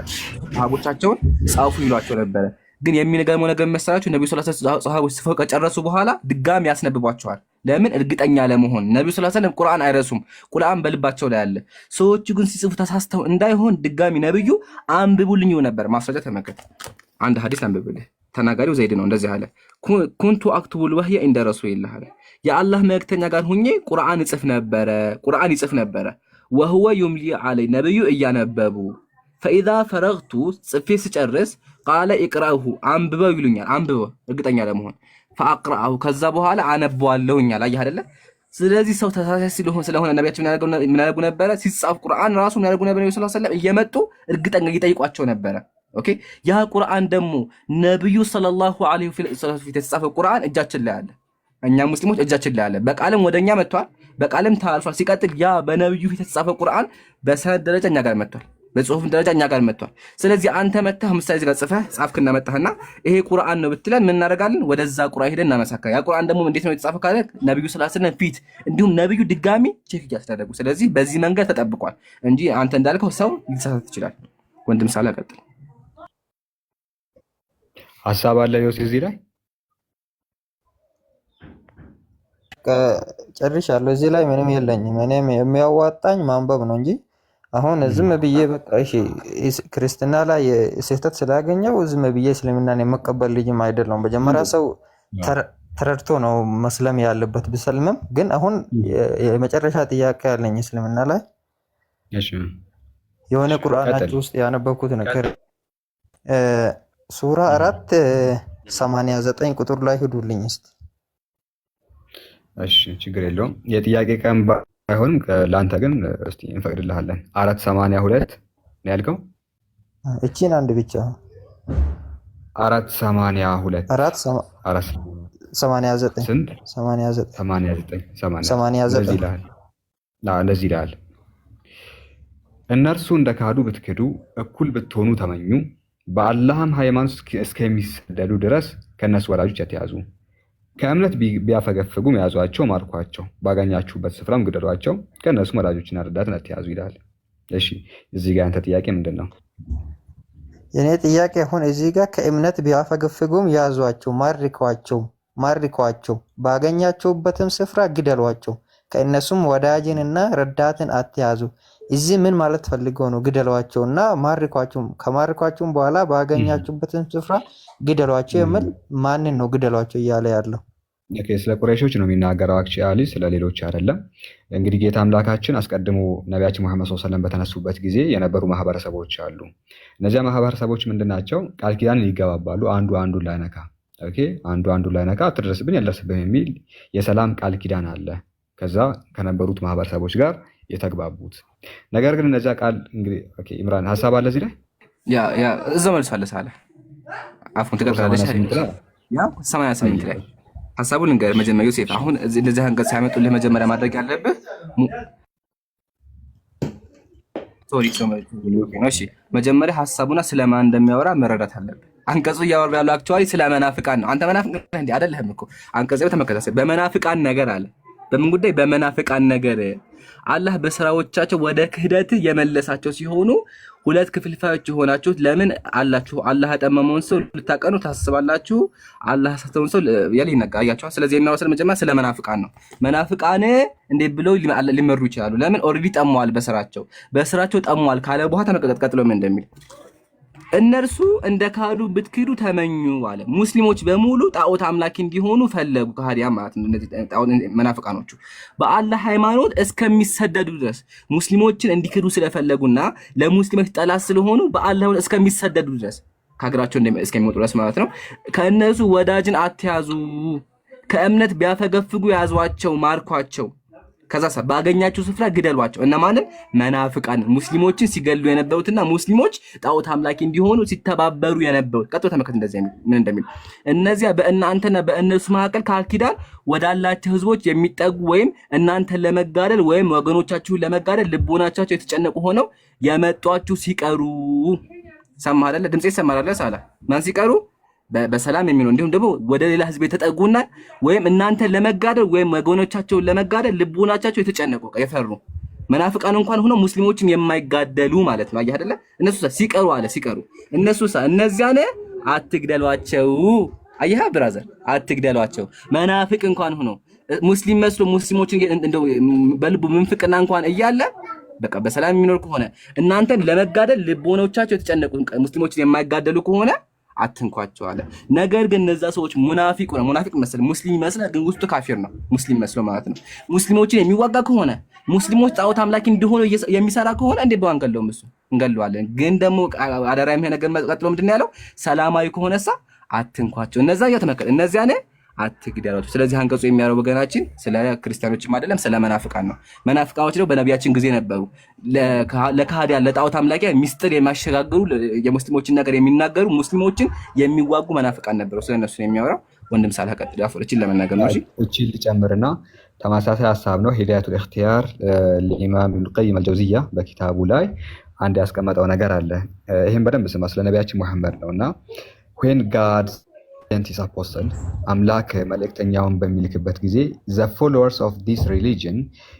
ሰሃቦቻቸውን ጻፉ ይሏቸው ነበር። ግን የሚገርመው ነገር መሰላችሁ ነብዩ ሰለላሁ ዐለይሂ ወሰለም ሰሃቦች ጽፈው ከጨረሱ በኋላ ድጋሚ ያስነብቧቸዋል። ለምን? እርግጠኛ ለመሆን። ነብዩ ሰለላሁ ዐለይሂ ወሰለም ቁርአን አይረሱም። ቁርአን በልባቸው ላይ አለ። ሰዎቹ ግን ሲጽፉ ተሳስተው እንዳይሆን ድጋሚ ነብዩ አንብቡልኝ ነበር። ማስረጃ ተመልከት። አንድ ሐዲስ አንብብልህ። ተናጋሪው ዘይድ ነው። እንደዚህ አለ፣ ኩንቱ አክቱቡል ወህየ እንደ ረሱሊላህ አለ። የአላህ መልእክተኛ ጋር ሁኜ ቁርአን ይጽፍ ነበረ። ወህወ ዩምሊ አለይ፣ ነብዩ እያነበቡ ፈኢዛ ፈረግቱ ጽፌ ስጨርስ ቃለ ኢቅራሁ አንብበው ይሉኛል። አንብበው እርግጠኛ ለመሆን ፈአቅራሁ ከዛ በኋላ አነበዋለሁኛል። አየህ አይደለ? ስለዚህ ሰው ተሳሳይ ስለሆነ ነቢያችን ምን ያደርጉ ነበረ? ሲጻፍ ቁርአን ራሱ ምን ያደርጉ ነበር? ነብዩ ሰለላሁ ዐለይሂ ወሰለም እየመጡ እርግጠኛ ይጠይቋቸው ነበረ። ኦኬ ያ ቁርአን ደግሞ ነብዩ ሰለላሁ ዐለይሂ ወሰለም የተጻፈ ቁርአን እጃችን ላይ አለ። እኛ ሙስሊሞች እጃችን ላይ አለ። በቃልም ወደኛ መጥቷል፣ በቃልም ታልፏል። ሲቀጥል ያ በነብዩ የተጻፈ ቁርአን በሰነድ ደረጃ እኛ ጋር መጥቷል፣ በጽሁፍ ደረጃ እኛ ጋር መጥቷል። ስለዚህ አንተ መጣህ ምሳሌ እዚህ ጋር ጽፈህ ጻፍክና መጣህና ይሄ ቁርአን ነው ብትለን ምን እናደርጋለን? ወደዛ ቁርአን ሄደን እናመሳከር። ያ ቁርአን ደግሞ እንዴት ነው የተጻፈው ካለ ነብዩ ሰለላሁ ዐለይሂ ወሰለም ፊት እንዲሁም ነብዩ ድጋሚ ቼክ እያስደረጉ። ስለዚህ በዚህ መንገድ ተጠብቋል እንጂ አንተ እንዳልከው ሰው ሊሳሳት ይችላል። ወንድም ሳላ ቀጥል።
ሐሳብ አለ ዮሴፍ እዚህ ላይ
ጨርሻለሁ። እዚህ ላይ ምንም የለኝም። እኔም የሚያዋጣኝ ማንበብ ነው እንጂ አሁን ዝም ብዬ በቃ እሺ ክርስትና ላይ ስህተት ስላገኘው ዝም ብዬ እስልምናን የመቀበል ልጅም አይደለም። መጀመሪያ ሰው ተረድቶ ነው መስለም ያለበት። ብሰልምም ግን አሁን የመጨረሻ ጥያቄ ያለኝ እስልምና ላይ የሆነ ቁርአናችሁ ውስጥ ያነበብኩት ነገር ሱራ 4:89 ቁጥር ላይ ሂዱልኝ እስቲ።
እሺ ችግር የለውም። የጥያቄ ቀን ባይሆንም ለአንተ ግን እስቲ እንፈቅድልሃለን። 4:82 ነው ያልከው?
እቺን አንድ ብቻ
4:82 እንደዚህ ይላል። እነርሱ እንደ ካዱ ብትክዱ እኩል ብትሆኑ ተመኙ፣ በአላህም ሃይማኖት እስከሚሰደዱ ድረስ ከእነሱ ወዳጆች አትያዙ። ከእምነት ቢያፈገፍጉም ያዟቸው፣ ማርኳቸው፣ ባገኛችሁበት ስፍራም ግደሏቸው፣ ከእነሱ ወዳጆችና ረዳትን አትያዙ ይላል። እሺ እዚህ ጋር አንተ ጥያቄ ምንድን ነው?
የኔ ጥያቄ አሁን እዚህ ጋር ከእምነት ቢያፈገፍጉም ያዟቸው፣ ማርኳቸው፣ ባገኛችሁበትም ስፍራ ግደሏቸው፣ ከእነሱም ወዳጅንና ረዳትን አትያዙ። እዚህ ምን ማለት ፈልገው ነው? ግደሏቸው እና ማርኳቸው፣ ከማርኳቸውም በኋላ ባገኛችሁበትም ስፍራ ግደሏቸው የሚል ማንን ነው ግደሏቸው እያለ ያለው?
ስለ ቁረይሾች ነው የሚናገረው። አክቹዋሊ ስለ ሌሎች አይደለም። እንግዲህ ጌታ አምላካችን አስቀድሞ ነቢያችን መሐመድ ሰለላሁ ዐለይሂ ወሰለም በተነሱበት ጊዜ የነበሩ ማህበረሰቦች አሉ። እነዚያ ማህበረሰቦች ምንድን ናቸው? ቃል ኪዳን ይገባባሉ። አንዱ አንዱን ላይነካ፣ አንዱ አንዱን ላይነካ፣ አትድረስብኝ ያልደርስብህ የሚል የሰላም ቃል ኪዳን አለ። ከዛ ከነበሩት ማህበረሰቦች ጋር የተግባቡት ነገር ግን እነዚያ ቃል እንግዲህ ኢምራን ሀሳብ አለ እዚህ ላይ
ያ እዛው መልሳለህ ሳለ አፉን ተቀበላለሽ ያ 88 ላይ ሐሳቡን እንገር መጀመሪያ ዮሴፍ አሁን እንደዚህ አንገት ሲያመጡልህ መጀመሪያ ማድረግ ያለብህ እሺ መጀመሪያ ሐሳቡና ስለማን እንደሚያወራ መረዳት አለብህ። አንቀጹ እያወራ ያለው አክቹዋሊ ስለ መናፍቃን ነው። አንተ መናፍቅ ነህ እንዴ? አይደለህም እኮ አንቀጹ ተመከታሰብ በመናፍቃን ነገር አለ። በምን ጉዳይ? በመናፍቃን ነገር አላህ በስራዎቻቸው ወደ ክህደት የመለሳቸው ሲሆኑ ሁለት ክፍልፋዮች ሆናችሁ ለምን አላችሁ? አላህ ያጠመመውን ሰው ልታቀኑ ታስባላችሁ፣ አላህ ያሳተውን ሰው ያልይነጋያችሁ። ስለዚህ የሚያወሰል መጀመሪያ ስለ መናፍቃን ነው። መናፍቃን እንዴት ብለው ሊመሩ ይችላሉ? ለምን ኦልሬዲ ጠሟል፣ በስራቸው ጠሟል ካለ በኋላ ተመቀጥቀጥሎ ምን እንደሚል እነርሱ እንደ ካዱ ብትክዱ ተመኙ አለ። ሙስሊሞች በሙሉ ጣዖት አምላኪ እንዲሆኑ ፈለጉ። ከሃዲያ ማለት ነው። እነዚህ መናፍቃኖቹ በአላህ ሃይማኖት እስከሚሰደዱ ድረስ ሙስሊሞችን እንዲክዱ ስለፈለጉና ለሙስሊሞች ጠላት ስለሆኑ በአላህ እስከሚሰደዱ ድረስ ከሀገራቸው እስከሚወጡ ድረስ ማለት ነው። ከእነሱ ወዳጅን አትያዙ፣ ከእምነት ቢያፈገፍጉ ያዟቸው፣ ማርኳቸው፣ ከዛ ባገኛችሁ ስፍራ ግደሏቸው። እነማንን? መናፍቃን፣ ሙስሊሞችን ሲገሉ የነበሩትና ሙስሊሞች ጣዖት አምላኪ እንዲሆኑ ሲተባበሩ የነበሩት። ቀጥሎ ተመልከት እንደዚህ ምን እንደሚል። እነዚያ በእናንተና በእነሱ መካከል ቃል ኪዳን ወዳላቸው ህዝቦች የሚጠጉ ወይም እናንተን ለመጋደል ወይም ወገኖቻችሁን ለመጋደል ልቦናቸው የተጨነቁ ሆነው የመጧችሁ ሲቀሩ ሰማህ አይደለ? ድምጼ ይሰማል አይደለ? ሳላ ማን ሲቀሩ በሰላም የሚኖር እንዲሁም ደግሞ ወደ ሌላ ህዝብ የተጠጉና ወይም እናንተን ለመጋደል ወይም ወገኖቻቸውን ለመጋደል ልቦናቸው የተጨነቁ የፈሩ መናፍቃን እንኳን ሆነው ሙስሊሞችን የማይጋደሉ ማለት ነው። አየህ አይደለ? እነሱ ሲቀሩ አለ ሲቀሩ እነሱ እነዚያን አትግደሏቸው። አየህ ብራዘር፣ አትግደሏቸው። መናፍቅ እንኳን ሆነው ሙስሊም መስሎ ሙስሊሞችን እንደው በልቡ ምንፍቅና እንኳን እያለ በቃ በሰላም የሚኖር ከሆነ እናንተን ለመጋደል ልቦናቸው የተጨነቁ ሙስሊሞችን የማይጋደሉ ከሆነ አትንኳቸው አለ። ነገር ግን እነዛ ሰዎች ሙናፊቅ ነው። ሙናፊቅ መስል ሙስሊም ይመስላል፣ ግን ውስጡ ካፊር ነው። ሙስሊም መስሎ ማለት ነው። ሙስሊሞችን የሚዋጋ ከሆነ ሙስሊሞች ጣዖት አምላኪ እንዲሆኑ የሚሰራ ከሆነ እንዴት ነው አንገለውም? እሱ እንገለዋለን። ግን ደግሞ አደራ የሚሄ ነገር ቀጥሎ ምንድን ያለው? ሰላማዊ ከሆነሳ አትንኳቸው። እነዛ እያተመከለ እነዚያ ነ አትግደሏቸው። ስለዚህ አንቀጹ የሚያረው ወገናችን ስለ ክርስቲያኖችም አይደለም ስለ መናፍቃን ነው። መናፍቃኖች ነው በነቢያችን ጊዜ ነበሩ። ለካህዲያን ለጣዖት አምላኪ ሚስጥር የሚያሸጋግሩ የሙስሊሞችን ነገር የሚናገሩ ሙስሊሞችን የሚዋጉ መናፍቃን ነበሩ። ስለነሱ ነው የሚያወራው። ወንድም ሳልህ ቀጥል። አፎችን ለመናገር ነው።
እቺ ልጨምርና ተመሳሳይ ሐሳብ ነው ሂዳያቱል ኢኽቲያር ለኢማም ኢብኑ ቀይም አልጀውዚያ በኪታቡ ላይ አንድ ያስቀመጠው ነገር አለ። ይሄን በደንብ ስማ። ስለ ነቢያችን መሐመድ ነውና when God sent his apostle አምላክ መልእክተኛውን በሚልክበት ጊዜ the followers of this religion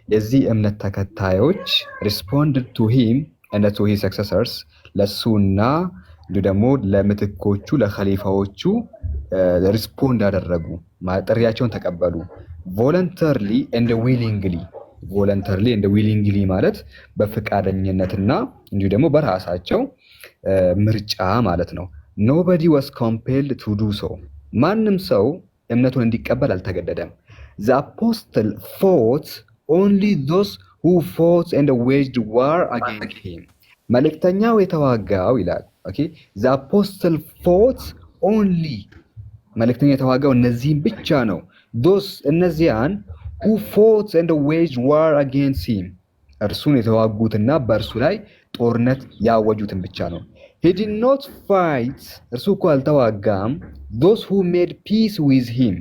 የዚህ እምነት ተከታዮች responded to him and to his successors ለሱና ደግሞ ለምትኮቹ ለኸሊፋዎቹ ሪስፖንድ አደረጉ፣ ጥሪያቸውን ተቀበሉ። voluntarily and willingly ማለት በፍቃደኝነትና እንዲሁ ደግሞ በራሳቸው ምርጫ ማለት ነው። nobody was compelled to do so ማንም ሰው እምነቱን እንዲቀበል አልተገደደም። the apostle fought only those who fought and waged war against him መልእክተኛው የተዋጋው ይላል። okay the apostle fought only መልእክተኛው የተዋጋው እነዚህን ብቻ ነው። those እነዚያን who fought and waged war against him እርሱን የተዋጉትና በእርሱ ላይ ጦርነት ያወጁትን ብቻ ነው። he did not fight እርሱ እኮ አልተዋጋም። those who made peace with him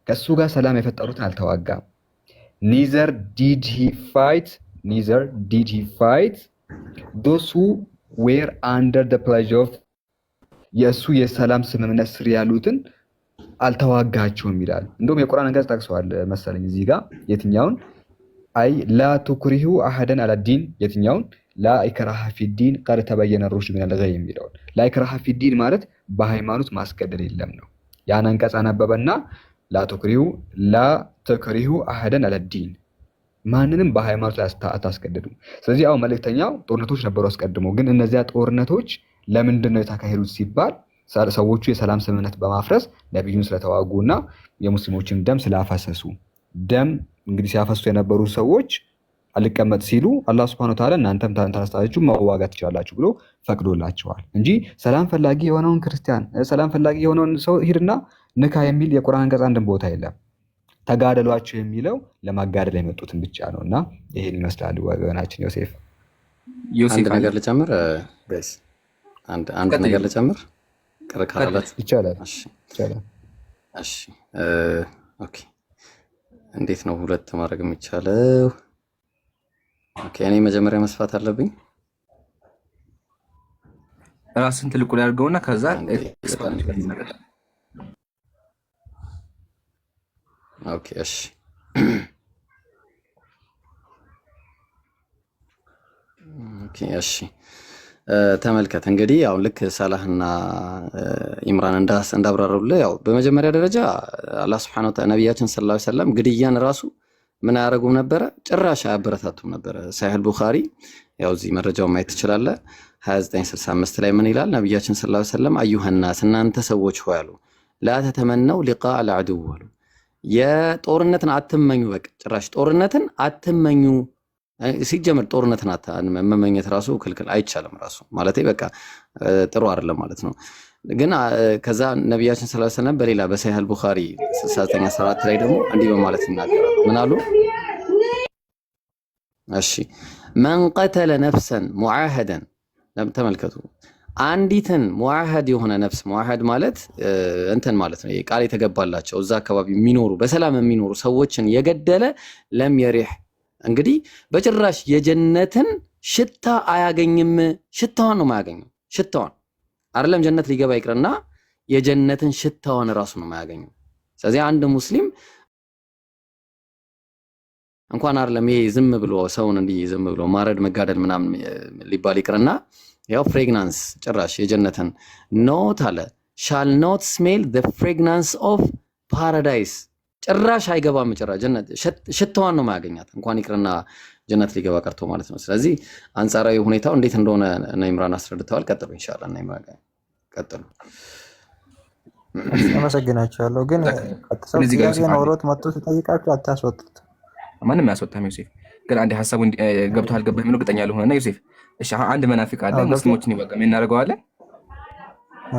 ከእሱ ጋር ሰላም የፈጠሩትን አልተዋጋም። neither did he fight those who were under the pledge of የእሱ የሰላም ስምምነት ስር ያሉትን አልተዋጋቸውም ይላል። እንደውም የቁርአን አንቀጽ ጠቅሰዋል መሰለኝ እዚህ ጋር የትኛውን አይ ላ ቱክሪሁ አሐደን አለዲን የትኛውን ላ ኢክራሃ ፊዲን ቀድ ተበየነ ሩሽድ ሚነል ገይ የሚለውን ላ ኢክራሃ ፊዲን ማለት በሃይማኖት ማስገደድ የለም ነው። ያን አንቀጽ አነበበና ላ ተክሪሁ አሐደን አለዲን ማንንም በሃይማኖት ላይ አታስገድዱ። ስለዚህ አሁን መልእክተኛው ጦርነቶች ነበሩ አስቀድሞ፣ ግን እነዚያ ጦርነቶች ለምንድን ነው የታካሄዱት ሲባል ሰዎቹ የሰላም ስምምነት በማፍረስ ነብዩን ስለተዋጉና የሙስሊሞችን ደም ስላፈሰሱ። ደም እንግዲህ ሲያፈሱ የነበሩ ሰዎች አልቀመጥ ሲሉ አላህ Subhanahu Wa Ta'ala እናንተም ተነስታችሁ መዋጋት ትችላላችሁ ብሎ ፈቅዶላቸዋል እንጂ ሰላም ፈላጊ የሆነውን ክርስቲያን ሰላም ፈላጊ የሆነውን ሰው ሂድና ንካ የሚል የቁርአን አንቀጽ አንድም ቦታ የለም። ተጋደሏቸው የሚለው ለማጋደል የመጡትን ብቻ ነውና ይሄን ይመስላል ወገናችን። ዮሴፍ
አንድ ነገር ልጨምር ጋይስ፣ አንድ ነገር ልጨምር ከረካላት
ይቻላል?
እሺ ኦኬ። እንዴት ነው ሁለት ማድረግ የሚቻለው? ኦኬ እኔ መጀመሪያ መስፋት አለብኝ።
ራስን ትልቁ ላይ አድርገውና ከዛ
ኦኬ እሺ ኦኬ እሺ ተመልከት እንግዲህ ያው ልክ ሰላህና ኢምራን እንዳብራሩልህ ያው በመጀመሪያ ደረጃ አላህ Subhanahu Wa Ta'ala ነብያችን ሰለላሁ ዐለይሂ ወሰለም ግድያን ራሱ ምን አያረጉም ነበረ? ጭራሽ አያበረታቱም ነበረ። ሳሂህ ቡኻሪ ያው እዚህ መረጃውን ማየት ትችላለህ። 2965 ላይ ምን ይላል? ነብያችን ሰለላሁ ዐለይሂ ወሰለም አዩሃናስ እናንተ ሰዎች ሆይ አሉ ላ ተተመነው ሊቃእ አልዐዱው አሉ የጦርነትን አትመኙ። በቃ ጭራሽ ጦርነትን አትመኙ። ሲጀመር ጦርነትን መመኘት ራሱ ክልክል አይቻልም። ራሱ ማለቴ በቃ ጥሩ አይደለም ማለት ነው። ግን ከዛ ነቢያችን ሰለላሁ ዐለይሂ ወሰለም በሌላ በሰሒህ አልቡኻሪ 6914 ላይ ደግሞ እንዲህ በማለት ይናገራሉ። ምን አሉ? እሺ መን ቀተለ ነፍሰን ሙዓሀደን፣ ተመልከቱ፣ አንዲትን ሙዓሀድ የሆነ ነፍስ፣ ሙዓሀድ ማለት እንትን ማለት ነው፣ ቃል የተገባላቸው እዛ አካባቢ የሚኖሩ በሰላም የሚኖሩ ሰዎችን የገደለ ለም የሪህ፣ እንግዲህ በጭራሽ የጀነትን ሽታ አያገኝም። ሽታዋን ነው የማያገኘው። ሽታዋን አይደለም ጀነት ሊገባ ይቅርና የጀነትን ሽታዋን ራሱ ነው የማያገኘው። ስለዚህ አንድ ሙስሊም እንኳን አይደለም ይሄ ዝም ብሎ ሰውን እንዲህ ዝም ብሎ ማረድ መጋደል ምናምን ሊባል ይቅርና ያው ፍሬግናንስ ጭራሽ የጀነትን ኖት አለ ሻል ኖት ስሜል ዘ ፍሬግናንስ ኦፍ ፓራዳይስ፣ ጭራሽ አይገባም። ጭራሽ ጀነት ሽታዋን ነው የማያገኛት፣ እንኳን ይቅርና ጀነት ሊገባ ቀርቶ ማለት ነው። ስለዚህ አንጻራዊ ሁኔታው እንዴት እንደሆነ እና ኢምራን አስረድተዋል። ቀጥሉ ኢንሻአላህ እና ኢምራን ቀጥሉ።
አመሰግናችኋለሁ። ግን ጥያቄ ኖሮት መጥቶ ሲጠይቃችሁ አታስወጡት።
ማንም ያስወጣም። ዮሴፍ ግን አንድ ሀሳቡ ገብቶ አልገባህ ምን እርግጠኛ ልሆነና ዮሴፍ፣ እሺ አንድ መናፊቅ አለ ሙስሊሞችን ይወጋም እናደርገዋለን።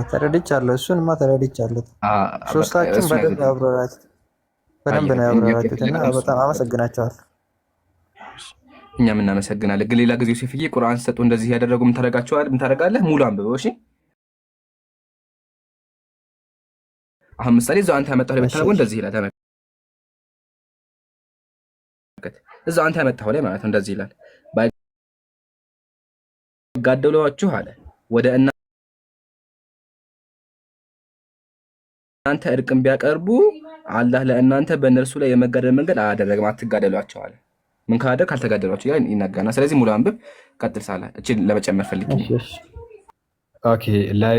ተረድቻለሁ፣ እሱንማ ተረድቻለሁ። ሶስታችን በደንብ ነው ያብራራችሁትና በጣም አመሰግናችኋለሁ።
እኛም እናመሰግናለን። ግን ሌላ ጊዜ ዮሴፍዬ ቁርአን ሰጡ እንደዚህ ያደረጉ ምን ታደርጋለህ? ሙሉ አንብበው። እሺ አሁን ምሳሌ እዛው አንተ ያመጣው ላይ ብታደርገው እንደዚህ ይላል። ተመልከት፣ እዛው አንተ ያመጣው ላይ ማለት ነው እንደዚህ ይላል። ባይጋደሏችሁ አለ ወደ እናንተ እርቅም ቢያቀርቡ አላህ ለእናንተ በእነርሱ ላይ የመጋደል መንገድ አያደረግም፣ አትጋደሏቸው አለ። ምን ካደረግ ካልተጋደሏቸው ያ ይናገራልና፣ ስለዚህ ሙሉ አንብብ። ቀጥል ሳለ እቺ ለመጨመር ፈልጌ።
ኦኬ ላይ